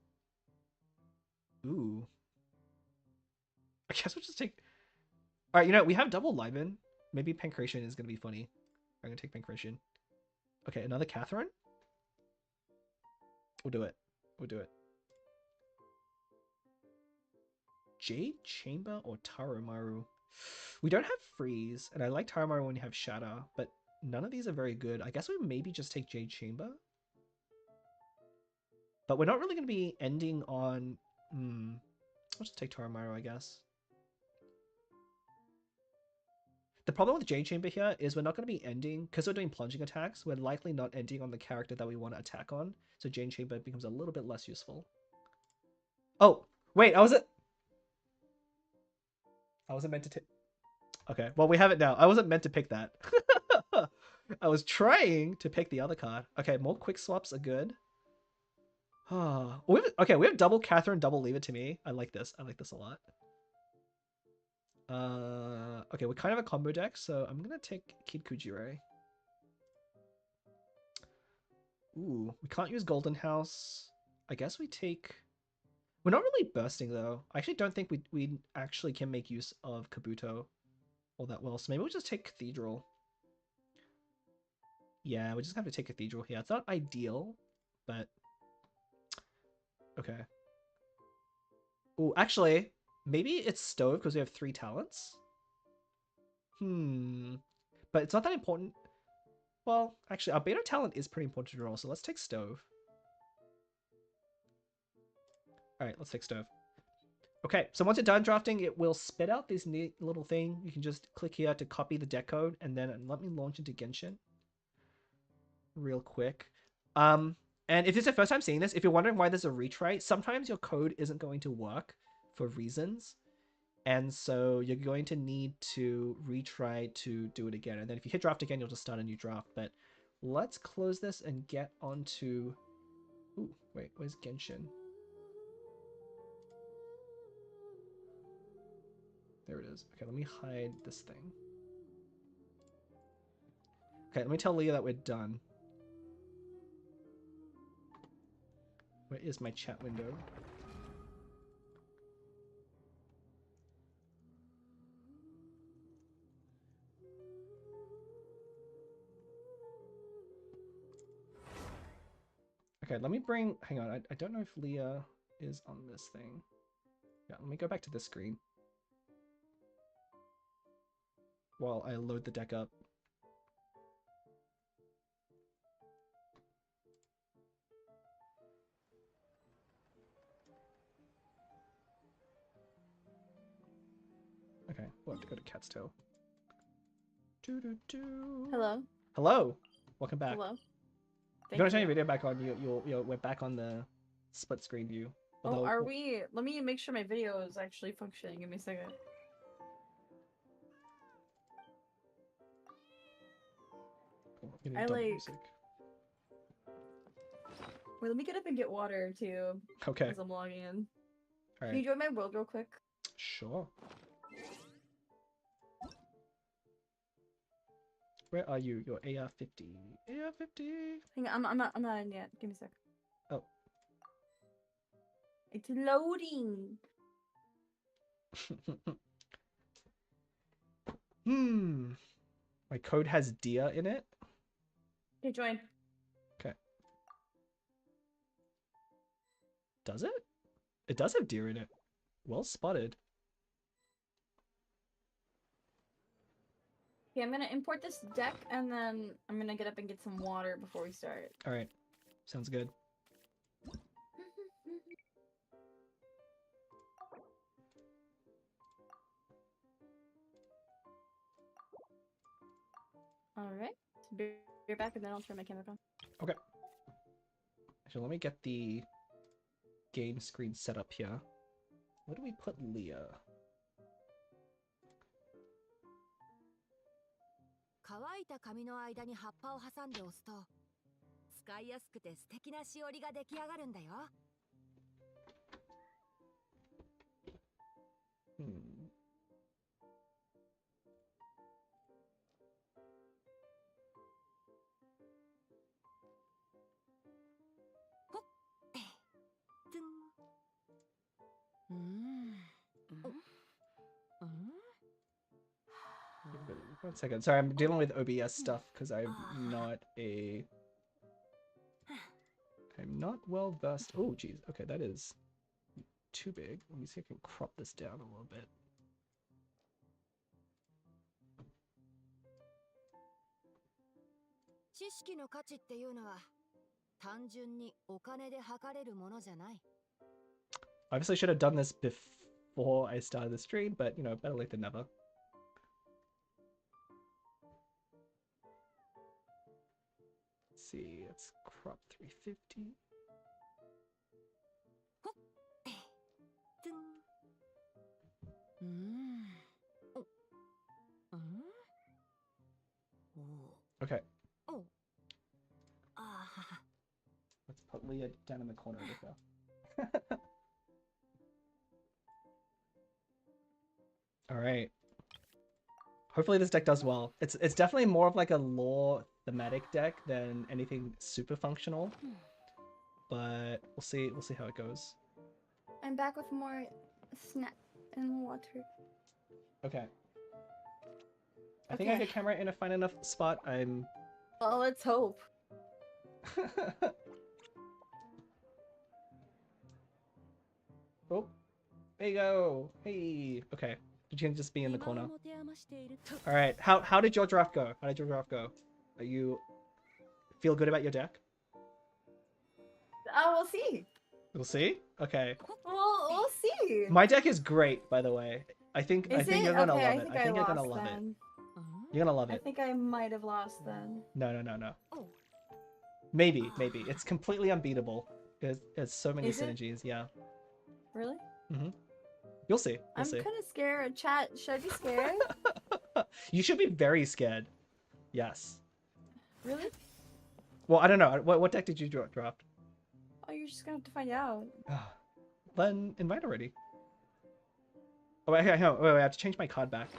Ooh. I guess we'll just take... Alright, we have double Liben. Maybe Pancration is going to be funny. I'm going to take Pancration. Okay, another Catherine? We'll do it. Jade Chamber or Taromaru? We don't have Freeze, and I like Taromaru when you have Shatter, but none of these are very good. I guess we maybe just take Jade Chamber? But we're not really going to be ending on... I'll just take Taromaru, I guess. The problem with Jade Chamber here is we're not going to be ending, because we're doing plunging attacks, we're likely not ending on the character that we want to attack on. So Jade Chamber becomes a little bit less useful. Oh, wait, I wasn't meant to take... Okay, well, we have it now. I wasn't meant to pick that. I was trying to pick the other card. Okay, more quick swaps are good. Okay, we have double Catherine, double Leave It to Me. I like this. I like this a lot. Okay, we're kind of a combo deck, so I'm gonna take Kid Kujire. Ooh, we can't use Golden House. I guess we take... We're not really bursting, though. I actually don't think we actually can make use of Kabuto all that well, so maybe we'll just take Cathedral. Yeah, we just have to take Cathedral here. It's not ideal, but... Okay. Ooh, actually, maybe it's Stove because we have 3 talents? But it's not that important. Well, actually, our beta talent is pretty important to draw, so let's take Stove. Alright, let's take Stove. Okay, so once you're done drafting, it will spit out this neat little thing. You can just click here to copy the deck code, and then let me launch into Genshin real quick. And if it's your first time seeing this, if you're wondering why there's a retry, sometimes your code isn't going to work for reasons. And so you're going to need to retry to do it again. And then if you hit draft again, you'll just start a new draft. But let's close this and get onto... Ooh, wait, where's Genshin? There it is. Okay, let me hide this thing. Okay, let me tell Leah that we're done. Where is my chat window? Okay, let me bring... Hang on, I don't know if Leah is on this thing. Yeah, let me go back to this screen while I load the deck up. Okay, we'll have to go to Cat's Tail. Hello. Hello. Welcome back. Hello. If you want to turn your video back on, we're back on the split screen view. Although, are we? Let me make sure my video is actually functioning. Give me a second. I like. Music. Wait, let me get up and get water too. Okay. As I'm logging in. All right. Can you join my world real quick? Sure. Where are you? Your AR-50. AR-50. Hang on, I'm not in yet. Give me a sec. Oh. It's loading. My code has deer in it. Okay, join. Okay. Does it? It does have deer in it. Well spotted. Okay, I'm gonna import this deck and then I'm gonna get up and get some water before we start. Alright. Sounds good. Alright. Be right back and then I'll turn my camera on. Okay. So let me get the game screen set up here. Where do we put Leah? 乾いた紙の間に葉っぱを挟んで押すと使いやすくて素敵なしおりが出来上がるんだよ。ほっ。つん。One second. Sorry, I'm dealing with OBS stuff because I'm not well versed. Oh, geez. Okay, that is too big. Let me see if I can crop this down a little bit. Obviously, I should have done this before I started the stream, but you know, better late than never. see. It's crop 350. Okay. Let's put Leah down in the corner with her. All right. Hopefully this deck does well. It's definitely more of like a lore thematic deck than anything super functional. But we'll see how it goes. I'm back with more snack and water. Okay. I think I get camera in a fine enough spot. I'm Well, let's hope. Oh, there you go. Hey. Okay. You can just be in the corner. All right. How did your draft go? How did your draft go? Are you feel good about your deck? We'll see. We'll see. Okay. We'll see. My deck is great, by the way. I think you're gonna love it. I think you're gonna love it. You're gonna love it. I think I might have lost then. No. Maybe. It's completely unbeatable. It's so many synergies. Yeah. Really? Mm-hmm. You'll see. I'm kind of scared. Chat, should I be scared? You should be very scared. Yes. Really? Well, I don't know. What deck did you draft? Oh, you're just gonna have to find out. Then invite already. Oh, wait, I have to change my card back.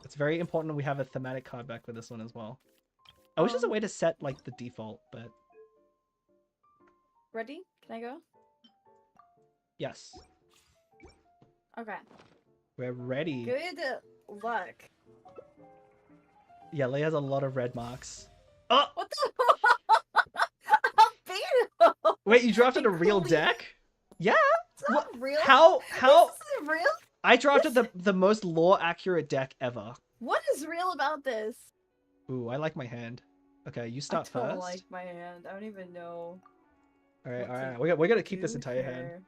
It's very important we have a thematic card back for this one as well. I wish there's a way to set like the default, but... Ready? Can I go? Yes. Okay. We're ready. Good luck. Yeah, Leia has a lot of red marks. Oh! What the? Beta! Wait, you drafted a real deck? Yeah. It's not real. How? This isn't real? I drafted the most lore accurate deck ever. What is real about this? Ooh, I like my hand. Okay, you start I don't first. like my hand. I don't even know. All right. We're gonna keep this entire here. hand.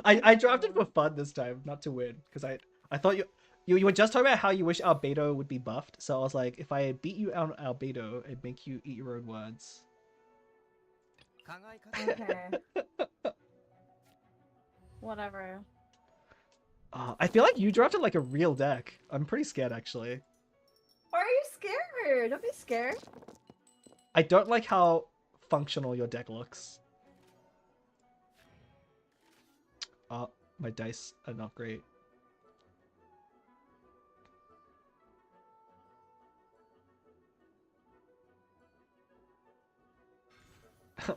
I drafted for fun this time, not to win, because I thought you were just talking about how you wish Albedo would be buffed. So I was like, if I beat you on Albedo, it'd make you eat your own words. Okay. Whatever. I feel like you drafted like a real deck. I'm pretty scared actually. Why are you scared? Don't be scared. I don't like how functional your deck looks. My dice are not great.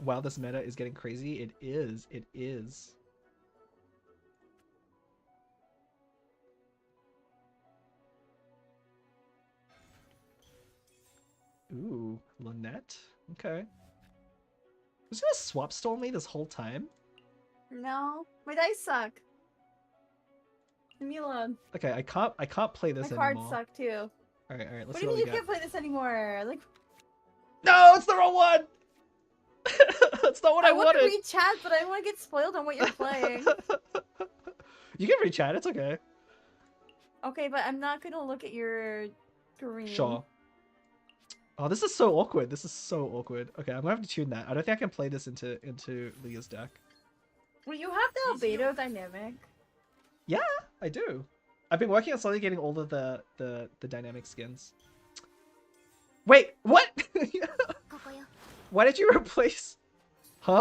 Wow, this meta is getting crazy. It is. It is. Ooh, Lynette. Okay. Was gonna swap storm me this whole time? No, my dice suck. Leave me alone. Okay, I can't play this My anymore. cards suck too. All right, let's What see do you what mean we you got. can't play this anymore? Like, No, it's the wrong one. That's not what I want to wanted. read chat, but I don't want to get spoiled on what you're playing. You can read chat. It's okay. Okay, but I'm not gonna look at your screen. Sure. Oh, this is so awkward. This is so awkward. Okay, I'm gonna have to tune that. I don't think I can play this into Leah's deck. Well, you have the Albedo dynamic. Yeah, I do. I've been working on slowly getting all of the dynamic skins. Wait, what? Why did you replace? Huh?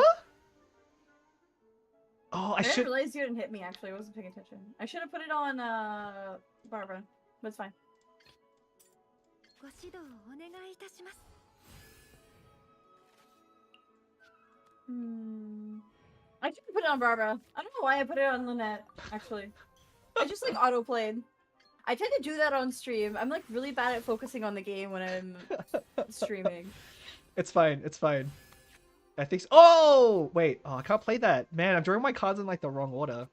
Oh, I I didn't should. realize you didn't hit me. Actually, I wasn't paying attention. I should have put it on Barbara, but it's fine. I should have put it on Barbara. I don't know why I put it on Lynette. Actually, I just like auto played. I tend to do that on stream. I'm like really bad at focusing on the game when I'm streaming. It's fine. It's fine. I think. So. Oh wait. Oh, I can't play that. Man, I'm drawing my cards in like the wrong order.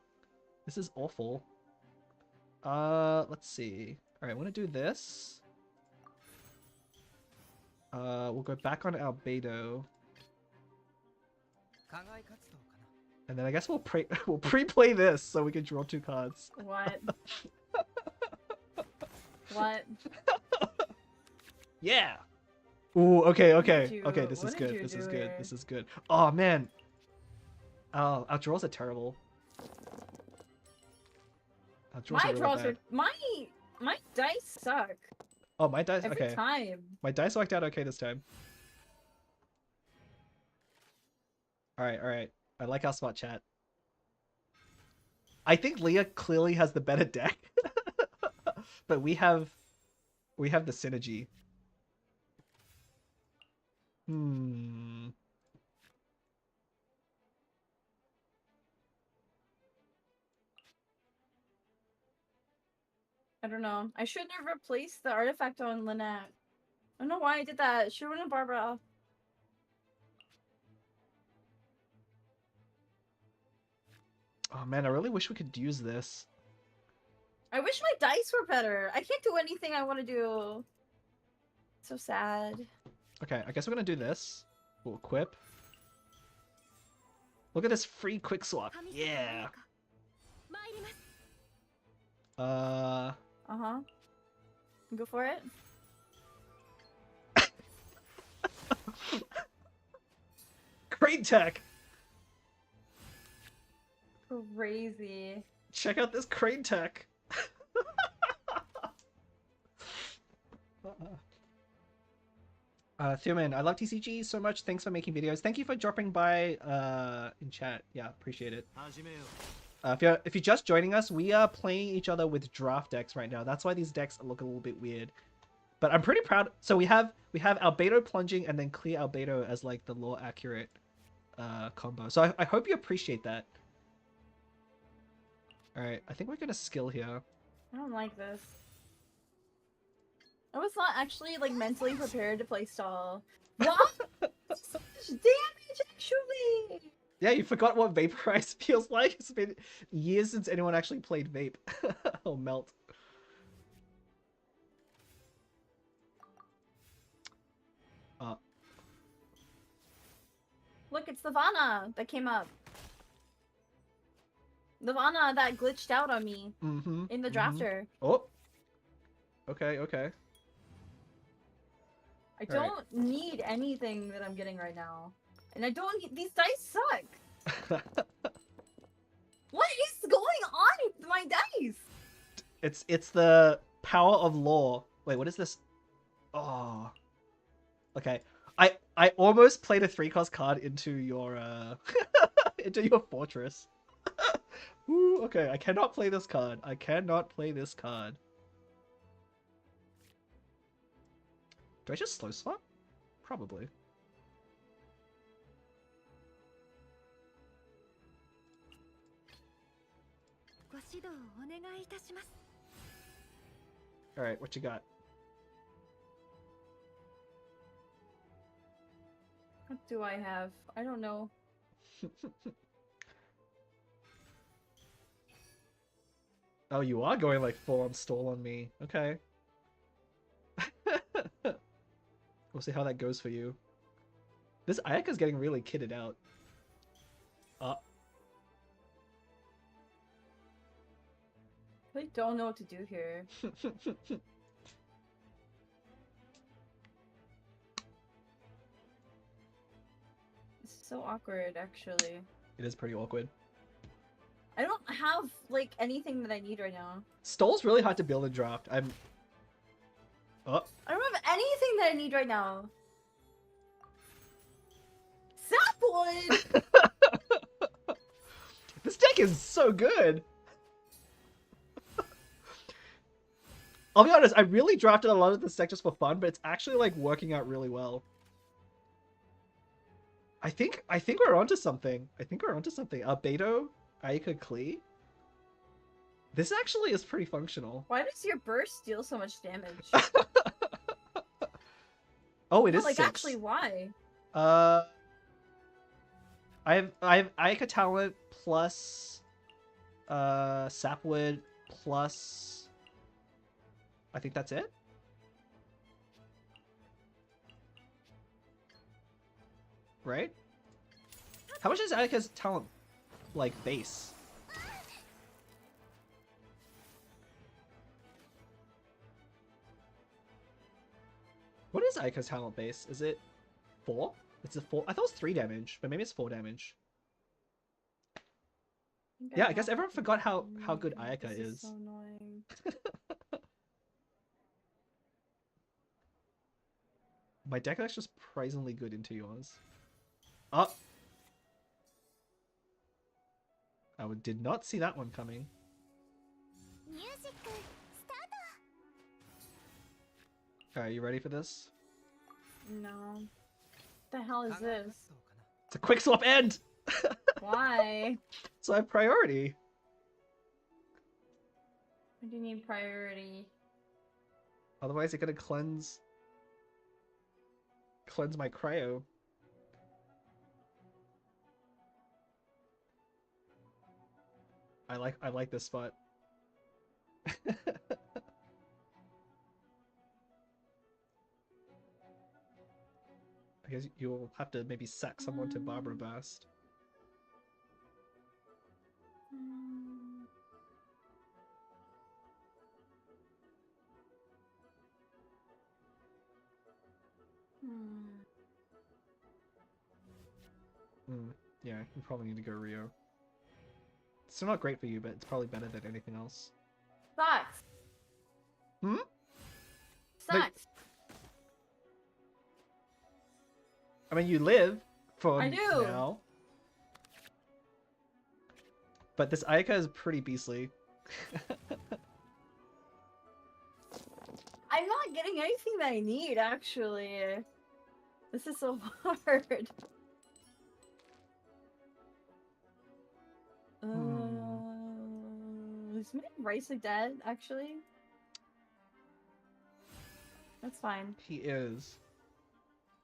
This is awful. Let's see. All right, I want to do this. We'll go back on Albedo. And then I guess we'll pre-play this so we can draw 2 cards. What? What? Yeah. Ooh, okay, What did okay, you- okay. This what is did good. you This is do good. here? This is good. Oh man. Oh, our draws are terrible. Our draws are My really draws bad. are my dice suck Oh, my dice. every Okay, time. my dice worked out okay this time. All right, all right. I like our smart chat. I think Leah clearly has the better deck, but we have the synergy. Hmm. I don't know. I should have replaced the artifact on Lynette. I don't know why I did that. Should have went to Barbara. Oh man, I really wish we could use this. I wish my dice were better. I can't do anything I want to do. So sad. Okay, I guess we're gonna do this. We'll equip. Look at this free quick swap. Yeah. Uh-huh. Go for it. Crane tech. Crazy. Check out this crane tech. Thuman, I love TCG so much. Thanks for making videos. Thank you for dropping by in chat. Yeah, appreciate it. If you're just joining us, we are playing each other with draft decks right now. That's why these decks look a little bit weird. But I'm pretty proud. So we have Albedo plunging and then clear Albedo as like the lore accurate combo. So I hope you appreciate that. All right, I think we're gonna skill here. I don't like this. I was not actually like mentally prepared to play stall. What? So much damage, actually. Yeah, you forgot what vaporize feels like. It's been years since anyone actually played vape. Oh, melt. Look, it's the Vana that came up. The Vana that glitched out on me in the drafter. Oh. Okay, okay. I don't need anything that I'm getting right now. And I don't need- these dice suck. What is going on with my dice? It's the power of lore. Wait, what is this? Oh. Okay. I almost played a 3-cost card into your into your fortress. Ooh, okay, I cannot play this card. I cannot play this card. Do I just slow swap? Probably. Alright, what you got? What do I have? I don't know. Oh, you are going like full on stall on me. Okay. We'll see how that goes for you. This Ayaka's getting really kitted out. I don't know what to do here. It's so awkward, actually. It is pretty awkward. I don't have, like, anything that I need right now. Stall's really hard to build in draft. Oh. I don't have anything that I need right now. Sapwood! This deck is so good. I'll be honest, I really drafted a lot of this deck just for fun, but it's actually like working out really well. I think we're onto something. Beto, Aika Klee. This actually is pretty functional. Why does your burst deal so much damage? Oh, it No, is like, 6. actually, why? I have Aika talent plus Sapwood plus I think that's it. Right? How much is Aika's talent like base? What is Aika's talent base? Is it 4? It's a 4. I thought it was 3 damage, but maybe it's 4 damage. Yeah, I guess everyone forgot how good Ayaka This is. so annoying. My deck is just surprisingly good into yours. Oh! I did not see that one coming. Alright, you ready for this? No. What the hell is this? It's a quick swap end! Why? So I have priority. Why do you need priority? Otherwise, you're gonna cleanse my cryo. I like this spot. I guess you'll have to maybe sack someone to Barbara Burst. Yeah, you probably need to go Rio. It's still not great for you, but it's probably better than anything else. Sucks. Hmm? Sucks. I mean, you live for I do. now. But this Ayaka is pretty beastly. I'm not getting anything that I need, actually. This is so hard. Is my Racer dead, actually? That's fine. He is.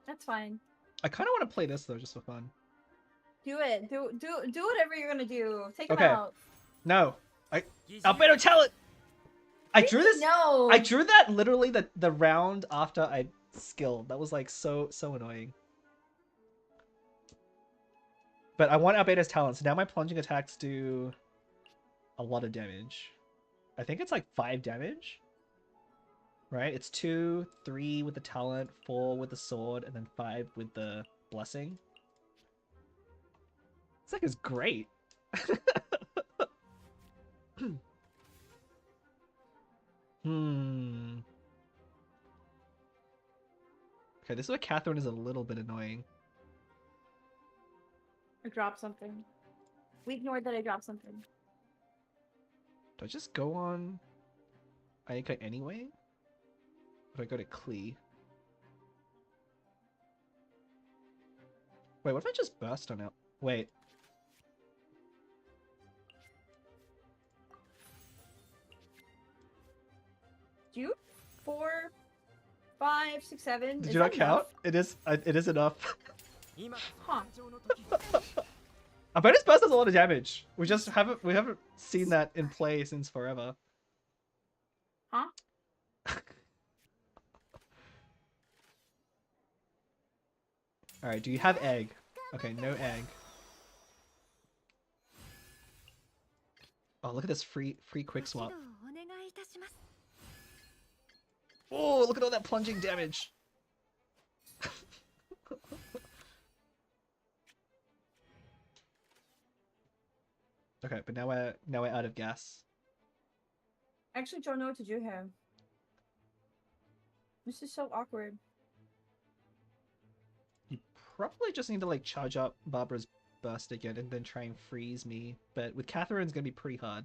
That's fine. I kind of want to play this, though, just for fun. Do it. Do whatever you're gonna do. Take him Okay. out. No. Albedo Talent! I drew this. No. I drew that literally the round after I skilled. That was like so annoying. But I want Albedo's talent, so now my plunging attacks do a lot of damage. I think it's like 5 damage. Right? It's 2, 3 with the talent, 4 with the sword, and then 5 with the blessing. This deck is great. Okay, this is where Catherine is a little bit annoying. I dropped something. We ignored that I dropped something. Do I just go on Ayaka anyway? Or do I go to Klee? Wait, what if I just burst on it? Wait. Two, 4, 5, 6, 7. Did Is you not that count? enough? It is enough. Huh. Albedo's burst does a lot of damage. We haven't seen that in play since forever. Huh? Alright, do you have egg? Okay, no egg. Oh, look at this free quick swap. Oh, look at all that plunging damage. Okay, but now we're out of gas. I actually don't know what to do here. This is so awkward. You probably just need to like charge up Barbara's burst again and then try and freeze me. But with Catherine, it's gonna be pretty hard.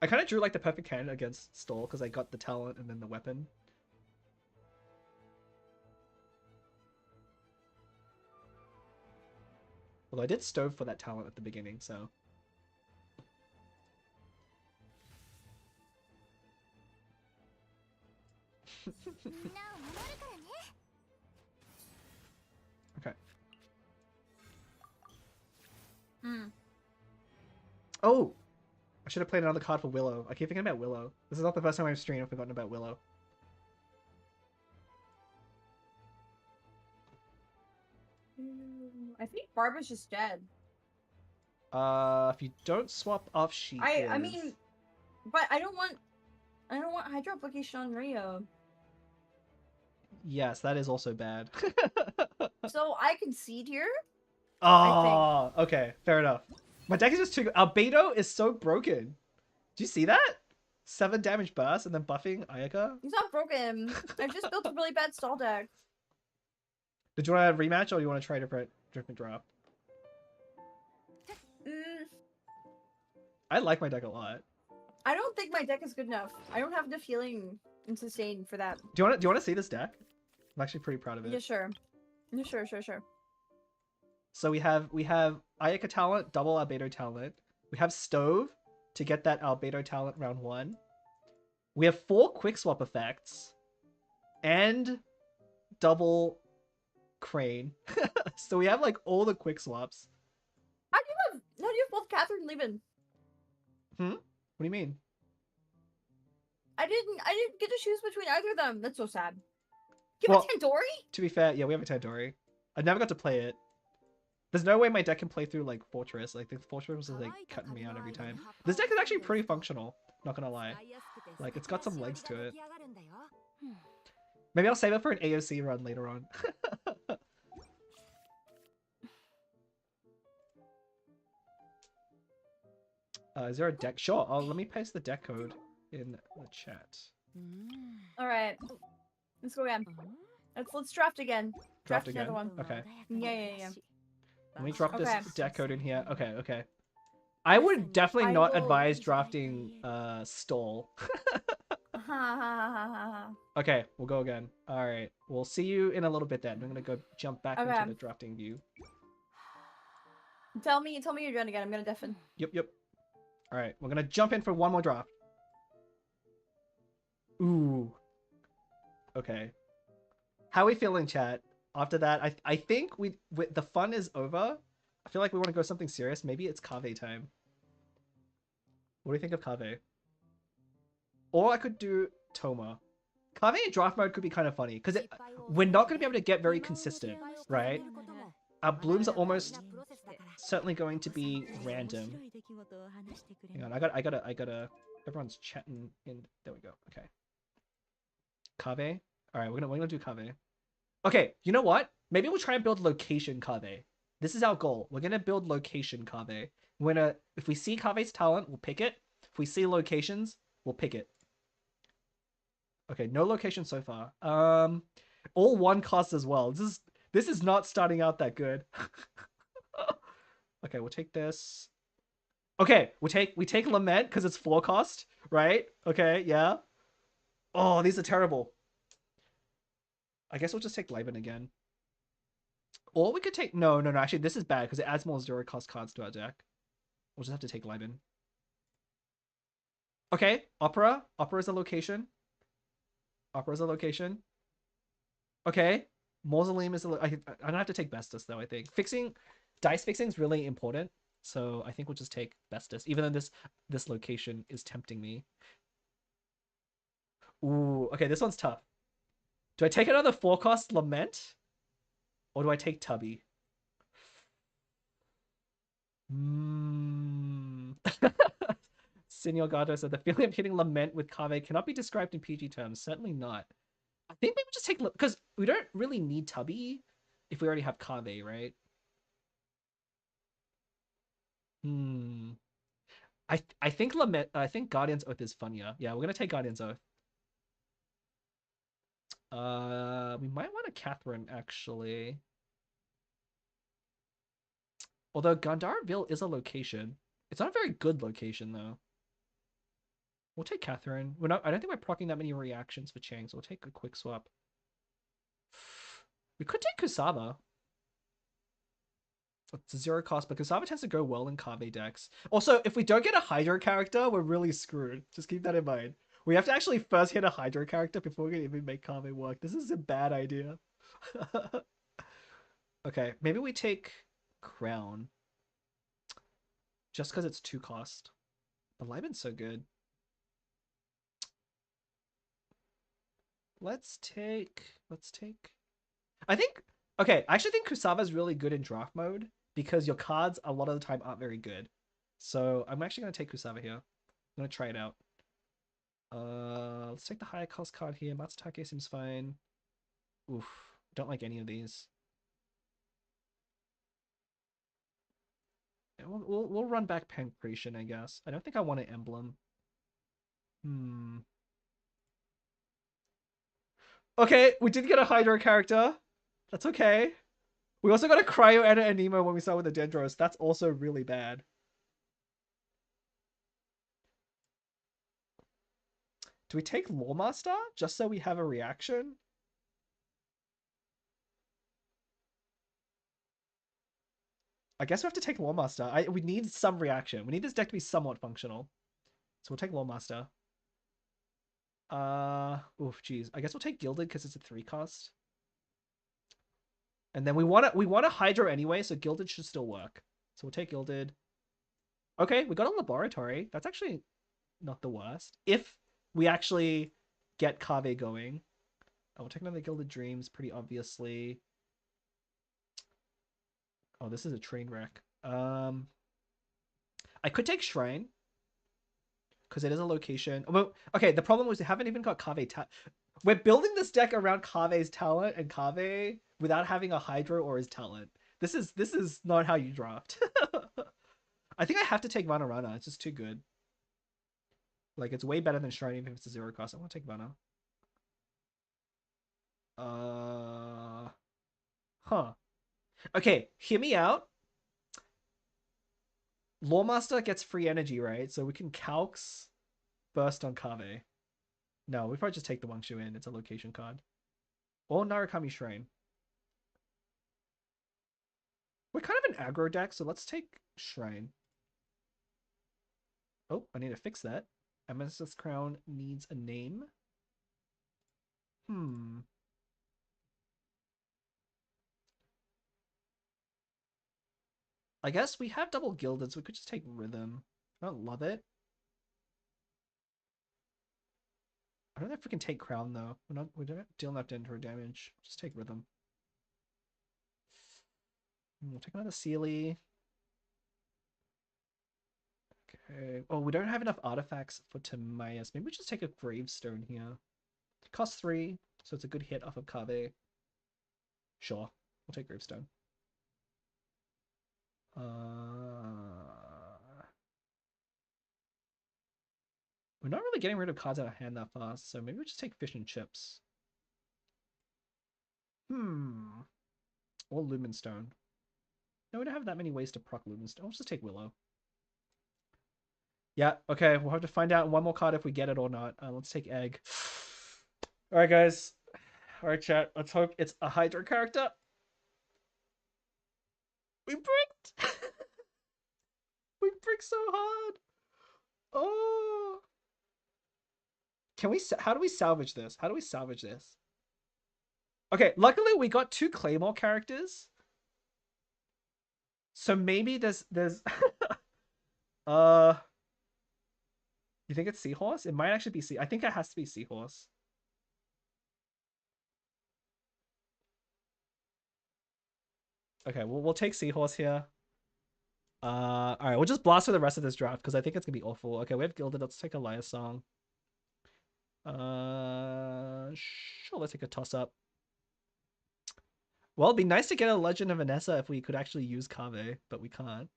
I kind of drew like the perfect hand against Stall because I got the talent and then the weapon. Although I did stove for that talent at the beginning, so. Okay. Oh! I should have played another card for Willow. I keep thinking about Willow. This is not the first time I've streamed and forgotten about Willow. I think Barbara's just dead. If you don't swap off, she is. I mean, but I don't want hydro application on Rio. Yes, that is also bad. So I concede here. Oh, okay, fair enough. My deck is just too. Albedo is so broken. Do you see that? 7 damage burst and then buffing Ayaka. He's not broken. I just built a really bad stall deck. Did you want to rematch or do you want to try different draft? I like my deck a lot. I don't think my deck is good enough. I don't have the feeling and sustain for that. Do you want to see this deck? I'm actually pretty proud of it. Yeah, sure. Yeah, sure. So we have Ayaka talent, double Albedo talent. We have Stove to get that Albedo talent round 1. We have 4 quick swap effects and double Crane. So we have like all the quick swaps. How do you have both Catherine and Levin? What do you mean? I didn't get to choose between either of them. That's so sad. You Well, have a Tandoori? To be fair, yeah, we have a Tandoori. I never got to play it. There's no way my deck can play through like Fortress. Like the Fortress is like cutting me out every time. This deck is actually pretty functional. Not gonna lie. Like it's got some legs to it. Maybe I'll save it for an AOC run later on. Is there a deck? Sure. Let me paste the deck code in the chat. All right, let's go again. Let's draft again. Draft another again? one. Okay. Yeah. Let me drop this Okay. deck code in here. Okay. I would definitely I not will- advise drafting Stall. Okay, we'll go again. All right, we'll see you in a little bit then. I'm gonna go jump back Okay. into the drafting view. Tell me you're done again. I'm gonna deafen. Yep. All right, we're gonna jump in for one more draft. Ooh. Okay. How are we feeling, chat? After that, I think the fun is over. I feel like we want to go something serious. Maybe it's Kave time. What do you think of Kave? Or I could do Toma. Kave in draft mode could be kind of funny because we're not going to be able to get very consistent, right? Our blooms are almost certainly going to be random. Hang on, I gotta. Everyone's chatting in. There we go. Okay. Kave. All right, we're gonna do Kave. Okay, you know what? Maybe we'll try and build location Kave. This is our goal. We're gonna build location Kave. If we see Kave's talent, we'll pick it. If we see locations, we'll pick it. Okay, no location so far. All 1 cost as well. This is not starting out that good. Okay, we'll take this. Okay, we take Lament because it's 4 cost, right? Okay, yeah. Oh, these are terrible. I guess we'll just take Liben again. Or we could take... No. Actually, this is bad because it adds more 0-cost cards to our deck. We'll just have to take Liben. Okay, Opera. Opera is a location. Okay. Mausoleum is I don't have to take Bestus, though, I think. Dice fixing is really important. So I think we'll just take Bestus, even though this location is tempting me. Ooh, okay, this one's tough. Do I take another 4-cost Lament? Or do I take Tubby? Senor Gato said, the feeling of hitting Lament with Kave cannot be described in PG terms. Certainly not. I think maybe just take... Because we don't really need Tubby if we already have Kave, right? I think Lament... I think Guardian's Oath is funnier. Yeah, we're going to take Guardian's Oath. We might want a Catherine, actually. Although Gandharville is a location. It's not a very good location, though. We'll take Catherine. I don't think we're proccing that many reactions for Chang, so we'll take a quick swap. We could take Kusava. It's a 0 cost, but Kusava tends to go well in Kave decks. Also, if we don't get a Hydro character, we're really screwed. Just keep that in mind. We have to actually first hit a Hydro character before we can even make Kave work. This is a bad idea. Okay, maybe we take Crown. Just because it's 2 cost. But Liben's so good. Let's take... I actually think Kusava's really good in draft mode because your cards a lot of the time aren't very good. So I'm actually going to take Kusava here. I'm going to try it out. Let's take the higher cost card here. Matsutake seems fine. Oof, don't like any of these. Yeah, we'll run back Pancreation, I guess. I don't think I want an emblem. Okay, we did get a Hydro character. That's okay. We also got a Cryo and an Anemo when we start with the Dendros. That's also really bad. Do we take Lawmaster just so we have a reaction? I guess we have to take Lawmaster. We need some reaction. We need this deck to be somewhat functional. So we'll take Lawmaster. Oof, geez. I guess we'll take Gilded because it's a 3 cost. And then we want a Hydro anyway, so Gilded should still work. So we'll take Gilded. Okay, we got a Laboratory. That's actually not the worst. If we actually get Kave going. Oh, we'll take another Gilded Dreams, pretty obviously. Oh, this is a train wreck. I could take Shrine. Because it is a location. Well, okay, the problem was we haven't even got Kave. We're building this deck around Kave's talent and Kave without having a Hydro or his talent. This is not how you draft. I think I have to take Vana Rana. It's just too good. Like, it's way better than Shrine even if it's a 0 cost. I want to take Vana. Huh. Okay, hear me out. Lawmaster gets free energy, right? So we can Calx Burst on Kave. No, we probably just take the Wangshu in. It's a location card. Or Narukami Shrine. We're kind of an aggro deck, so let's take Shrine. Oh, I need to fix that. Amethyst Crown needs a name. I guess we have double Gilded, so we could just take Rhythm. I don't love it. I don't know if we can take Crown though. We don't deal enough enter damage. Just take Rhythm. We'll take another Sealy. Okay. Oh, we don't have enough artifacts for Timaeus. Maybe we just take a Gravestone here. It costs 3, so it's a good hit off of Kave. Sure, we'll take Gravestone. We're not really getting rid of cards out of hand that fast, so maybe we just take Fish and Chips. Or Lumenstone. No, we don't have that many ways to proc Lumenstone. Let's just take Willow. Yeah, okay, we'll have to find out one more card if we get it or not. Let's take Egg. Alright, guys. Alright, chat. Let's hope it's a Hydra character. We bricked! We bricked so hard! Oh! How do we salvage this? How do we salvage this? Okay, luckily we got 2 Claymore characters. So maybe there's you think it's Seahorse? It might actually be I think it has to be Seahorse. Okay, we'll take Seahorse here. Alright, we'll just blast for the rest of this draft because I think it's gonna be awful. Okay, we have Gilded. Let's take a Liar Song. Sure, let's take a toss up. Well, it'd be nice to get a Legend of Vanessa if we could actually use Kave, but we can't.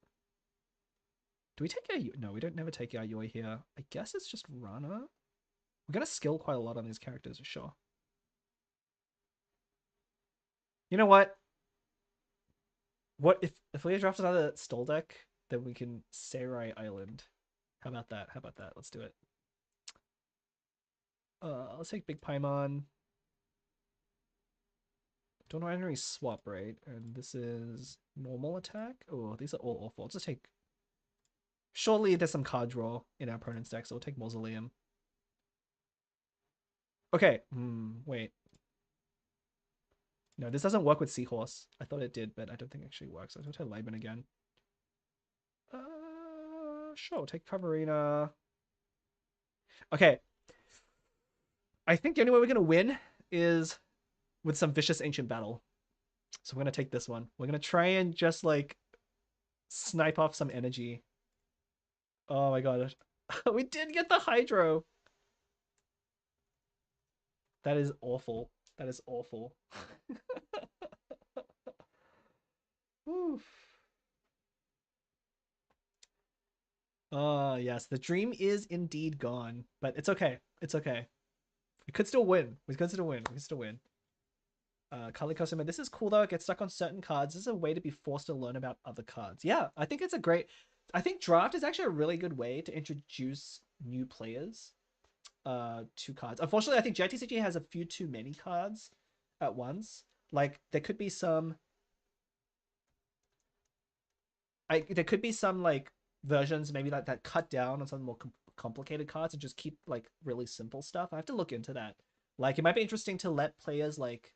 Do we take Yayoi? No, we don't never take Yayoi here. I guess it's just Rana. We're gonna skill quite a lot on these characters, for sure. You know what? What if we draft another Stall deck, then we can Sarai Island. How about that? How about that? Let's do it. Let's take Big Paimon. Don't know any swap, right? And this is normal attack. Oh, these are all awful. Let's just take. Surely there's some card draw in our opponent's deck, so we'll take Mausoleum. Okay. Wait. No, this doesn't work with Seahorse. I thought it did, but I don't think it actually works. I'll take Liban again. Sure, take Cavarina. Okay. I think the only way we're gonna win is with some vicious ancient battle. So we're gonna take this one. We're gonna try and just like snipe off some energy. Oh my god. We did get the Hydro. That is awful. That is awful. Oof. Yes, the dream is indeed gone, but it's okay. It's okay. We could still win. We could still win. We could still win. Kali Kosuma, this is cool though. Get stuck on certain cards. This is a way to be forced to learn about other cards. Yeah, I think it's a great. I think draft is actually a really good way to introduce new players to cards. Unfortunately, I think GITCG has a few too many cards at once. Like there could be some. There could be some like versions maybe like that cut down on some more complicated cards and just keep like really simple stuff. I have to look into that. Like it might be interesting to let players like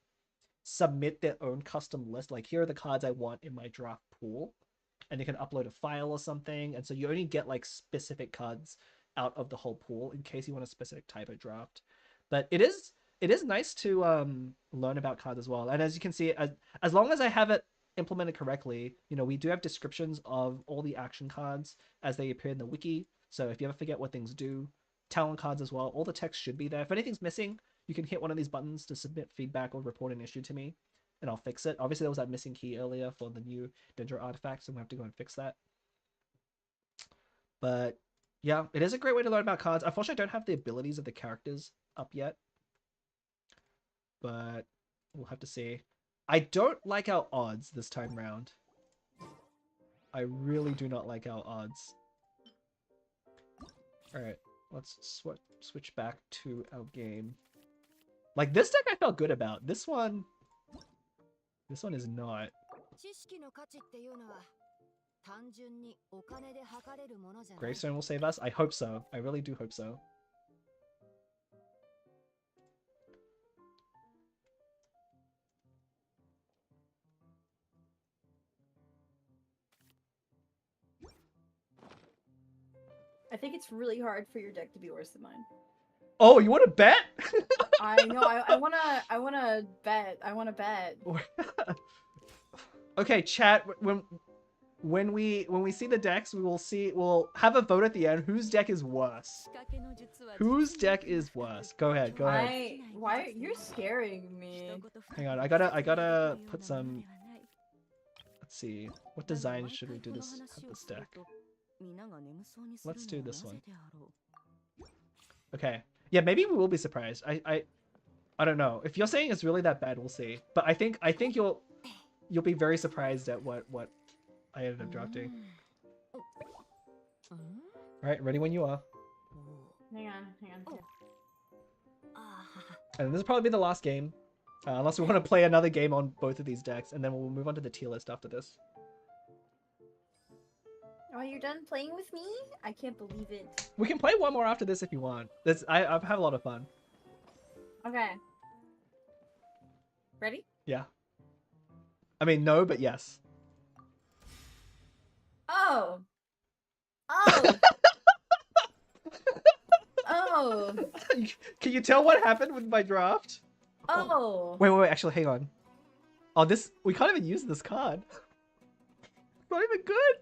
submit their own custom list. Like here are the cards I want in my draft pool, and you can upload a file or something. And so you only get like specific cards out of the whole pool in case you want a specific type of draft. But it is nice to learn about cards as well. And as you can see, as long as I have it implemented correctly, you know, we do have descriptions of all the action cards as they appear in the wiki. So if you ever forget what things do, talent cards as well, all the text should be there. If anything's missing, you can hit one of these buttons to submit feedback or report an issue to me, and I'll fix it. Obviously, there was that missing key earlier for the new Dendro artifact, so we have to go and fix that. But yeah, it is a great way to learn about cards. Unfortunately, I don't have the abilities of the characters up yet, but we'll have to see. I don't like our odds this time round. I really do not like our odds. Alright, let's switch back to our game. Like, this deck I felt good about. This one is not. Gravestone will save us? I hope so. I really do hope so. I think it's really hard for your deck to be worse than mine. Oh, you want to bet? I know. I wanna bet. I wanna bet. Okay, chat. When we see the decks, we'll have a vote at the end. Whose deck is worse? Whose deck is worse? Go ahead. Go ahead. Why you're scaring me? Hang on. I gotta put some. Let's see. What design should we do this? Have this deck. Let's do this one. Okay. Yeah, maybe we will be surprised. I don't know. If you're saying it's really that bad, we'll see. But I think you'll be very surprised at what I ended up drafting. All right, ready when you are. Hang on. And this will probably be the last game, unless we want to play another game on both of these decks, and then we'll move on to the tier list after this. Oh, you're done playing with me? I can't believe it. We can play one more after this if you want. I've had a lot of fun. Okay. Ready? Yeah. I mean, no, but yes. Oh. Oh. Can you tell what happened with my draft? Oh. Wait. Actually, hang on. Oh, we can't even use this card. It's not even good.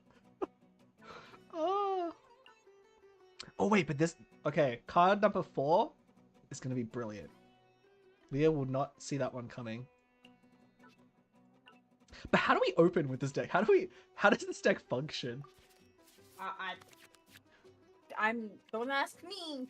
Oh wait, but this. Okay, card number 4 is gonna be brilliant. Leah will not see that one coming. But how do we open with this deck? How does this deck function? Don't ask me.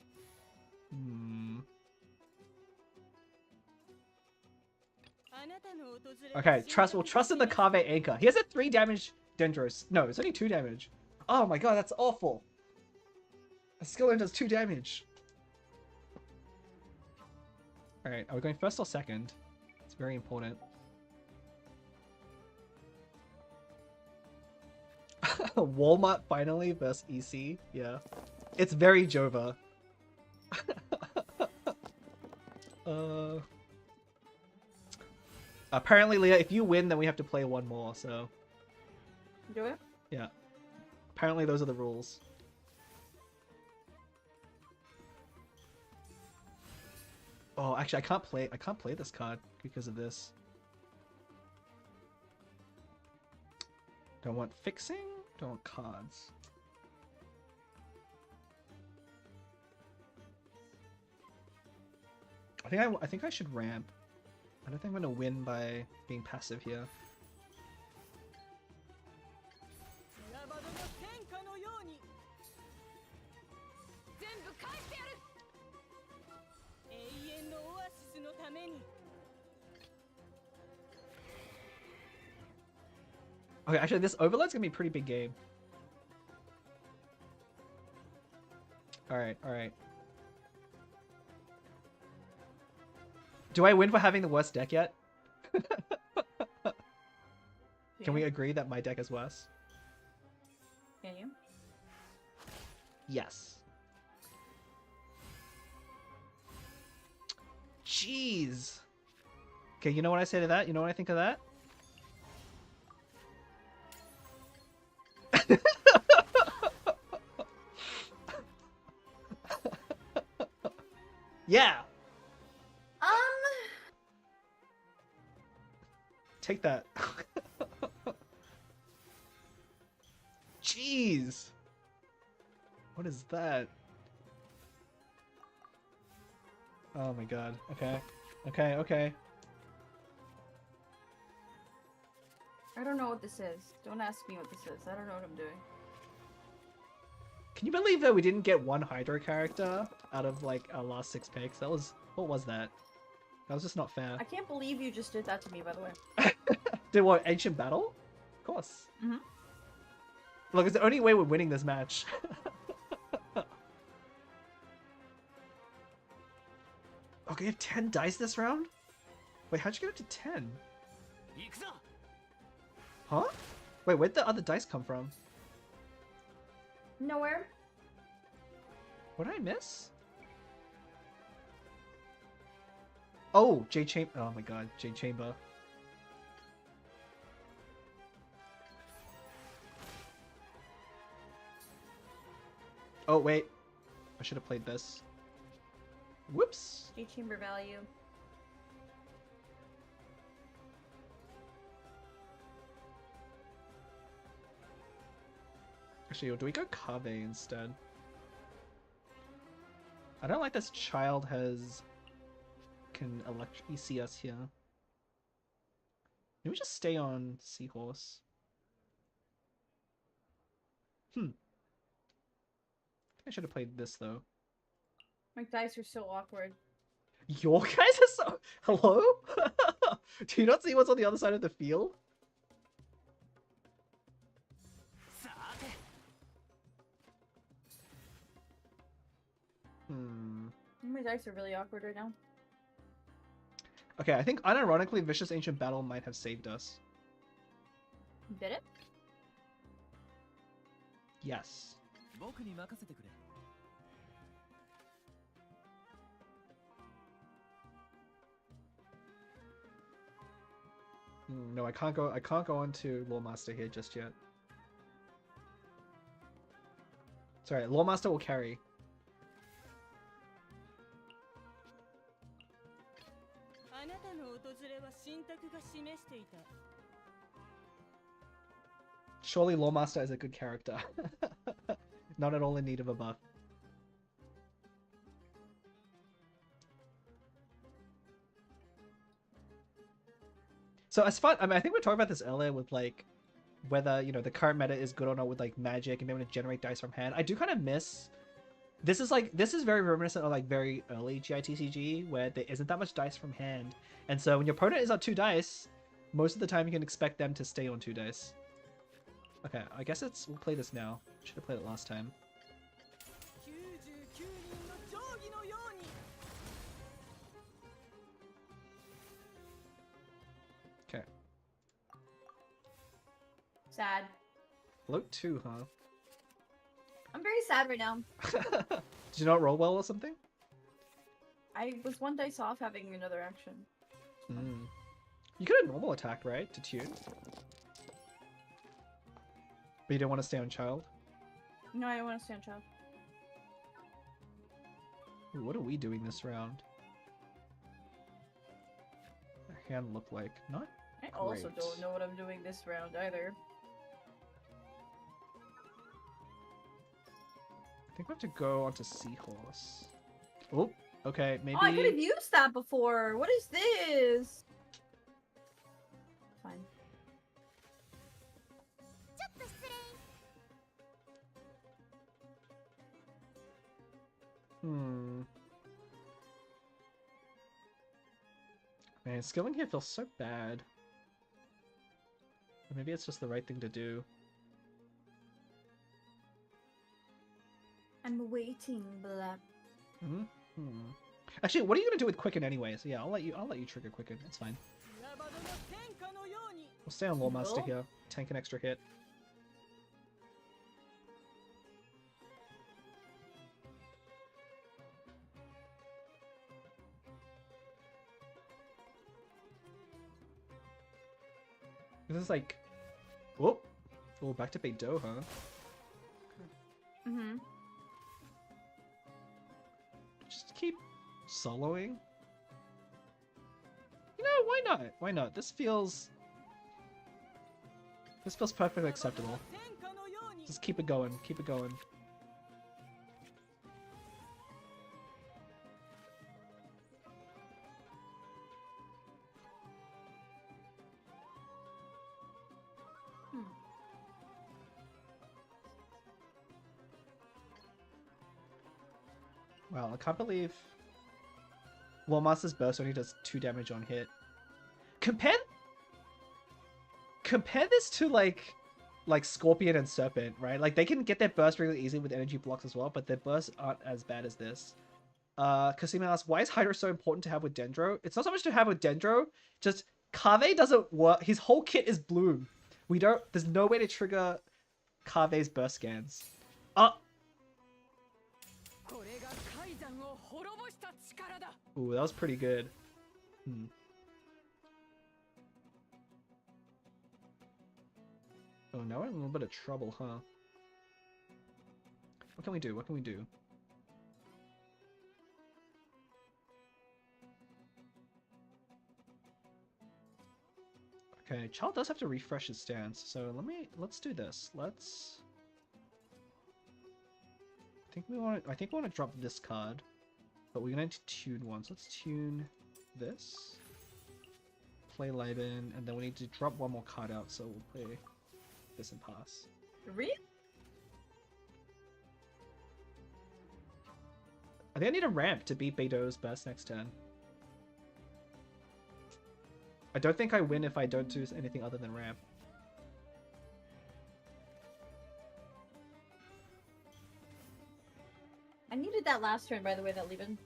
Okay, we'll trust in the Kave Anchor. He has a 3 damage Dendros. No, it's only 2 damage. Oh my god, that's awful. A skill does 2 damage. Alright, are we going first or second? It's very important. Walmart finally versus EC. Yeah. It's very Jova. Apparently, Leah, if you win, then we have to play one more, so... Do it? Yeah. Apparently those are the rules. Oh, actually, I can't play this card because of this. Do I want fixing? Don't want cards. I think I should ramp. I don't think I'm gonna win by being passive here. Okay, actually this overload's gonna be a pretty big game. Alright, alright. Do I win for having the worst deck yet? Can we agree that my deck is worse? Can you? Yes. Jeez. Okay, you know what I say to that? You know what I think of that? Yeah. Take that. Jeez. What is that? Oh my god. Okay. Okay, okay. I don't know what this is. Don't ask me what this is. I don't know what I'm doing. Can you believe that we didn't get one Hydro character out of like our last 6 picks? That was... What was that? That was just not fair. I can't believe you just did that to me, by the way. Did what? Ancient Battle? Of course. Mm-hmm. Look, it's the only way we're winning this match. Okay, you have 10 dice this round? Wait, how'd you get up to 10? Huh? Wait, where'd the other dice come from? Nowhere. What did I miss? Oh, J Chamber. Oh my god, J Chamber. Oh, wait. I should have played this. Whoops. Chamber value. Actually, do we go Cave instead? I don't like this child can see us here. Maybe we just stay on Seahorse. I should have played this though. My dice are so awkward. Your guys are so... Hello? Do you not see what's on the other side of the field? My dice are really awkward right now. Okay, I think unironically Vicious Ancient Battle might have saved us. Did it? Yes. No, I can't go on to Lawmaster here just yet. Sorry, Lawmaster will carry. Surely Lawmaster is a good character. Not at all in need of a buff. So as fun, I mean, I think we were talking about this earlier with like whether, you know, the current meta is good or not with like magic and being able to generate dice from hand. I do kind of miss... This is very reminiscent of like very early GITCG where there isn't that much dice from hand. And so when your opponent is on 2 dice, most of the time you can expect them to stay on 2 dice. Okay, I guess we'll play this now. Should have played it last time. Okay. Sad. Float 2, huh? I'm very sad right now. Did you not roll well or something? I was 1 dice off having another action. You could have normal attacked, right? To tune. But you didn't want to stay on child? No, I don't want to stay on child. Ooh, what are we doing this round? A hand look like not I also great. don't know what I'm doing this round either. think we have to go onto Seahorse. Oh, okay, maybe. Oh, I could have used that before. What is this? Fine. Man, skilling here feels so bad. Or maybe it's just the right thing to do. I'm waiting, Black. Actually, what are you gonna do with Quicken anyway? So yeah, I'll let you trigger Quicken. It's fine. We'll stay on Lawmaster No. here. Tank an extra hit. This is like, oh, back to Beidou, huh? Mm-hmm. Just keep soloing. You know, why not? Why not? This feels perfectly acceptable. Just keep it going. Keep it going. Wow, I can't believe Lawmaster's burst only does 2 damage on hit. Compare this to like Scorpion and Serpent, right? Like they can get their burst really easy with energy blocks as well, but their bursts aren't as bad as this. Kasima asks, why is Hydra so important to have with Dendro? It's not so much to have with Dendro, just Kave doesn't work. His whole kit is Bloom. There's no way to trigger Kave's burst scans. Ooh, that was pretty good. Oh, now we're in a little bit of trouble, huh? What can we do? What can we do? Okay, Child does have to refresh his stance, so let's do this. I think we want to drop this card, but we're going to tune one. So let's tune this, play Laban, and then we need to drop one more card out. So we'll play this and pass. Really? I think I need a ramp to beat Beidou's burst next turn. I don't think I win if I don't do anything other than ramp. I needed that last turn, by the way, that Leben.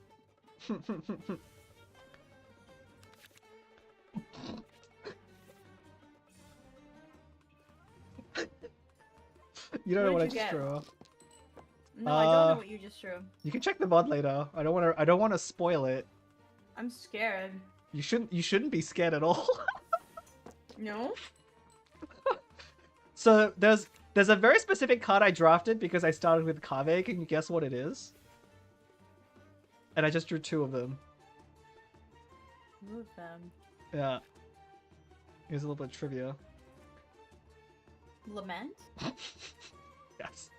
You don't know what I What'd you just get? drew. No, I don't know what you just drew. You can check the VOD later. I don't want to spoil it. I'm scared. You shouldn't be scared at all. No? So there's a very specific card I drafted because I started with Kave. Can you guess what it is? And I just drew 2 of them. Move them. Yeah. Here's a little bit of trivia. Lament? Yes.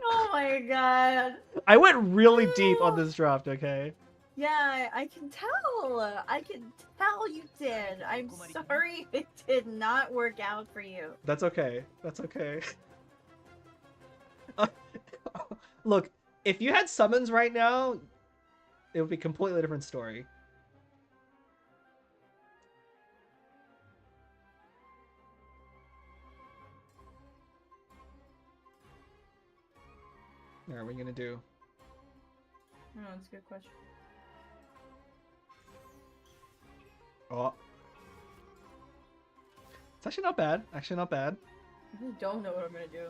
Oh my god. I went really deep on this draft, okay? Yeah, I can tell. I can tell you did. I'm sorry it did not work out for you. That's okay. That's okay. Look, if you had summons right now, it would be a completely different story. What are we gonna do? Oh, that's a good question. Oh. It's actually not bad. Actually not bad. I really don't know what I'm gonna do.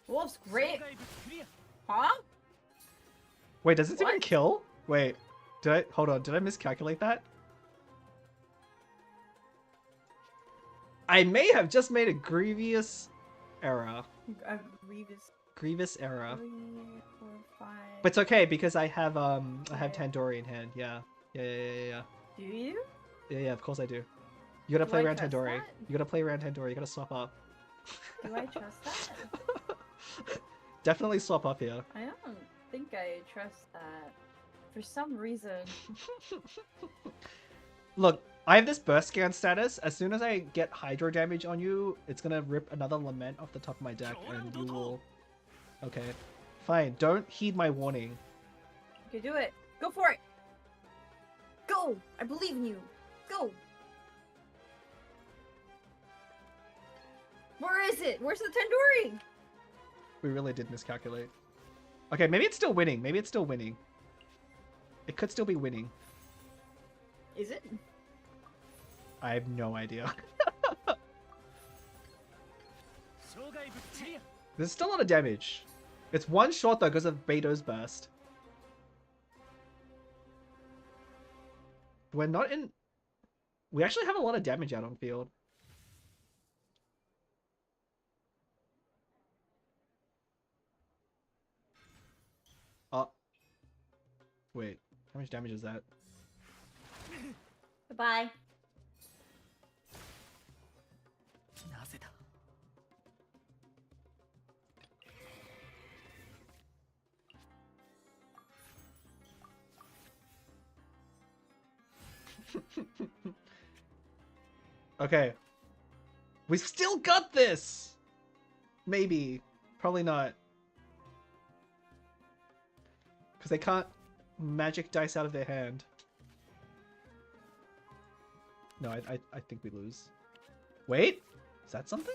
Wolf's great. Huh? Wait, does this even What? kill? Wait, hold on, did I miscalculate that? I may have just made a grievous error. Grievous. Grievous era. 3, 4, 5. But it's okay because I have I have Okay. Tandoori in hand. Yeah. Yeah. Do you? Yeah, of course I do. You gotta Do play I around trust Tandoori. that? You gotta play around Tandoori. You gotta swap up. Do I trust that? Definitely swap up here. I don't think I trust that. For some reason. Look, I have this burst scan status. As soon as I get hydro damage on you, it's gonna rip another lament off the top of my deck, and you will. Okay, fine. Don't heed my warning. Okay, do it. Go for it. Go. I believe in you. Go. Where is it? Where's the tandoori? We really did miscalculate. Okay, maybe it's still winning. Maybe it's still winning. It could still be winning. Is it? I have no idea. There's still a lot of damage. It's one shot though because of Beto's burst. We're not in... We actually have a lot of damage out on field. Oh. Wait. How much damage is that? Goodbye. Okay. We still got this! Maybe. Probably not. Because they can't magic dice out of their hand. No, I think we lose. Wait? Is that something?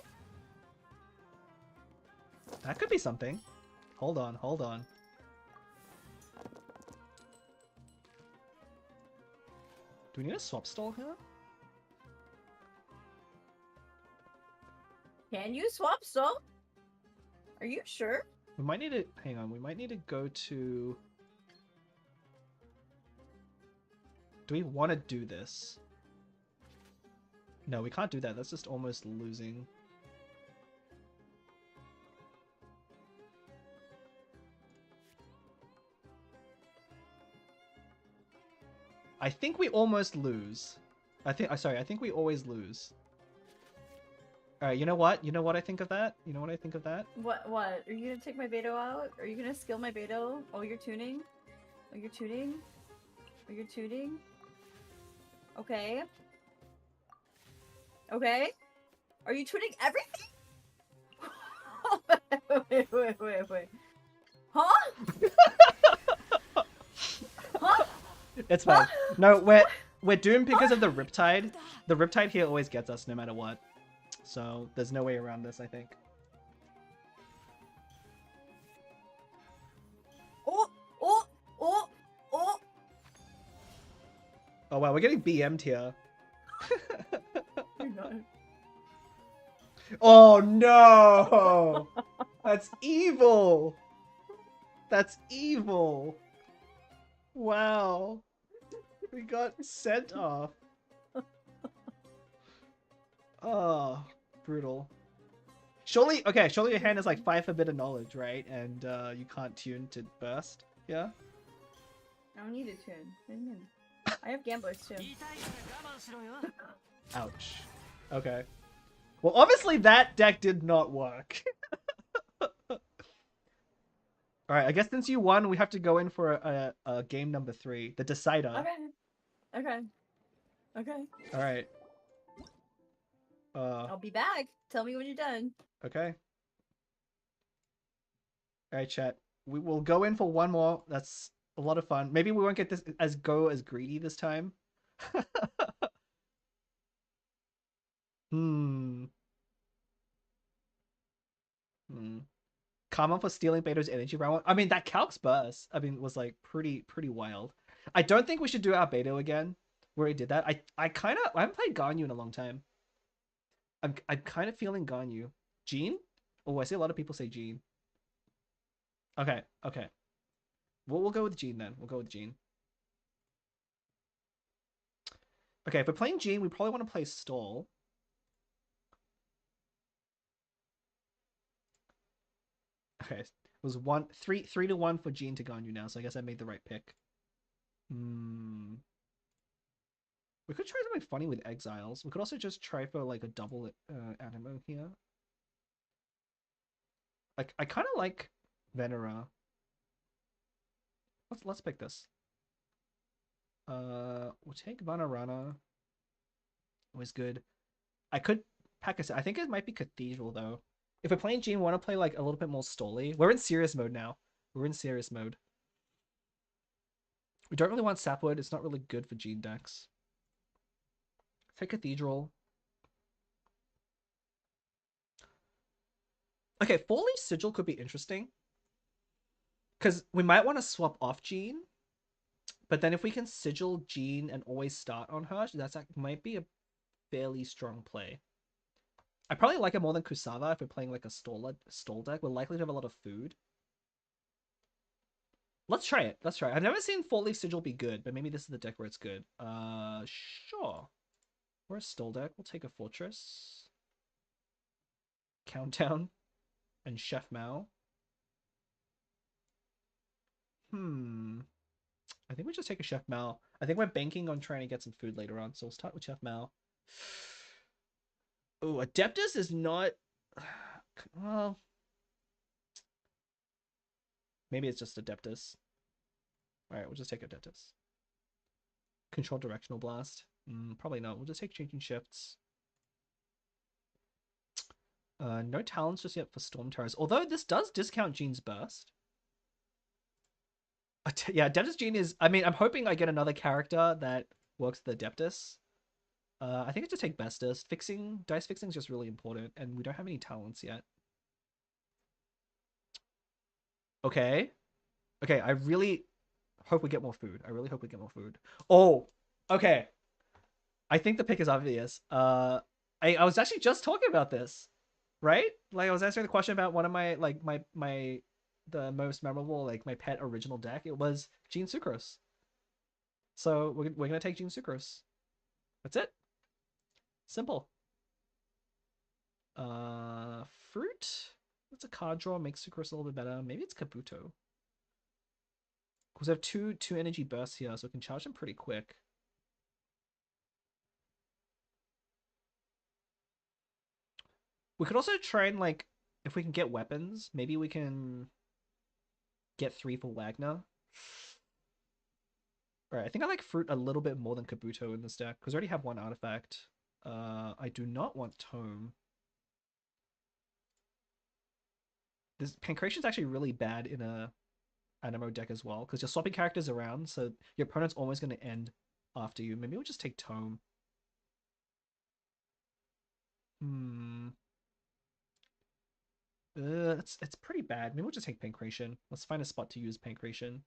That could be something. Hold on, hold on. Do we need a swap stall here? Can you swap so? Are you sure? We might need to... Hang on, we might need to go to... Do we want to do this? No, we can't do that. That's just almost losing. I think we almost lose. I think we always lose. Alright, you know what? You know what I think of that? You know what I think of that? What? Are you gonna take my Beto out? Are you gonna skill my Beto? Oh, you're tuning? Oh, you're tuning? Oh, you're tuning? Okay. Okay. Are you tuning everything? wait. Huh? Huh? It's fine. No, we're doomed because of the Riptide. The Riptide here always gets us no matter what. So there's no way around this, I think. Oh! Oh wow, we're getting BM'd here. You're not. Oh no! That's evil! That's evil! Wow. We got sent off. Oh, brutal. Surely your hand is like 5 Forbidden Knowledge, right? And you can't tune to burst, yeah? I don't need a tune. What do you mean? I have gamblers too. Ouch. Okay. Well, obviously that deck did not work. Alright, I guess since you won, we have to go in for a game number 3. The Decider. Okay. Alright. I'll be back. Tell me when you're done. Okay. Alright, chat. We will go in for one more. That's a lot of fun. Maybe we won't get this as greedy this time. Karma for stealing Beto's energy round one. I mean, that Calc's burst, was like pretty wild. I don't think we should do our Beto again. Where he did that. I haven't played Ganyu in a long time. I'm kind of feeling Ganyu. Jean? Oh, I see a lot of people say Jean. Okay. We'll go with Jean then. We'll go with Jean. Okay, if we're playing Jean, we probably want to play Stall. Okay, it was 3-1 for Jean to Ganyu now, so I guess I made the right pick. We could try something funny with Exiles. We could also just try for like a double animo here. Like I kind of like Venera. Let's pick this. We'll take Vanarana. Always good. I could pack a. I think it might be Cathedral though. If we're playing Jean, want to play like a little bit more Stoli. We're in serious mode now. We're in serious mode. We don't really want Sapwood. It's not really good for Jean decks. Take Cathedral. Okay, Four Leaf Sigil could be interesting. Because we might want to swap off Jean. But then if we can Sigil Jean and always start on her, that might be a fairly strong play. I probably like it more than Kusava if we're playing like a stall deck. We're likely to have a lot of food. Let's try it. Let's try it. I've never seen Four Leaf Sigil be good, but maybe this is the deck where it's good. Sure. We're a stall deck. We'll take a Fortress. Countdown. And Chef Mao. I think we just take a Chef Mao. I think we're banking on trying to get some food later on, so we'll start with Chef Mao. Oh, Adeptus is not... Well... Maybe it's just Adeptus. Alright, we'll just take Adeptus. Control Directional Blast. Probably not. We'll just take Changing Shifts. No talents just yet for Storm Terrors. Although this does discount Jean's Burst. Yeah, Adeptus Jean is... I mean, I'm hoping I get another character that works with Adeptus. I think I just take Bestest. Dice fixing is just really important, and we don't have any talents yet. Okay. Okay, I really hope we get more food. I really hope we get more food. Oh, okay. I think the pick is obvious. I was actually just talking about this, right? Like I was answering the question about one of my like the most memorable like my pet original deck. It was Jean Sucrose. So we're gonna take Jean Sucrose. That's it. Simple. Fruit. That's a card draw. Makes Sucrose a little bit better. Maybe it's Kabuto. Because we have two energy bursts here, so we can charge them pretty quick. We could also try and like, if we can get weapons, maybe we can get 3 for Wagner. Alright, I think I like Fruit a little bit more than Kabuto in this deck, because I already have 1 artifact. I do not want Tome. This Pancration is actually really bad in a Animo deck as well, because you're swapping characters around, so your opponent's always going to end after you. Maybe we'll just take Tome. It's pretty bad. Maybe we'll just take Pancration. Let's find a spot to use Pancration.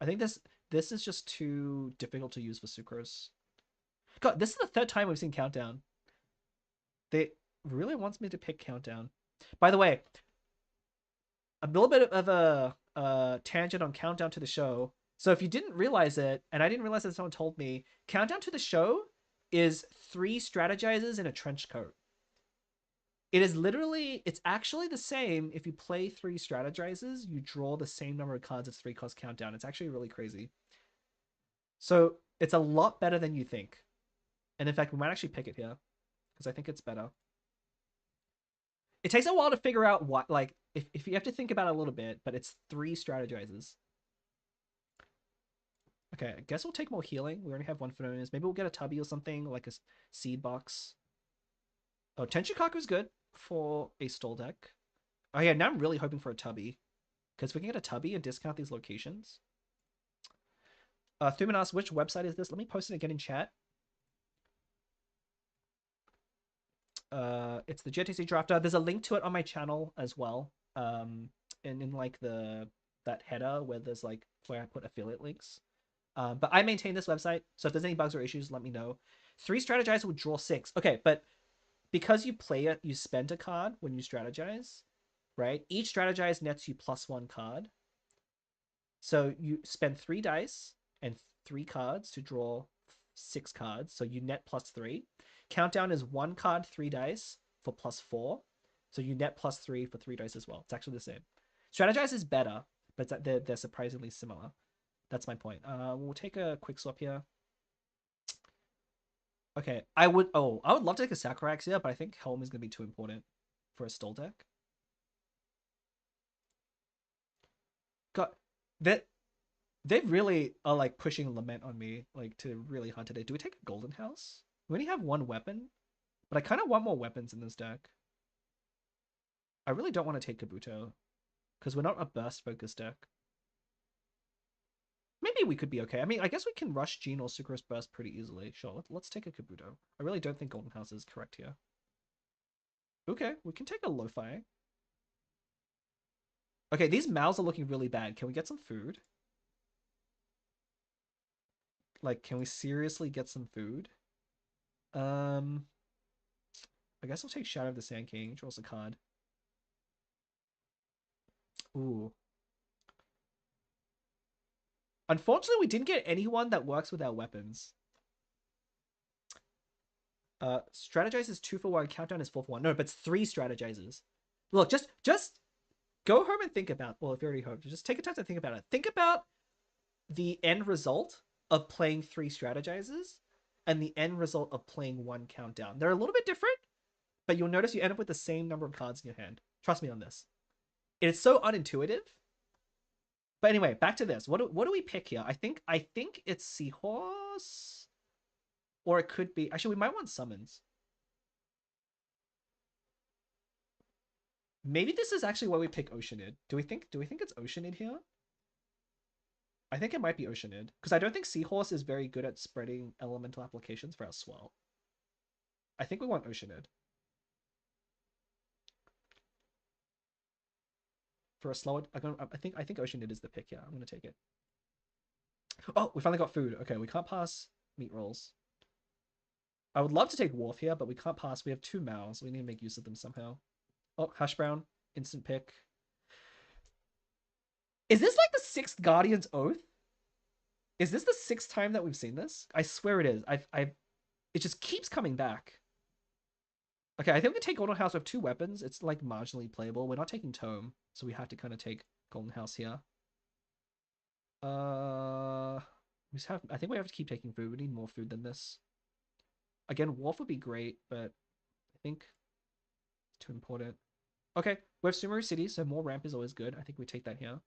I think this is just too difficult to use for Sucrose. God, this is the 3rd time we've seen Countdown. They really wants me to pick Countdown. By the way, a little bit of a tangent on Countdown to the Show. So if you didn't realize it, and I didn't realize that someone told me, Countdown to the Show is 3 strategizers in a trench coat. It is literally, it's actually the same. If you play 3 strategizers, you draw the same number of cards as 3 cost Countdown. It's actually really crazy. So it's a lot better than you think. And in fact, we might actually pick it here, because I think it's better. It takes a while to figure out what, like, if you have to think about it a little bit, but it's 3 strategizers. Okay, I guess we'll take more healing. We already have 1 Phononis. Maybe we'll get a Tubby or something, like a seed box. Oh, Tenchikaku's good for a stall deck. Oh yeah, now I'm really hoping for a Tubby, because we can get a Tubby and discount these locations. Thuman asks, which website is this? Let me post it again in chat. It's the GITCG Drafter. There's a link to it on my channel as well. And in like that header where there's like where I put affiliate links. But I maintain this website, so if there's any bugs or issues, let me know. 3 strategize will draw 6. Okay, but because you play it, you spend a card when you strategize, right? Each strategize nets you +1 card. So you spend 3 dice and 3 cards to draw 6 cards. So you net +3. Countdown is 1 card, 3 dice for +4. So you net +3 for 3 dice as well. It's actually the same. Strategize is better, but they're surprisingly similar. That's my point. We'll take a quick swap here. Okay, I would love to take a Sacroax here, but I think Helm is gonna be too important for a stall deck. God, they really are like pushing Lament on me, like to really hunt today. Do we take a Golden House? We only have one weapon, but I kind of want more weapons in this deck. I really don't want to take Kabuto because we're not a burst focused deck. Maybe we could be okay. I mean, I guess we can rush Gene or Sucrose Burst pretty easily. Sure, let's take a Kabuto. I really don't think Golden House is correct here. Okay, we can take a Lo-Fi. Okay, these mouths are looking really bad. Can we get some food? Like, can we seriously get some food? I guess I'll take Shadow of the Sand King. Draws a card. Ooh. Unfortunately, we didn't get anyone that works with our weapons. Strategize is 2 for 1. Countdown is 4 for 1. No, but it's 3 strategizes. Look, just go home and think about. Well, if you're already home, just take a time to think about it. Think about the end result of playing 3 strategizes and the end result of playing 1 countdown. They're a little bit different, but you'll notice you end up with the same number of cards in your hand. Trust me on this. It's so unintuitive. But anyway, back to this. What do we pick here? I think it's Seahorse, or it could be. Actually, we might want summons. Maybe this is actually why we pick Oceanid. Do we think it's Oceanid here? I think it might be Oceanid because I don't think Seahorse is very good at spreading elemental applications for our swell. I think we want Oceanid. For a slower, I think Oceanid is the pick. Yeah, I'm gonna take it. Oh, we finally got food. Okay, we can't pass meat rolls. I would love to take Wharf here, but we can't pass. We have 2 mouths. We need to make use of them somehow. Oh, Hash Brown, instant pick. Is this like the 6th Guardian's Oath? Is this the 6th time that we've seen this? I swear it is. It just keeps coming back. Okay, I think we can take Golden House with 2 weapons. It's like marginally playable. We're not taking Tome, so we have to kind of take Golden House here. I think we have to keep taking food. We need more food than this. Again, Wolf would be great, but I think it's too important. Okay, we have Sumeru City, so more ramp is always good. I think we take that here.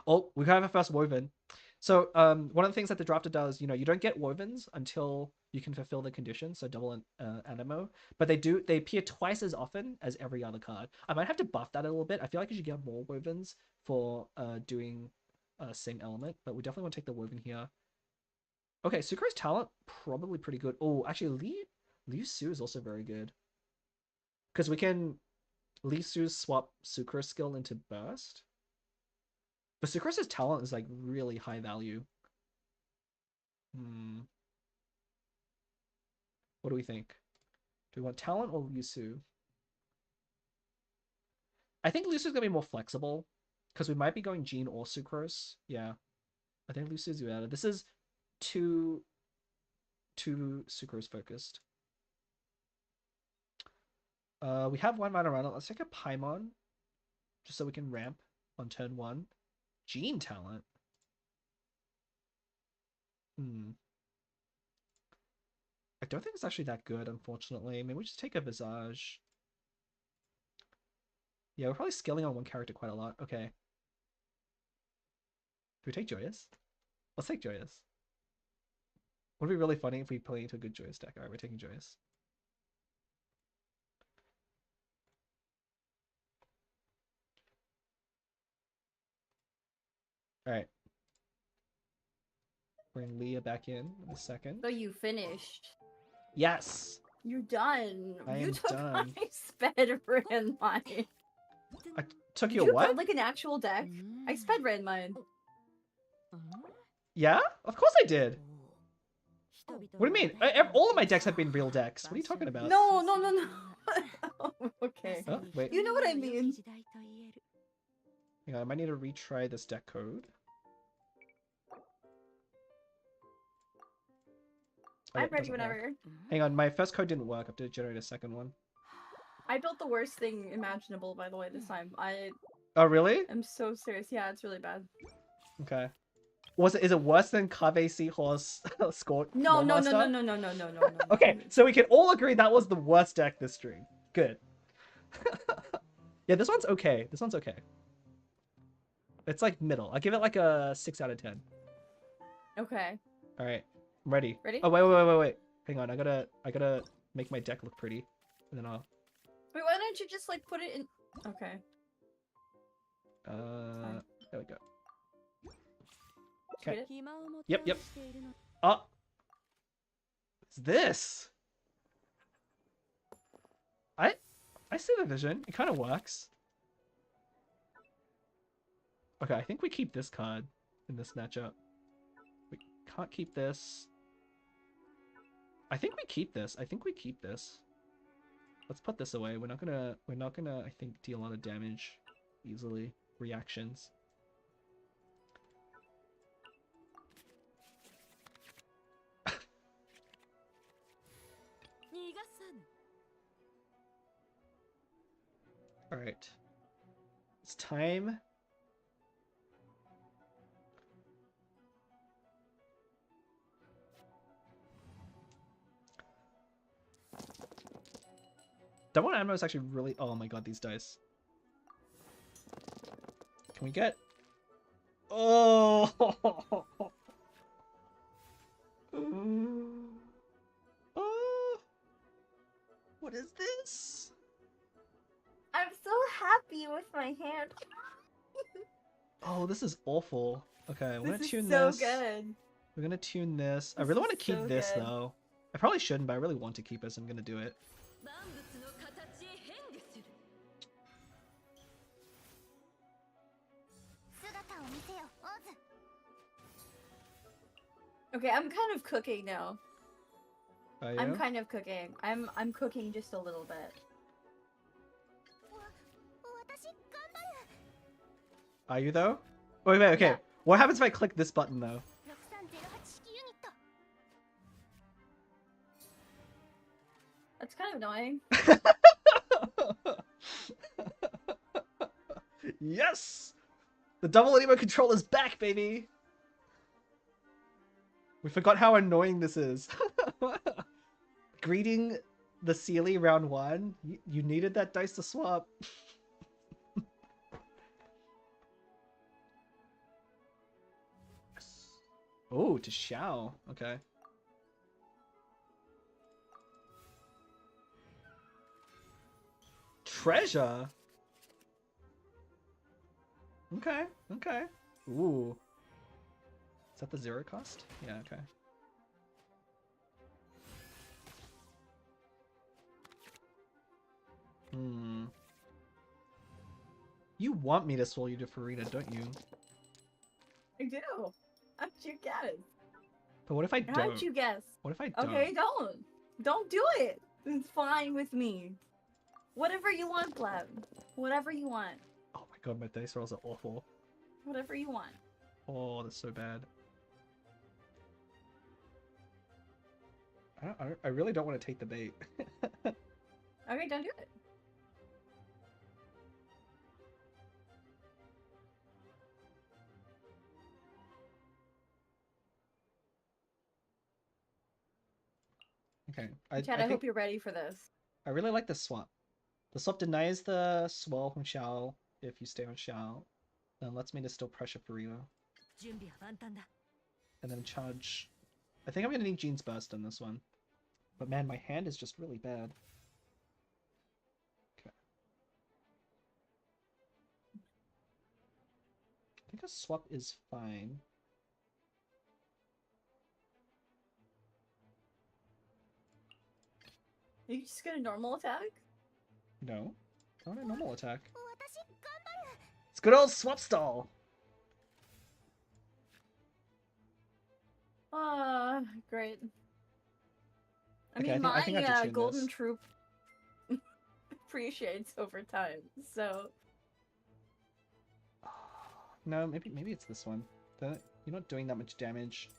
Oh, we have our first Woven. So one of the things that the drafter does, you don't get Wovens until you can fulfill the condition, so double Animo. But they appear twice as often as every other card. I might have to buff that a little bit. I feel like you should get more Wovens for doing same element, but we definitely want to take the Woven here. Okay, Sucro's talent, probably pretty good. Oh, actually, Liu Su is also very good. Because we can Liu Su swap Sucro's skill into Burst. But Sucro's talent is like really high value. What do we think? Do we want talent or Liu Su? I think Liu Su's gonna be more flexible. Because we might be going Gene or Sucrose. Yeah. I think Liu Su's better. This is too Sucrose focused. We have 1 mana around it. Let's take a Paimon. Just so we can ramp on turn 1. Gene talent. I don't think it's actually that good, unfortunately. Maybe we just take a Visage. Yeah, we're probably scaling on one character quite a lot. Okay. Do we take Joyous? Let's take Joyous. Would be really funny if we play into a good Joyous deck. Alright, we're taking Joyous. Alright. Bring Leah back in a second. So you finished. Yes! You're done. I You am took done. my sped ran mine. I took Did your you what? build like an actual deck? I sped ran mine. Yeah? Of course I did. What do you mean? All of my decks have been real decks. What are you talking about? No. Okay. Oh, wait. You know what I mean. Hang on, I might need to retry this deck code. I'm ready whenever. Hang on, my first code didn't work. I have to generate a second one. I built the worst thing imaginable, by the way, this time. I Oh, really? am so serious. Yeah, it's really bad. Okay. Is it worse than Kave Seahorse Score No, no, no, no, Lawmaster? no, no, no, no, no, no, no. Okay, so we can all agree that was the worst deck this stream. Good. Yeah, this one's okay. This one's okay. It's like middle. I give it like a 6 out of 10. Okay. All right, I'm ready. Ready? Oh, wait. Hang on, I gotta make my deck look pretty, and then I'll. Wait, why don't you just like put it in? Okay. There we go. Get Okay. it? Yep. Oh, what's this? I see the vision. It kind of works. Okay, I think we keep this card in this matchup. We can't keep this. I think we keep this. Let's put this away. We're not gonna I think deal a lot of damage easily. Reactions. All right. It's time. That one ammo is actually really. Oh my god, these dice. Can we get? Oh. Oh. What is this? I'm so happy with my hand. Oh, this is awful. Okay, we're gonna This tune is so this. good. We're gonna tune this. I This really is want to keep so this good. though. I probably shouldn't, but I really want to keep it, so I'm gonna do it. Okay, I'm kind of cooking now. Are you? I'm kind of cooking. I'm cooking just a little bit. Are you though? Wait, okay. Yeah. What happens if I click this button though? That's kind of annoying. Yes! The double animo control is back, baby! We forgot how annoying this is. Greeting the Sealy round 1. You needed that dice to swap. Oh, to Xiao. Okay. Treasure? Okay. Ooh. Is that the 0 cost? Yeah, okay. You want me to swallow you to Farina, don't you? I do. How'd you guess? But what if I don't? How'd you guess? What if I don't? Okay, don't. Don't do it. It's fine with me. Whatever you want, Blab. Whatever you want. Oh my god, my dice rolls are awful. Whatever you want. Oh, that's so bad. I really don't want to take the bait. Okay, don't do it. Okay. Chad, I hope you're ready for this. I really like the swap. The swap denies the swell from Xiao if you stay on Xiao, and lets me to still pressure Farina. And then charge. I think I'm gonna need Jean's Burst on this one. But man, my hand is just really bad. Okay. I think a swap is fine. Are you just gonna normal attack? No. Not a normal attack. It's good old swap stall! Ah, great. I Okay, mean, I think I have to my tune golden this. troop appreciates over time, so... No, maybe it's this one. You're not doing that much damage.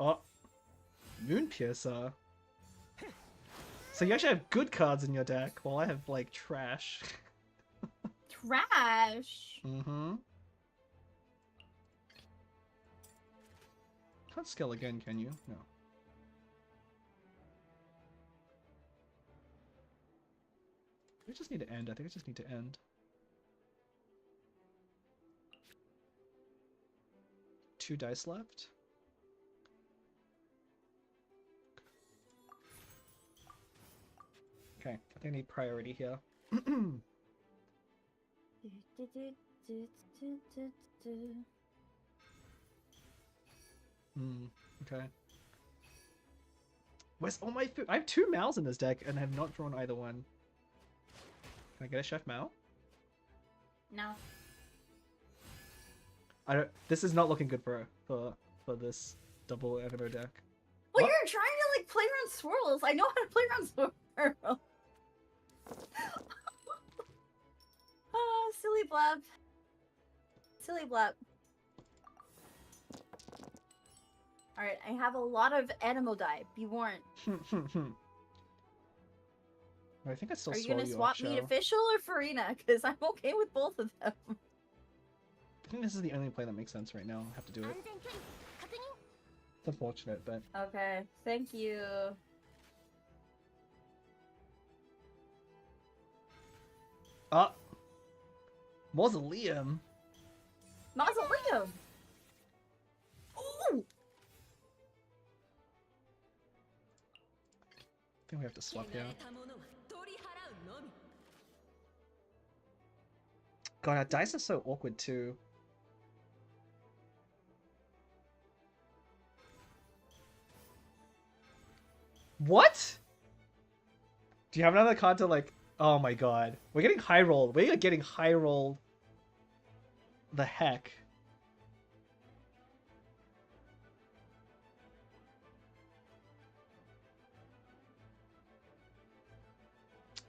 Oh, Moonpiercer. So you actually have good cards in your deck, while I have like trash. Trash. Mm-hmm. Can't scale again, can you? No. We just need to end. I think I just need to end. Two dice left. Okay, I think I need priority here. Okay. Where's all my food? I have 2 Maos in this deck and have not drawn either one. Can I get a Chef Mao? No. I don't. This is not looking good for this double animo deck. Well, What? you're trying to like play around swirls. I know how to play around swirls. Oh, silly blab. Silly blab. Alright, I have a lot of animal dye. Be warned. I think I still Are you swallow gonna you swap off, meat Joe. official or Farina? Because I'm okay with both of them. I think this is the only play that makes sense right now. I have to do it. It's unfortunate, but Okay, thank you. ah, Mausoleum. Mausoleum! Ooh! I think we have to swap here. God, our dice are so awkward too. What? Do you have another card to like? Oh my god, we're getting high rolled. We're getting high rolled. The heck.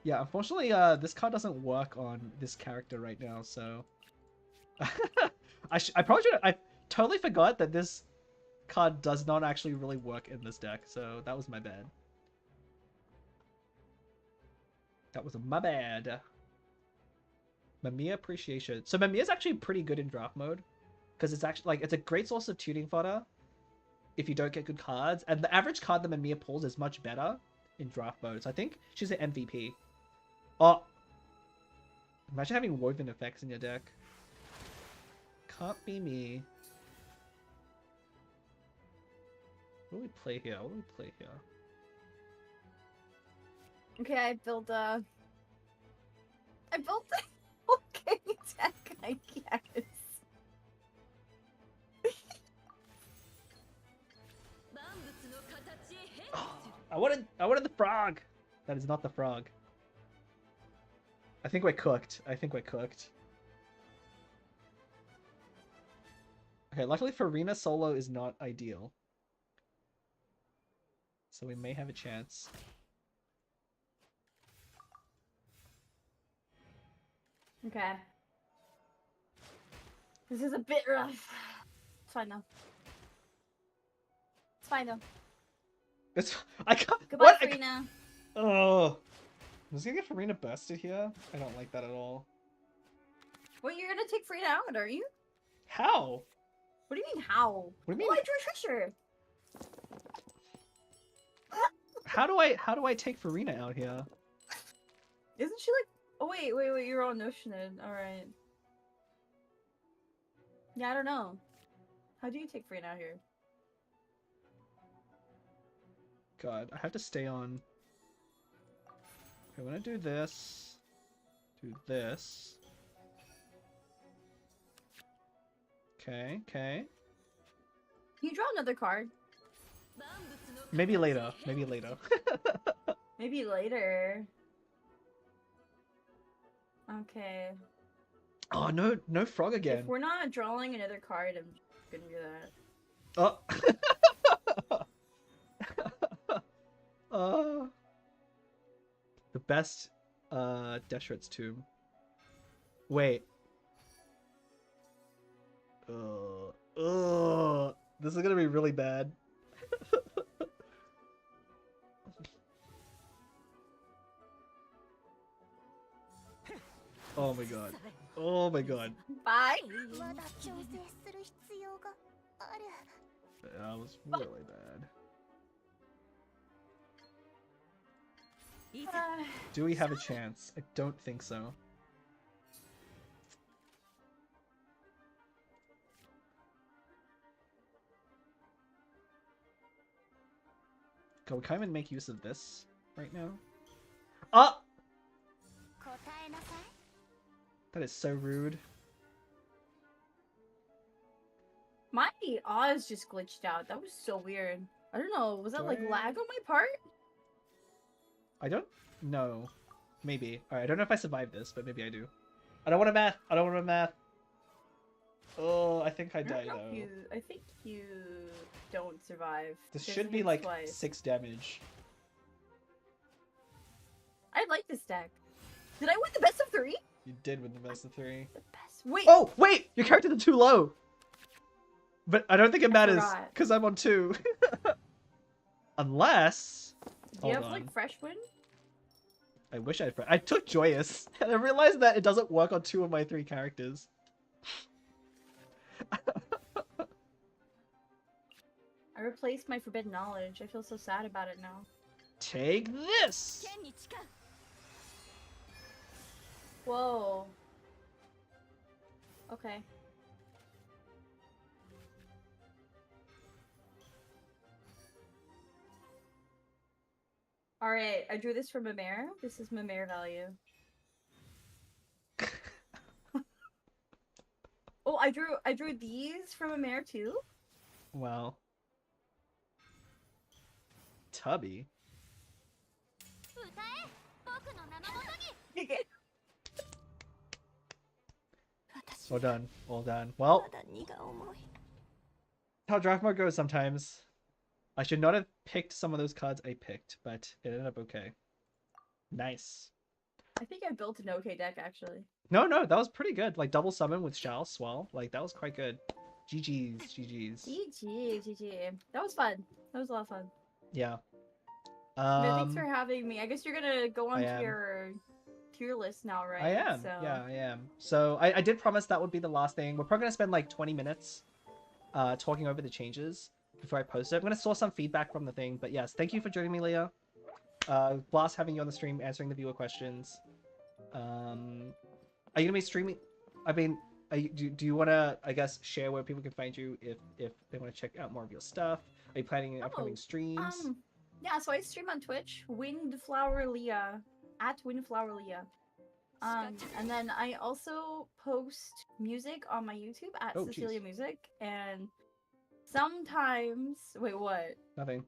Yeah, unfortunately, this card doesn't work on this character right now, so I probably should. I totally forgot that this card does not actually really work in this deck, so that was my bad. That was my bad. Mamiya Appreciation. So Mamiya's actually pretty good in draft mode, because it's actually like it's a great source of tuning fodder if you don't get good cards, and the average card that Mamiya pulls is much better in draft mode. So I think she's an MVP. Oh, imagine having woven effects in your deck. Can't be me. What do we play here? What do we play here? Okay, I built a okay deck, I guess. Oh, I wanted the frog. That is not the frog. I think we're cooked. I think we're cooked. Okay, luckily Farina solo is not ideal. So we may have a chance. Okay. This is a bit rough. It's fine though. It's fine though. It's I can't. Goodbye, What? Farina. Oh, I'm just gonna get Farina bursted here. I don't like that at all. Well, you're gonna take Farina out, are you? How? What do you mean how? What do you mean? Oh, I drew Trisher. How do I take Farina out here? Isn't she like? Oh wait, you're all notioned. All right. Yeah, I don't know. How do you take Farina out here? God, I have to stay on. Okay, I'm gonna do this. Do this. Okay, okay. Can you draw another card? Maybe later. Maybe later. Maybe later. Okay. Oh no, no frog again. If we're not drawing another card, I'm gonna do that. Oh. The best Deshret's Tomb. Wait. This is gonna be really bad. Oh my god. Oh my god. Bye. まだ調整する必要がある。 That was really bad. Do we have a chance? I don't think so. Can we kind of make use of this right now? Ah! 答えなさい。 That is so rude. My Oz just glitched out. That was so weird. I don't know. Was that Do like I- lag on my part? I don't know. Maybe. Alright, I don't know if I survived this, but maybe I do. I don't want to math. I don't want to math. Oh, I think I die though. I think you don't survive. This Just should be hits like twice. 6 damage. I like this deck. Did I win the best of 3? You did win the best of 3. The best. Wait. Oh, wait! Your characters are too low! But I don't think it matters, forgot. because I'm on 2. Unless... Do you Hold have on. like fresh win? I wish I took Joyous, and I realized that it doesn't work on 2 of my 3 characters. I replaced my forbidden knowledge. I feel so sad about it now. Take this! 剣に誓う。 Whoa. Okay. Alright, I drew this from Mimere. This is Mimere value. Oh, I drew these from Mimere too? Wow. Tubby? 歌え。僕の名のもとに。 Well done. Well done. Well, まだ荷が重い。 how draft mode goes sometimes. I should not have picked some of those cards I picked, but it ended up okay. Nice. I think I built an okay deck actually. No, that was pretty good. Like double summon with Shao Swell. Like that was quite good. GG's, GG's. GG. That was fun. That was a lot of fun. Yeah. No, thanks for having me. I guess you're gonna go on to am. your tier list now, right? I am. So... Yeah, I am. So I did promise that would be the last thing. We're probably gonna spend like 20 minutes talking over the changes before I post it. I'm gonna source some feedback from the thing, but yes, thank you for joining me, Leah. Blast having you on the stream, answering the viewer questions. Are you gonna be streaming? I mean, do you want to, I guess, share where people can find you if they want to check out more of your stuff? Are you planning upcoming streams? Yeah, so I stream on Twitch, Windflower Leah, at Windflower Leah. And then I also post music on my YouTube at Oh, Cecilia jeez. Music, and sometimes, wait, what? Nothing.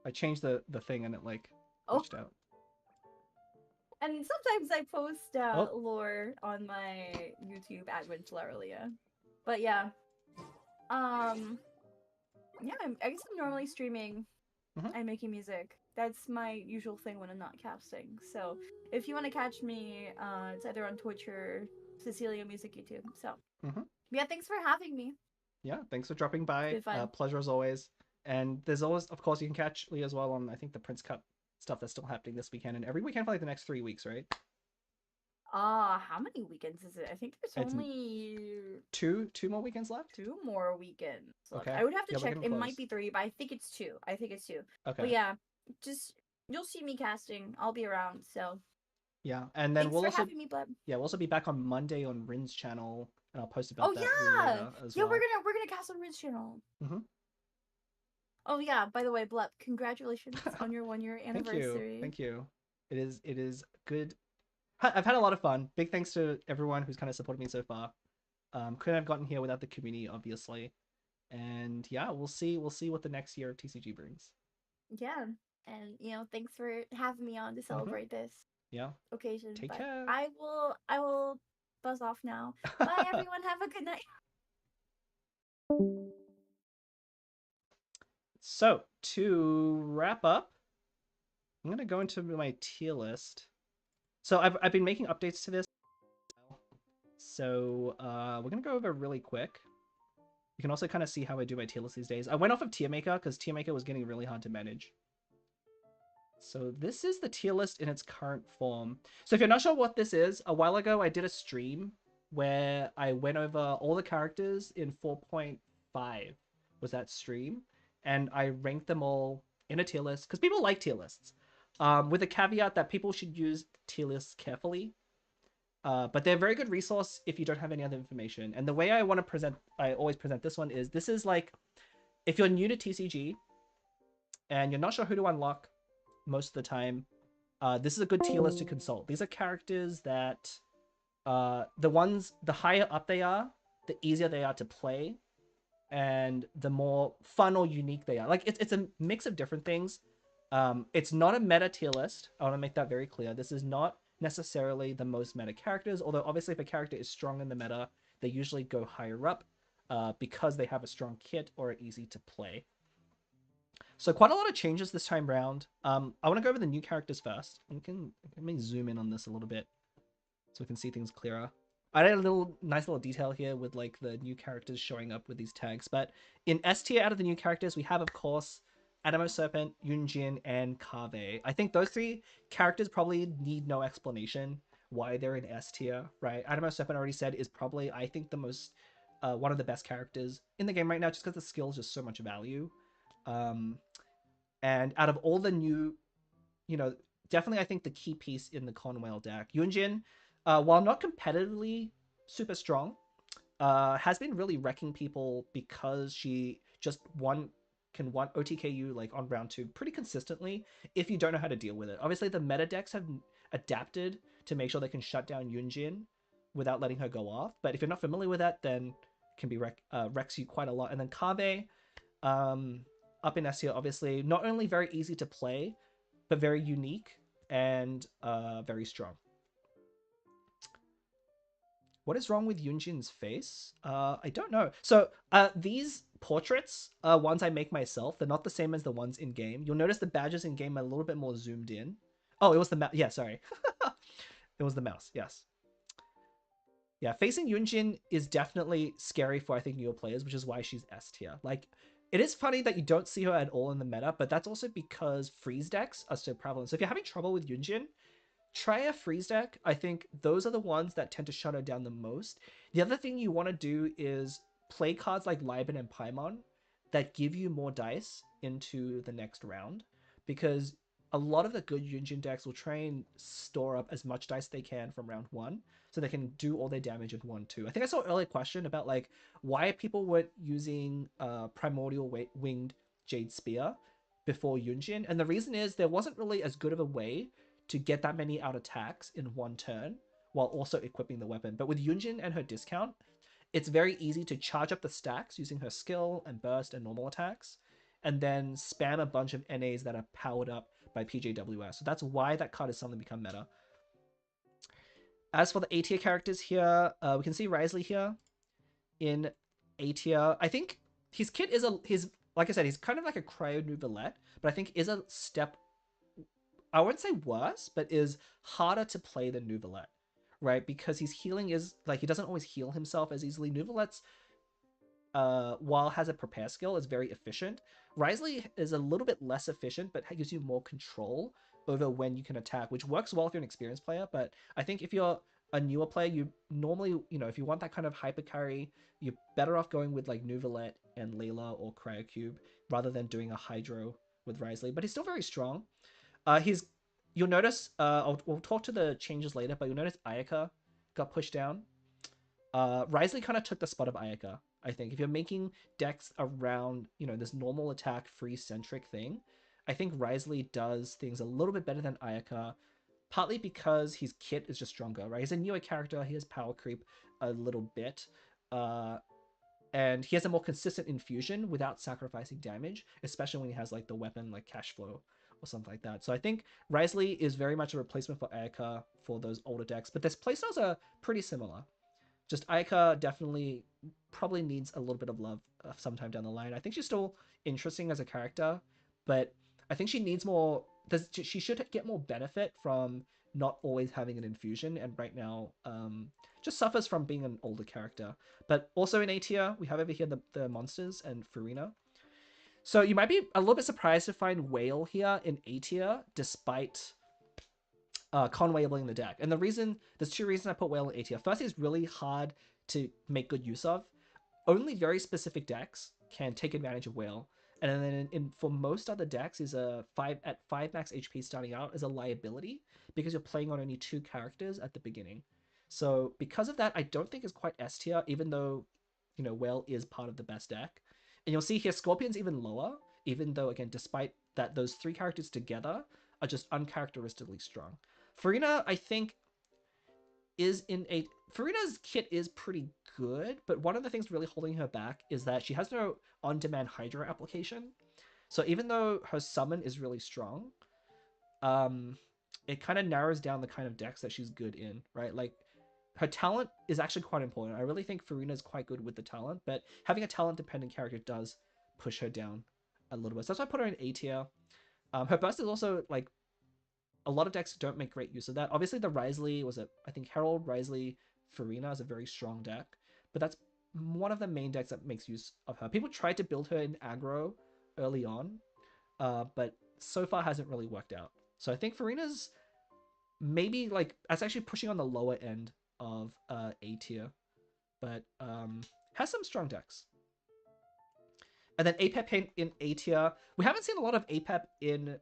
I changed the thing and it like Oh. glitched out. And sometimes I post Oh. lore on my YouTube at Windflower Leah. But yeah, yeah, I guess I'm normally streaming Mhm. and making music. That's my usual thing when I'm not casting. So if you want to catch me, it's either on Twitch or Cecilia Music YouTube. So yeah, thanks for having me. Yeah, thanks for dropping by. It's been fun. Pleasure as always. And there's always, of course, you can catch Leah as well on, I think, the Prince Cup stuff that's still happening this weekend and every weekend for like the next 3 weeks, right? How many weekends is it? I think there's It's only Two more weekends left? 2 more weekends left. Okay. I would have to Yeah, we're check. getting It close. might be 3, but I think it's 2. Okay. But yeah, just you'll see me casting. I'll be around. So Yeah, and then thanks we'll for also having me, Bleb. we'll also be back on Monday on Rin's channel, and I'll post about Oh that yeah, later as yeah. well. We're gonna cast on Ridge channel. Mhm. Oh yeah. By the way, Blep, congratulations on your 1-year Thank anniversary. you, thank you. It is good. I've had a lot of fun. Big thanks to everyone who's kind of supported me so far. Couldn't have gotten here without the community, obviously. And yeah, we'll see what the next year of TCG brings. Yeah, and thanks for having me on to celebrate this Yeah. occasion. Take But care. I will buzz off now. Bye everyone. Have a good night. So to wrap up, I'm gonna go into my tier list. So I've been making updates to this. So we're gonna go over really quick. You can also kind of see how I do my tier list these days. I went off of tier maker because tier maker was getting really hard to manage. So this is the tier list in its current form. So if you're not sure what this is, a while ago I did a stream where I went over all the characters in 4.5 was that stream, and I ranked them all in a tier list because people like tier lists, with the caveat that people should use tier lists carefully. But they're a very good resource if you don't have any other information. And the way I want to present, I always present this one is this is like if you're new to TCG and you're not sure who to unlock most of the time, this is a good tier list to consult. These are characters that the higher up they are, the easier they are to play, and the more fun or unique they are. Like it's a mix of different things. It's not a meta tier list. I want to make that very clear. This is not necessarily the most meta characters, although obviously if a character is strong in the meta, they usually go higher up because they have a strong kit or are easy to play. So quite a lot of changes this time round. I want to go over the new characters first. Let me zoom in on this a little bit so we can see things clearer. I added a nice little detail here with like the new characters showing up with these tags. But in S tier, out of the new characters, we have, of course, Animo Serpent, Yunjin, and Kave. I think those three characters probably need no explanation why they're in S tier, right? Animo Serpent, already said, is probably, I think, the most one of the best characters in the game right now, just because the skill is just so much value. And out of all the new, definitely I think the key piece in the Conwell deck, Yunjin, while not competitively super strong, has been really wrecking people because she just can one OTKU like on round 2 pretty consistently if you don't know how to deal with it. Obviously, the meta decks have adapted to make sure they can shut down Yunjin without letting her go off. But if you're not familiar with that, then it can be wrecks you quite a lot. And then Kave, up in S tier, obviously, not only very easy to play, but very unique and very strong. What is wrong with Yunjin's face? I don't know. So these portraits are ones I make myself. They're not the same as the ones in game. You'll notice the badges in game are a little bit more zoomed in. Oh, it was the mouse. Yeah, sorry. It was the mouse. Yes. Yeah, facing Yunjin is definitely scary for, I think, newer players, which is why she's S tier. Like, it is funny that you don't see her at all in the meta, but that's also because freeze decks are so prevalent. So if you're having trouble with Yunjin, try a freeze deck. I think those are the ones that tend to shut her down the most. The other thing you want to do is play cards like Liban and Paimon that give you more dice into the next round, because a lot of the good Yunjin decks will try and store up as much dice they can from round 1 so they can do all their damage in 1-2. I think I saw an earlier question about like why people weren't using Primordial Winged Jade Spear before Yunjin, and the reason is there wasn't really as good of a way to get that many out attacks in one turn while also equipping the weapon. But with Yunjin and her discount, it's very easy to charge up the stacks using her skill and burst and normal attacks, and then spam a bunch of NAs that are powered up by PJWS. So that's why that card is suddenly become meta. As for the A tier characters here, we can see Risley here in A tier. I think his kit is like I said, he's kind of like a Cryo Nouvelette, but I think is a step, I wouldn't say worse, but is harder to play than Nouvelette, right? Because his healing is, like, he doesn't always heal himself as easily. Nouvelette's, while has a prepare skill, is very efficient. Risley is a little bit less efficient, but gives you more control over when you can attack, which works well if you're an experienced player. But I think if you're a newer player, you normally, if you want that kind of hyper carry, you're better off going with like Nouvelette and Layla or Cryocube rather than doing a Hydro with Risley. But he's still very strong. You'll notice, we'll talk to the changes later, but you'll notice Ayaka got pushed down. Risley kind of took the spot of Ayaka, I think. If you're making decks around, this normal attack free centric thing, I think Risley does things a little bit better than Ayaka, partly because his kit is just stronger, right? He's a newer character, he has power creep a little bit, and he has a more consistent infusion without sacrificing damage, especially when he has like the weapon like cash flow or something like that. So I think Risley is very much a replacement for Ayaka for those older decks, but their playstyles are pretty similar. Just Ayaka definitely probably needs a little bit of love sometime down the line. I think she's still interesting as a character, but I think she needs more. She should get more benefit from not always having an infusion. And right now, just suffers from being an older character. But also in A tier, we have over here the monsters and Farina. So you might be a little bit surprised to find Whale here in A tier, despite Conway in the deck. And there's two reasons I put Whale in A tier. First, it's really hard to make good use of. Only very specific decks can take advantage of Whale. And then for most other decks, is a 5 max HP starting out is a liability because you're playing on only 2 characters at the beginning. So because of that, I don't think it's quite S tier, even though Whale is part of the best deck. And you'll see here Scorpion's even lower, even though again, despite that, those 3 characters together are just uncharacteristically strong. Farina, I think, is in a Farina's kit is pretty good, but one of the things really holding her back is that she has no on-demand Hydra application. So even though her summon is really strong, it kind of narrows down the kind of decks that she's good in, right? Like her talent is actually quite important. I really think Farina is quite good with the talent, but having a talent-dependent character does push her down a little bit. So that's why I put her in A tier. Her burst is also like a lot of decks don't make great use of that. Obviously, the Risley I think Herald, Risley, Farina is a very strong deck, but that's one of the main decks that makes use of her. People tried to build her in aggro early on, but so far hasn't really worked out. So I think Farina's maybe like that's actually pushing on the lower end of A tier, but has some strong decks. And then APEP in A tier. We haven't seen a lot of APEP in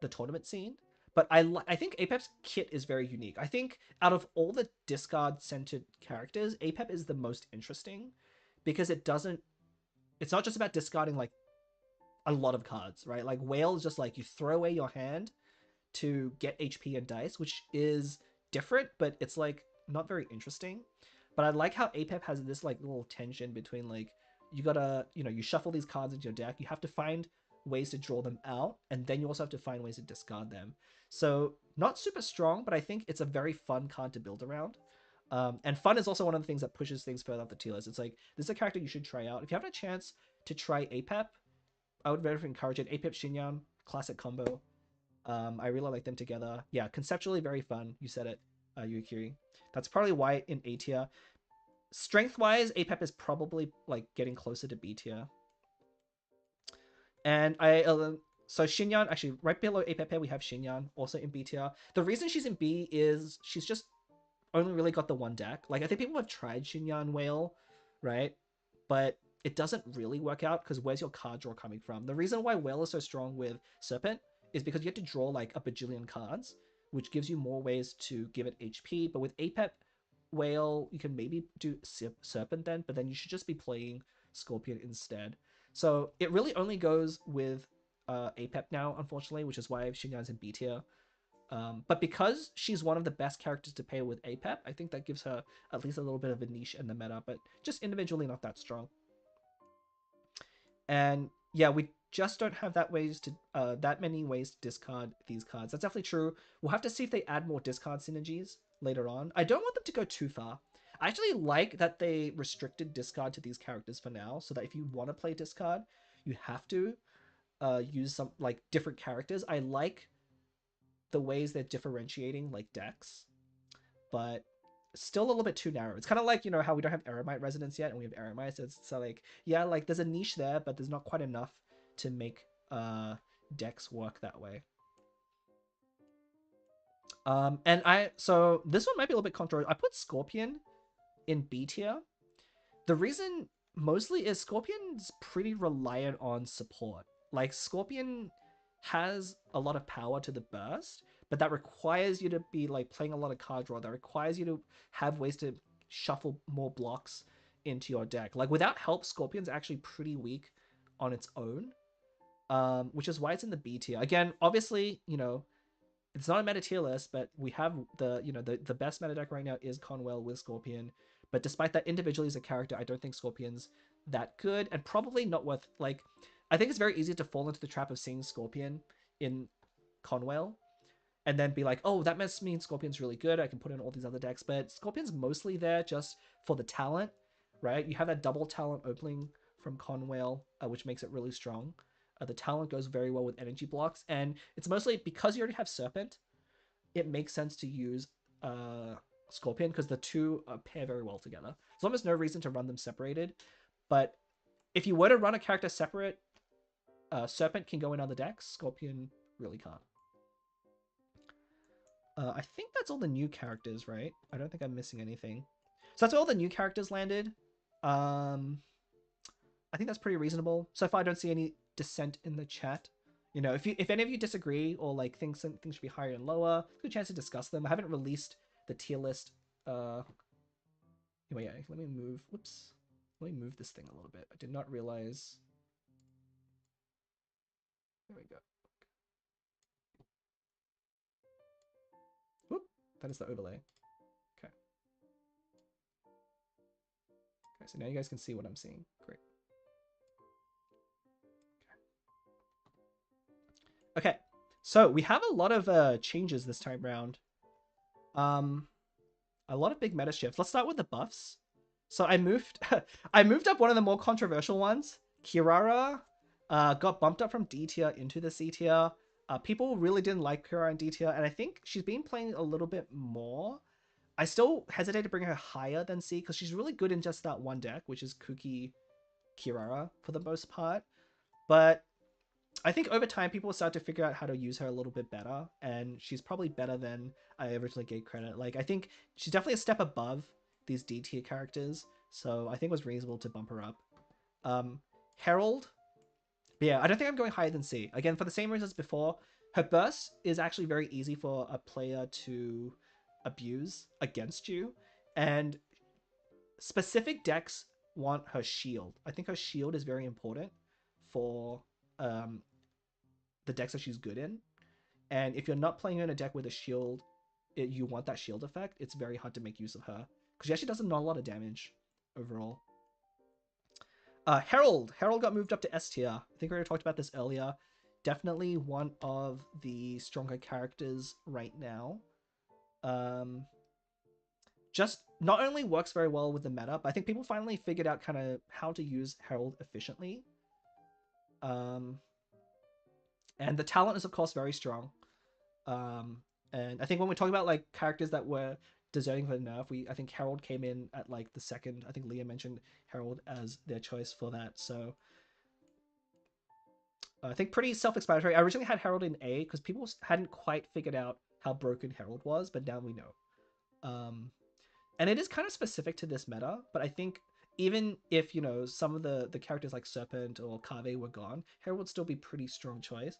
the tournament scene, but I think APEP's kit is very unique. I think out of all the discard-centered characters, APEP is the most interesting because it's not just about discarding like a lot of cards, right? Like Whale is just like you throw away your hand to get HP and dice, which is different, but it's like not very interesting. But I like how APEP has this like little tension between like you gotta, you shuffle these cards into your deck, you have to find ways to draw them out, and then you also have to find ways to discard them. So not super strong, but I think it's a very fun card to build around. And fun is also one of the things that pushes things further up the tier list. It's like, this is a character you should try out. If you have a chance to try APEP, I would very encourage it. APEP Shinyan, classic combo. I really like them together. Yeah, conceptually very fun. You said it, Yukiri. That's probably why in A tier. Strength-wise, APEP is probably like getting closer to B tier. And so Shinyan, actually right below APEP we have Shinyan, also in B tier. The reason she's in B is she's just only really got the one deck. Like I think people have tried Shinyan Whale, right? But it doesn't really work out because where's your card draw coming from? The reason why Whale is so strong with Serpent is because you have to draw like a bajillion cards, which gives you more ways to give it HP. But with APEP Whale, you can maybe do Serpent then, but then you should just be playing Scorpion instead. So it really only goes with APEP now, unfortunately, which is why Shinyan's in B tier. But because she's one of the best characters to pair with APEP, I think that gives her at least a little bit of a niche in the meta, but just individually not that strong. And yeah, we just don't have that many ways to discard these cards. That's definitely true. We'll have to see if they add more discard synergies later on. I don't want them to go too far. I actually like that they restricted discard to these characters for now, so that if you want to play discard, you have to use some like different characters. I like the ways they're differentiating like decks, but still a little bit too narrow. It's kind of like, how we don't have Eremite Resonance yet and we have Eremite. So like, yeah, like there's a niche there, but there's not quite enough to make decks work that way. So this one might be a little bit controversial. I put Scorpion in B tier. The reason mostly is Scorpion's pretty reliant on support. Like Scorpion has a lot of power to the burst, but that requires you to be like playing a lot of card draw. That requires you to have ways to shuffle more blocks into your deck. Like without help, Scorpion's actually pretty weak on its own, which is why it's in the B tier. Again, obviously, it's not a meta tier list, but we have the best meta deck right now is Conwell with Scorpion. But despite that, individually as a character, I don't think Scorpion's that good, and probably not worth like. I think it's very easy to fall into the trap of seeing Scorpion in Conwell and then be like, oh, that must mean Scorpion's really good. I can put in all these other decks. But Scorpion's mostly there just for the talent, right? You have that double talent opening from Conwell, which makes it really strong. The talent goes very well with energy blocks. And it's mostly because you already have Serpent, it makes sense to use Scorpion because the two pair very well together. There's almost no reason to run them separated. But if you were to run a character separate, Serpent can go in other decks. Scorpion really can't. I think that's all the new characters, right? I don't think I'm missing anything. So that's all the new characters landed. I think that's pretty reasonable. So far, I don't see any dissent in the chat. You know, if any of you disagree or like think things should be higher and lower, good chance to discuss them. I haven't released the tier list. Anyway, yeah, let me move. Whoops. Let me move this thing a little bit. I did not realize. There we go. Whoop. That is the overlay. Okay. Okay, so now you guys can see what I'm seeing. Great. Okay, so we have a lot of changes this time round. A lot of big meta shifts. Let's start with the buffs. So I moved I moved up one of the more controversial ones. Kirara got bumped up from D tier into the C tier. People really didn't like Kirara in D tier, and I think she's been playing a little bit more. I still hesitate to bring her higher than C because she's really good in just that one deck, which is Kuki Kirara for the most part. But I think over time people will start to figure out how to use her a little bit better, and she's probably better than I originally gave credit. Like, I think she's definitely a step above these D tier characters, so I think it was reasonable to bump her up. Herald, yeah, I don't think I'm going higher than C. Again, for the same reasons before, her burst is actually very easy for a player to abuse against you, and specific decks want her shield. I think her shield is very important for the decks that she's good in. And if you're not playing her in a deck with a shield, you want that shield effect, it's very hard to make use of her. Because she actually does not a lot of damage overall. Herald got moved up to S tier. I think we already talked about this earlier. Definitely one of the stronger characters right now. Just not only works very well with the meta, but I think people finally figured out kind of how to use Herald efficiently. And the talent is, of course, very strong. And I think when we're talking about like characters that were deserving for the nerf, I think Herald came in at like the second. I think Leah mentioned Herald as their choice for that. So I think pretty self-explanatory. I originally had Herald in A because people hadn't quite figured out how broken Herald was, but now we know. And it is kind of specific to this meta, but I think even if, you know, some of the characters like Serpent or Kave were gone, Herald would still be pretty strong choice.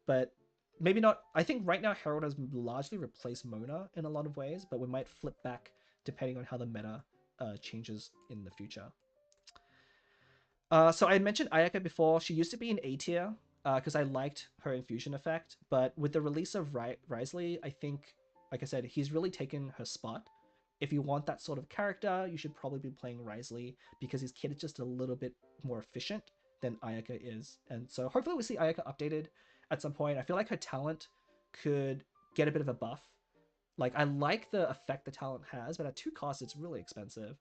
But maybe not. I think right now Herald has largely replaced Mona in a lot of ways, but we might flip back depending on how the meta changes in the future. So I mentioned Ayaka before. She used to be in A tier because I liked her infusion effect, but with the release of Risley, I think, like I said, he's really taken her spot. If you want that sort of character, you should probably be playing Risley because his kit is just a little bit more efficient than Ayaka is. And so hopefully we see Ayaka updated at some point. I feel like her talent could get a bit of a buff. Like, I like the effect the talent has, but at 2 costs, it's really expensive.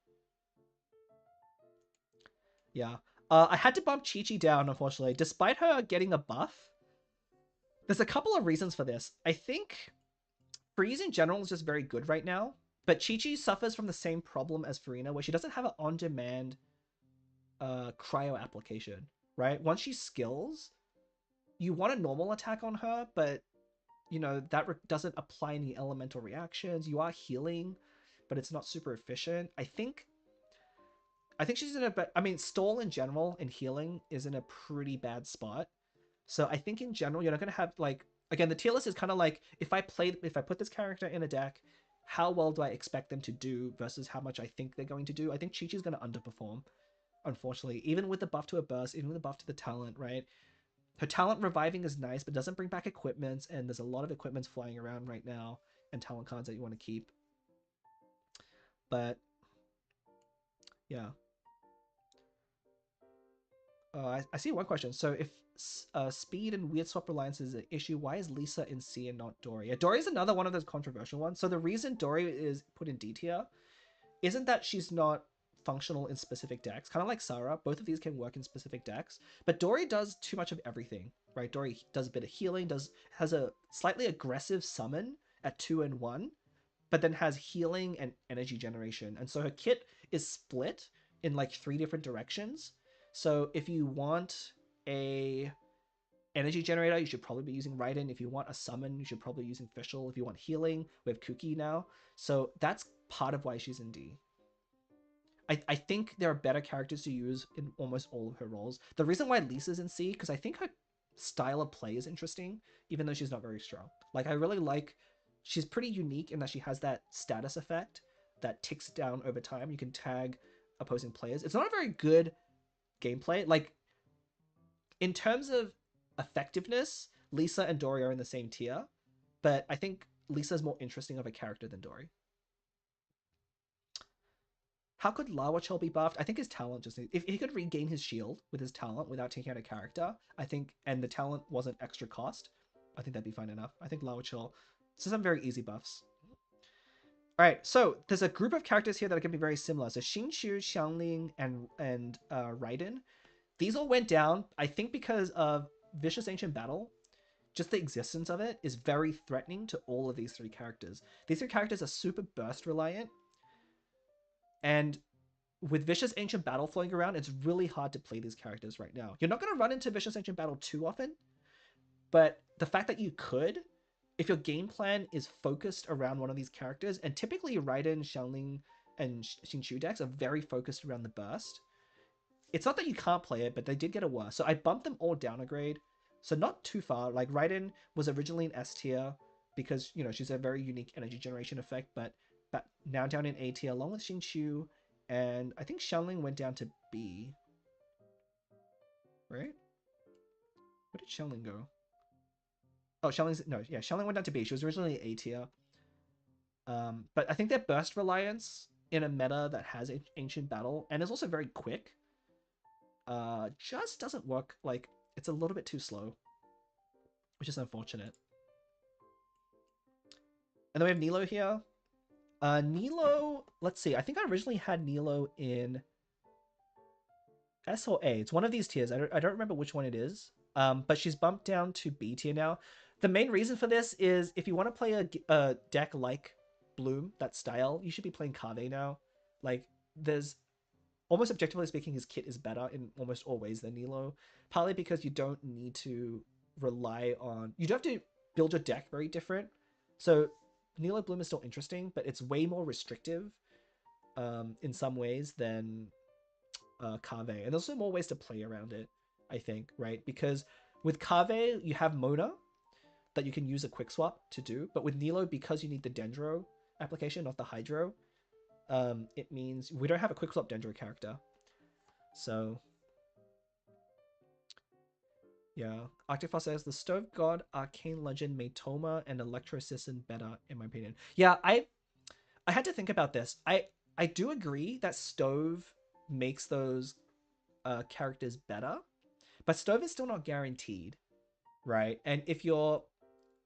Yeah. I had to bump Chi-Chi down, unfortunately. Despite her getting a buff, there's a couple of reasons for this. I think Freeze in general is just very good right now, but Chi-Chi suffers from the same problem as Farina, where she doesn't have an on-demand cryo application, right? Once she skills, you want a normal attack on her, but, you know, that doesn't apply any elemental reactions. You are healing, but it's not super efficient. I think she's in a I mean, stall in general and healing is in a pretty bad spot. So I think in general, you're not going to have, like, again, the tier list is kind of like, if I put this character in a deck, how well do I expect them to do versus how much I think they're going to do? I think Chi-Chi's going to underperform, unfortunately. Even with the buff to a burst, even with the buff to the talent, right? Her talent reviving is nice, but doesn't bring back equipments, and there's a lot of equipments flying around right now, and talent cards that you want to keep. But, yeah. I see one question. So if speed and weird swap reliance is an issue, why is Lisa in C and not Dory? Yeah, Dory is another one of those controversial ones. So the reason Dory is put in D tier isn't that she's not functional in specific decks. Kind of like Sarah, both of these can work in specific decks, but Dory does too much of everything, right? Dory does a bit of healing, has a slightly aggressive summon at 2 and 1, but then has healing and energy generation. And so her kit is split in like 3 different directions. So if you want a energy generator, you should probably be using Raiden. If you want a summon, you should probably be using Fischl. If you want healing, we have Kuki now. So that's part of why she's in D. I think there are better characters to use in almost all of her roles. The reason why Lisa's in C, because I think her style of play is interesting, even though she's not very strong. Like, I really like, she's pretty unique in that she has that status effect that ticks down over time. You can tag opposing players. It's not a very good gameplay. Like, in terms of effectiveness, Lisa and Dory are in the same tier, but I think Lisa's more interesting of a character than Dory. How could Lawachol be buffed? I think his talent just... If he could regain his shield with his talent without taking out a character, I think, and the talent wasn't extra cost, I think that'd be fine enough. I think Lawachol... So some very easy buffs. Alright, so there's a group of characters here that are going to be very similar. So Xingqiu, Xiangling, and Raiden. These all went down, I think because of Vicious Ancient Battle. Just the existence of it is very threatening to all of these 3 characters. These 3 characters are super burst reliant. And with Vicious Ancient Battle flowing around, it's really hard to play these characters right now. You're not going to run into Vicious Ancient Battle too often, but the fact that you could, if your game plan is focused around one of these characters, and typically Raiden, Xiangling, and Xingqiu decks are very focused around the burst. It's not that you can't play it, but they did get a worse. So I bumped them all down a grade. So not too far. Like, Raiden was originally in S tier because, you know, she's a very unique energy generation effect, but now down in A tier along with Xingqiu, and I think Xiangling went down to B. Right? Where did Xiangling go? Oh, Xiangling went down to B. She was originally A tier. But I think their burst reliance in a meta that has Ancient Battle and is also very quick just doesn't work. Like, it's a little bit too slow, which is unfortunate. And then we have Nilo here. Nilo, let's see. I think I originally had Nilo in S or A. It's one of these tiers. I don't remember which one it is. But she's bumped down to B tier now. The main reason for this is if you want to play a deck like Bloom, that style, you should be playing Kave now. Like, there's almost objectively speaking, his kit is better in almost all ways than Nilo. Partly because you don't need to rely on... You don't have to build your deck very different. So Nilo Bloom is still interesting, but it's way more restrictive in some ways than Kave. And there's also more ways to play around it, I think, right? Because with Kave, you have Mona that you can use a quick swap to do. But with Nilo, because you need the Dendro application, not the Hydro, it means we don't have a quick swap Dendro character. So yeah, Arctic says the Stove God Arcane Legend made Toma and Electro Sisson better, in my opinion. Yeah, I had to think about this. I do agree that Stove makes those characters better, but Stove is still not guaranteed, right? And if you're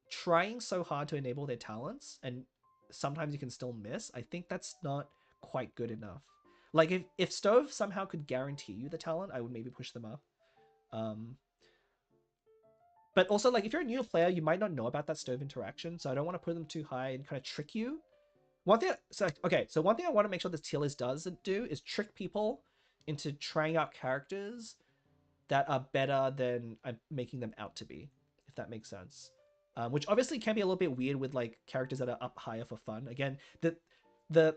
trying so hard to enable their talents and sometimes you can still miss, I think that's not quite good enough. Like, if Stove somehow could guarantee you the talent, I would maybe push them up. But also, like, if you're a new player, you might not know about that Stove interaction, so I don't want to put them too high and kind of trick you. One thing I want to make sure this tier list doesn't do is trick people into trying out characters that are better than I'm making them out to be, if that makes sense. Which obviously can be a little bit weird with like characters that are up higher for fun. Again, the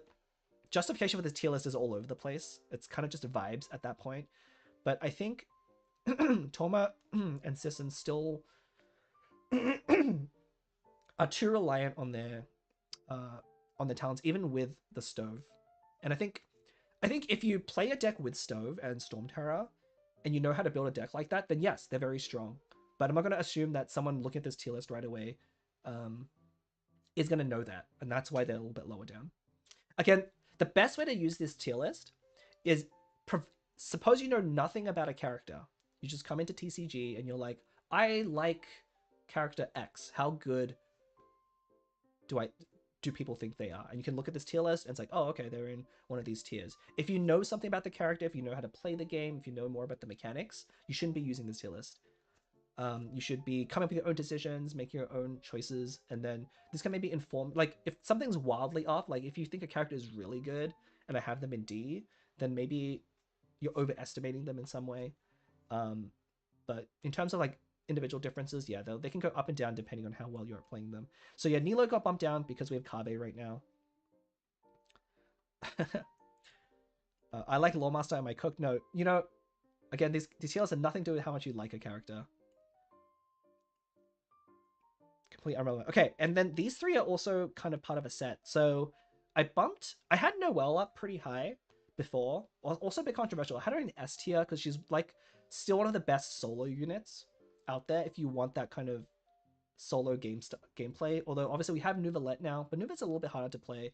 justification for this tier list is all over the place. It's kind of just vibes at that point. But I think Toma and Sisson still are too reliant on their talents, even with the Stove. And I think if you play a deck with Stove and Storm Terror, and you know how to build a deck like that, then yes, they're very strong. But I'm not going to assume that someone looking at this tier list right away is going to know that. And that's why they're a little bit lower down. Again, the best way to use this tier list is, suppose you know nothing about a character. You just come into TCG and you're like, I like character X. How good do people think they are? And you can look at this tier list and it's like, oh, okay, they're in one of these tiers. If you know something about the character, if you know how to play the game, if you know more about the mechanics, you shouldn't be using this tier list. You should be coming up with your own decisions, making your own choices, and then this can maybe inform, like, if something's wildly off, like if you think a character is really good and I have them in D, then maybe you're overestimating them in some way. Um, but in terms of like individual differences, yeah, they can go up and down depending on how well you're playing them. So yeah, Nilo got bumped down because we have Kabe right now. I like Lawmaster and my cook. No, you know, again, these details have nothing to do with how much you like a character. Completely irrelevant. Okay, and then these three are also kind of part of a set. So I had Noelle up pretty high before. Also a bit controversial. I had her in S tier because she's like still one of the best solo units out there if you want that kind of solo gameplay. Although obviously we have Nuvalette now, but Nuvalette's a little bit harder to play.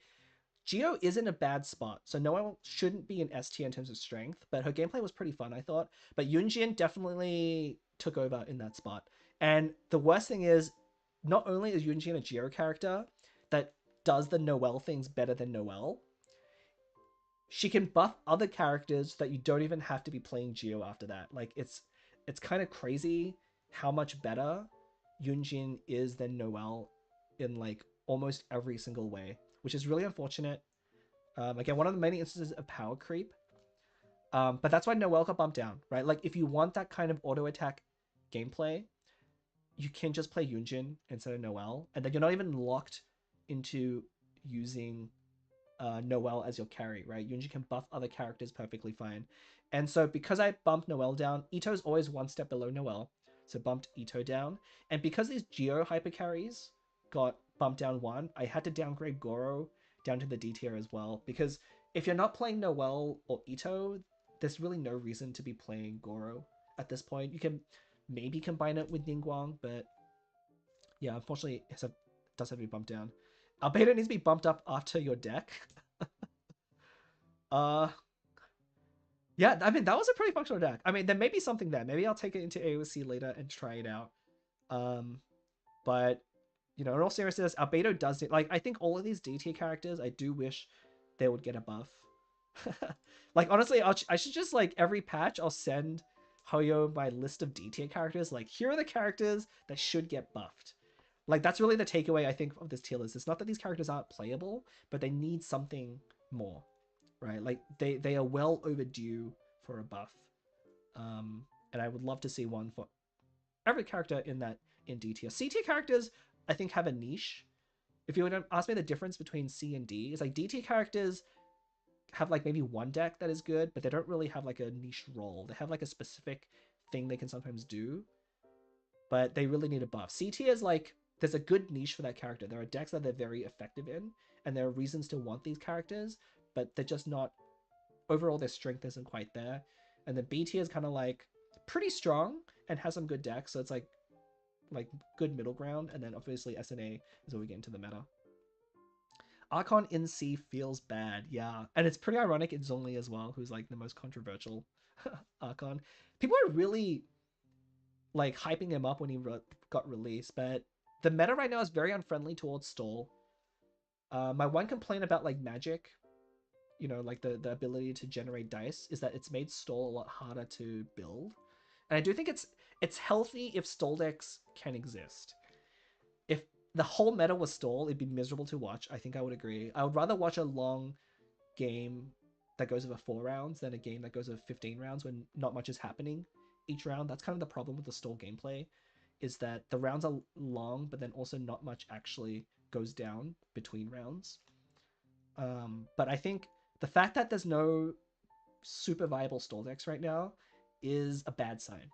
Geo is in a bad spot, so Noelle shouldn't be an S tier in terms of strength, but her gameplay was pretty fun, I thought. But Yunjin definitely took over in that spot. And the worst thing is, not only is Yunjin a Geo character that does the Noelle things better than Noelle, she can buff other characters that you don't even have to be playing Geo after that. Like, it's kind of crazy how much better Yunjin is than Noelle in like almost every single way, which is really unfortunate. Again, one of the many instances of power creep. But that's why Noelle got bumped down, right? Like, if you want that kind of auto attack gameplay, you can just play Yunjin instead of Noelle, and then you're not even locked into using Noelle as your carry, right? Yunjin can buff other characters perfectly fine. And so because I bumped Noelle down, Ito's always one step below Noelle, so bumped Ito down. And because these Geo hyper carries got bumped down one, I had to downgrade Goro down to the D tier as well, because if you're not playing Noelle or Ito, there's really no reason to be playing Goro at this point. You can maybe combine it with Ningguang, but yeah, unfortunately, it does have to be bumped down. Albedo needs to be bumped up after your deck. uh, yeah, I mean, that was a pretty functional deck. I mean, there may be something there. Maybe I'll take it into AOC later and try it out. But, you know, in all seriousness, Albedo does it. Like, I think all of these D tier characters, I do wish they would get a buff. Like, honestly, I should just, like, every patch, I'll send Hoyo my list of D tier characters. Like, here are the characters that should get buffed. Like, that's really the takeaway, I think, of this tier list. It's not that these characters aren't playable, but they need something more, right? Like, they are well overdue for a buff. And I would love to see one for every character in D tier. C tier characters, I think, have a niche. If you would ask me the difference between C and D, it's like D tier characters have like maybe one deck that is good, but they don't really have like a niche role. They have like a specific thing they can sometimes do, but they really need a buff. C tier is like, there's a good niche for that character. There are decks that they're very effective in, and there are reasons to want these characters, but they're just not, overall their strength isn't quite there. And then B tier is kind of like pretty strong and has some good decks, so it's like good middle ground. And then obviously SNA is where we get into the meta. Archon in C feels bad, yeah. And it's pretty ironic it's Zhongli as well, who's like the most controversial Archon. People are really like hyping him up when he got released, but the meta right now is very unfriendly towards stall. My one complaint about like Magic, you know, like the ability to generate dice, is that it's made stall a lot harder to build. And I do think it's healthy if stall decks can exist. If the whole meta was stall, it'd be miserable to watch. I think I would agree. I would rather watch a long game that goes over 4 rounds than a game that goes over 15 rounds when not much is happening each round. That's kind of the problem with the stall gameplay, is that the rounds are long, but then also not much actually goes down between rounds. But I think the fact that there's no super viable stall decks right now is a bad sign,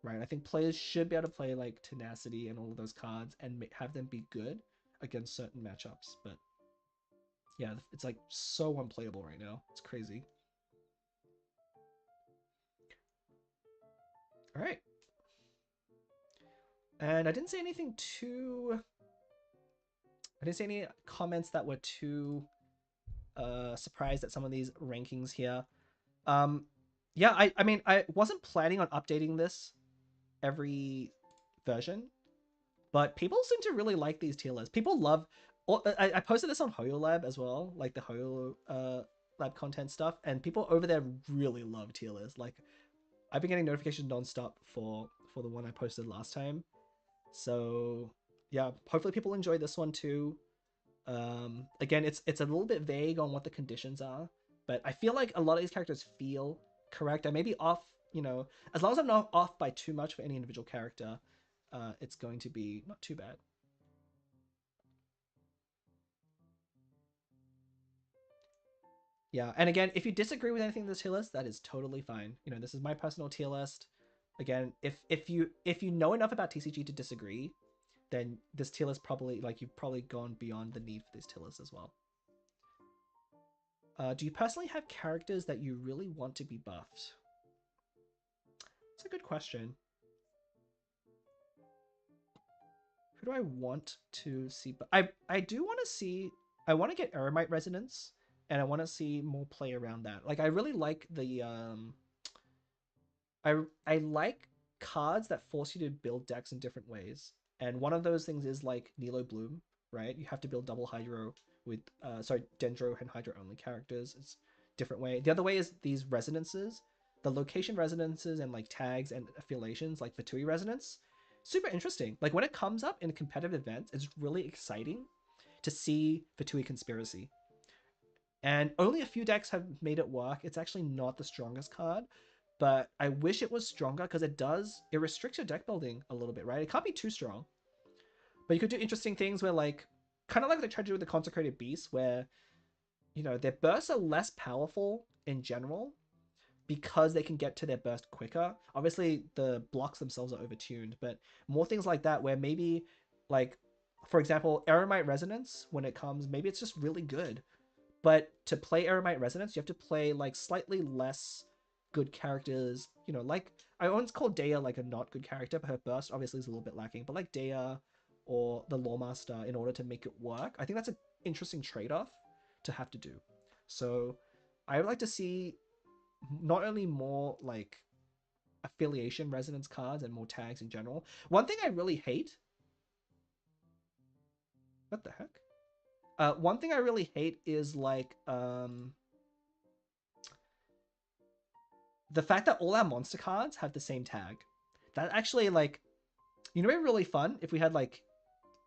right? I think players should be able to play like Tenacity and all of those cards and have them be good against certain matchups. But yeah, it's like so unplayable right now. It's crazy. All right. And I didn't say anything too... I didn't see any comments that were too surprised at some of these rankings here. Yeah, I mean, I wasn't planning on updating this every version, but people seem to really like these tier lists. People love... I posted this on Hoyo Lab as well, like the Hoyo Lab content stuff, and people over there really love tier lists. Like, I've been getting notifications nonstop for for the one I posted last time. So yeah, hopefully people enjoy this one too. Again, it's a little bit vague on what the conditions are, but I feel like a lot of these characters feel correct. I may be off, as long as I'm not off by too much for any individual character, it's going to be not too bad. Yeah, and again, if you disagree with anything in this tier list, that is totally fine. This is my personal tier list. Again, if you know enough about TCG to disagree, then this tier list probably, like, you've probably gone beyond the need for this tier list as well. Do you personally have characters that you really want to be buffed? That's a good question. Who do I want to see? I do want to see. I want to get Eremite Resonance, and I want to see more play around that. Like, I really like the I like cards that force you to build decks in different ways, and one of those things is like Nilo Bloom, right? You have to build double Hydro with Dendro and Hydro only characters. It's a different way. The other way is these resonances, the location resonances and like tags and affiliations, like Fatui Resonance. Super interesting. Like, when it comes up in competitive events, it's really exciting to see Fatui Conspiracy. And only a few decks have made it work. It's actually not the strongest card, but I wish it was stronger because it restricts your deck building a little bit, right? It can't be too strong, but you could do interesting things where, like, kind of like they tried to do with the Consecrated Beasts, where, their bursts are less powerful in general because they can get to their burst quicker. Obviously, the blocks themselves are overtuned, but more things like that where maybe, like, for example, Eremite Resonance, when it comes, maybe it's just really good. But to play Eremite Resonance, you have to play like slightly less good characters. Like, I once called Dea like a not good character, but her burst obviously is a little bit lacking. But like Dea or the Lawmaster, in order to make it work, I think that's an interesting trade-off to have to do. So I would like to see not only more like affiliation resonance cards and more tags in general. One thing I really hate. What the heck? One thing I really hate is like the fact that all our monster cards have the same tag. That actually, like, it'd be really fun if we had like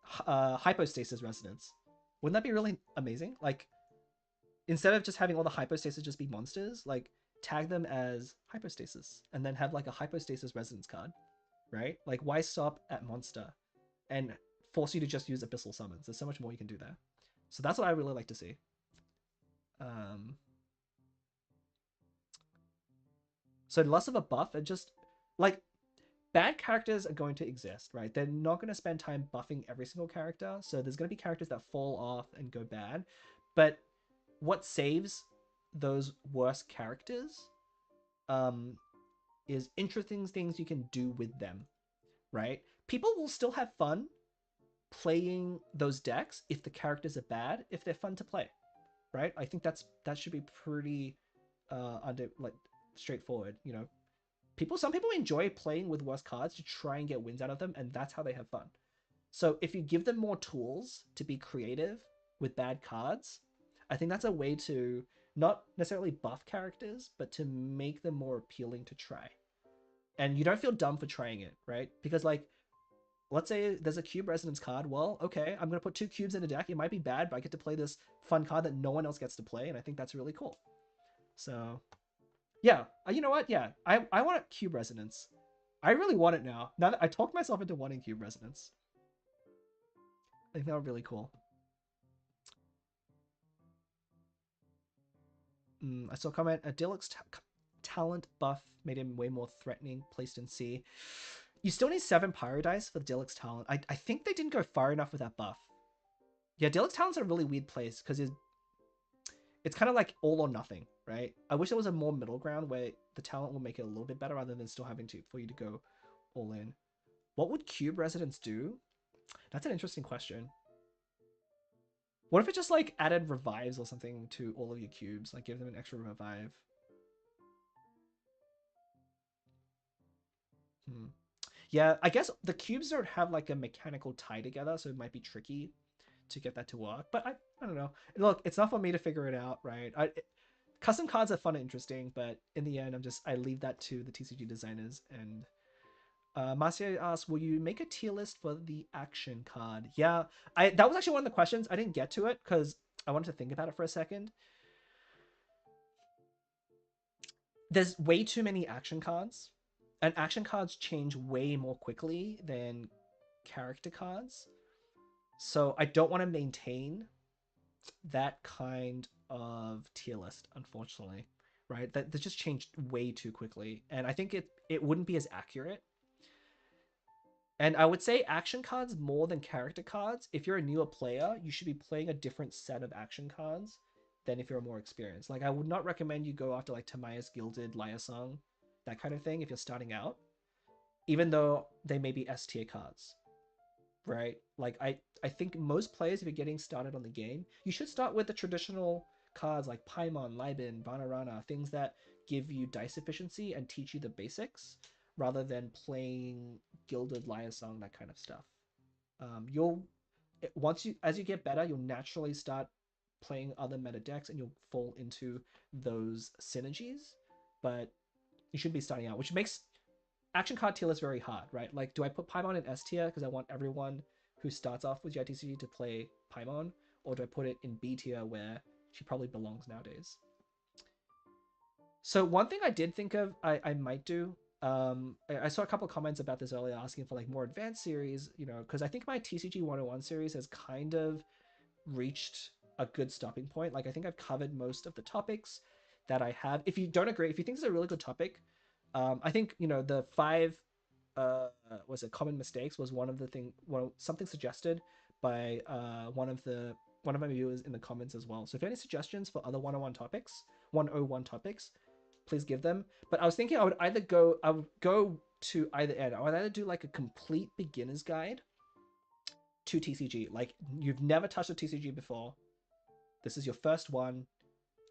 hypostasis resonance. Wouldn't that be really amazing? Like, instead of just having all the hypostasis just be monsters, like, tag them as hypostasis and then have like a hypostasis resonance card, right? Like, why stop at monster and force you to just use abyssal summons? There's so much more you can do there. So that's what I really like to see. So less of a buff and just like, bad characters are going to exist, right? They're not going to spend time buffing every single character. So there's going to be characters that fall off and go bad. But what saves those worst characters is interesting things you can do with them, right? People will still have fun playing those decks if the characters are bad, if they're fun to play, right? I think that should be pretty straightforward. Some people enjoy playing with worse cards to try and get wins out of them, and that's how they have fun. So if you give them more tools to be creative with bad cards, I think that's a way to not necessarily buff characters, but to make them more appealing to try. And you don't feel dumb for trying it, right? Because, like, let's say there's a cube resonance card. Well, okay, I'm going to put 2 cubes in a deck. It might be bad, but I get to play this fun card that no one else gets to play, and I think that's really cool. So yeah, you know what? Yeah, I want cube resonance. I really want it now. Now that I talked myself into wanting cube resonance. I think that would be really cool. I saw a comment. Dillick's talent buff made him way more threatening, placed in C. You still need 7 Pyro Dice for Dillick's talent. I think they didn't go far enough with that buff. Yeah, Dillick's talent's a really weird place because it's kind of like all or nothing, right? I wish there was a more middle ground where the talent will make it a little bit better rather than still having for you to go all in. What would cube resonance do? That's an interesting question. What if it just like added revives or something to all of your cubes? Like, give them an extra revive. Yeah, I guess the cubes don't have like a mechanical tie together, so it might be tricky to get that to work. But I don't know. Look, it's not for me to figure it out, right? Custom cards are fun and interesting, but in the end, I leave that to the TCG designers. And Marcia asks, will you make a tier list for the action card? Yeah, that was actually one of the questions. I didn't get to it because I wanted to think about it for a second. There's way too many action cards, and action cards change way more quickly than character cards. So I don't want to maintain that kind of tier list, unfortunately. Right? That just changed way too quickly, and I think it wouldn't be as accurate. And I would say action cards more than character cards. If you're a newer player, you should be playing a different set of action cards than if you're more experienced. Like I would not recommend you go after like Tamaya's Gilded, Liasong, that kind of thing if you're starting out, even though they may be S tier cards, right? Like I think most players, if you're getting started on the game, you should start with the traditional cards like Paimon, Libin, Banarana, things that give you dice efficiency and teach you the basics, rather than playing Gilded, Liasong, that kind of stuff. You'll once you as you get better, you'll naturally start playing other meta decks and you'll fall into those synergies. But you should be starting out, which makes action card tier list very hard, right? Like, do I put Paimon in S tier because I want everyone who starts off with GITCG to play Paimon, or do I put it in B tier where she probably belongs nowadays? So one thing I did think of, I might do. I saw a couple of comments about this earlier asking for like more advanced series, you know, because I think my TCG 101 series has kind of reached a good stopping point. Like I think I've covered most of the topics that I have. If you don't agree, if you think this is a really good topic, I think, you know, the 5 was it common mistakes was one of the thing, well, something suggested by one of my viewers in the comments as well. So if you have any suggestions for other 101 topics, please give them. But I was thinking I would go to either end. I would either do like a complete beginner's guide to TCG. Like you've never touched a TCG before. This is your first one.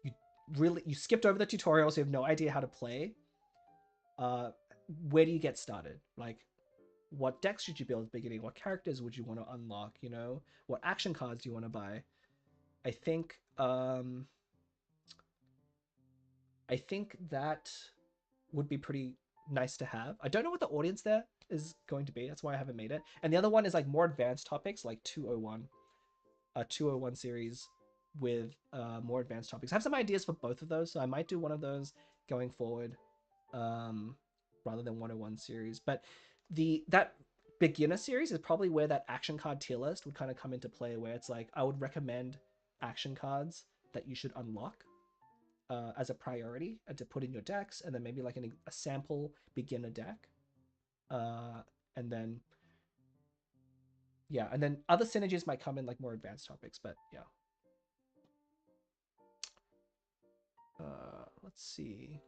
You skipped over the tutorial, so you have no idea how to play. Where do you get started? Like, what decks should you build at the beginning? What characters would you want to unlock? You know, what action cards do you want to buy? I think that would be pretty nice to have. I don't know what the audience there is going to be. That's why I haven't made it. And the other one is like more advanced topics, like 201, a 201 series with more advanced topics. I have some ideas for both of those, so I might do one of those going forward, rather than 101 series. But that beginner series is probably where that action card tier list would kind of come into play, where it's like I would recommend action cards that you should unlock as a priority and to put in your decks, and then maybe like a sample beginner deck, and then yeah, and then other synergies might come in like more advanced topics. But yeah, let's see.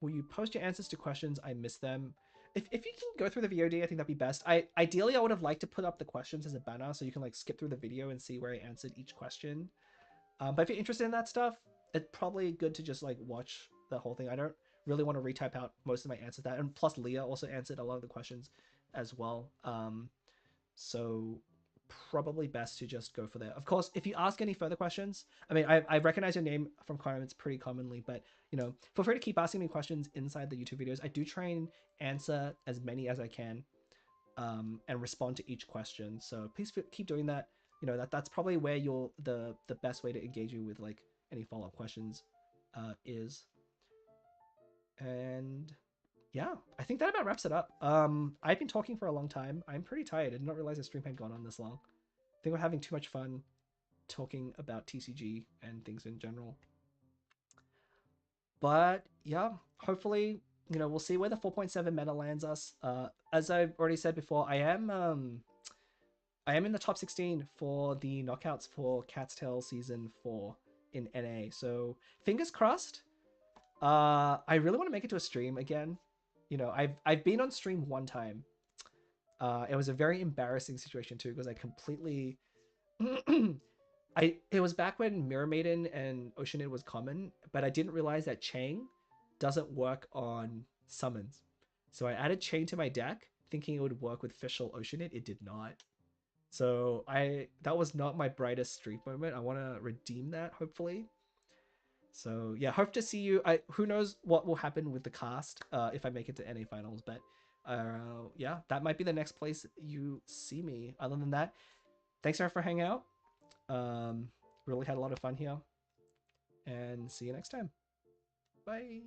Will you post your answers to questions? I missed them. If you can go through the VOD, I think that'd be best. Ideally I would have liked to put up the questions as a banner so you can like skip through the video and see where I answered each question. But if you're interested in that stuff, it's probably good to just like watch the whole thing. I don't really want to retype out most of my answers that, and plus Leah also answered a lot of the questions as well. So probably best to just go for that. Of course, if you ask any further questions, I mean, I recognize your name from comments pretty commonly, but you know, feel free to keep asking me questions inside the YouTube videos. I do try and answer as many as I can, and respond to each question. So please keep doing that. You know, that's probably where the best way to engage you with like any follow-up questions is. And yeah, I think that about wraps it up. I've been talking for a long time. I'm pretty tired. I did not realize the stream had gone on this long. I think we're having too much fun talking about TCG and things in general. But yeah, hopefully, you know, we'll see where the 4.7 meta lands us. As I've already said before, I am in the top 16 for the knockouts for Cat's Tail Season 4 in NA. So fingers crossed. I really want to make it to a stream again. You know, I've been on stream one time. It was a very embarrassing situation too, because I completely it was back when Mirror Maiden and Oceanid was common, but I didn't realize that Chang doesn't work on summons. So I added Chang to my deck thinking it would work with Fischl Oceanid. It did not. So that was not my brightest streak moment. I want to redeem that, hopefully. So yeah, hope to see you. Who knows what will happen with the cast if I make it to NA finals, but yeah, that might be the next place you see me. Other than that, thanks everyone for hanging out. Really had a lot of fun here, and see you next time. Bye.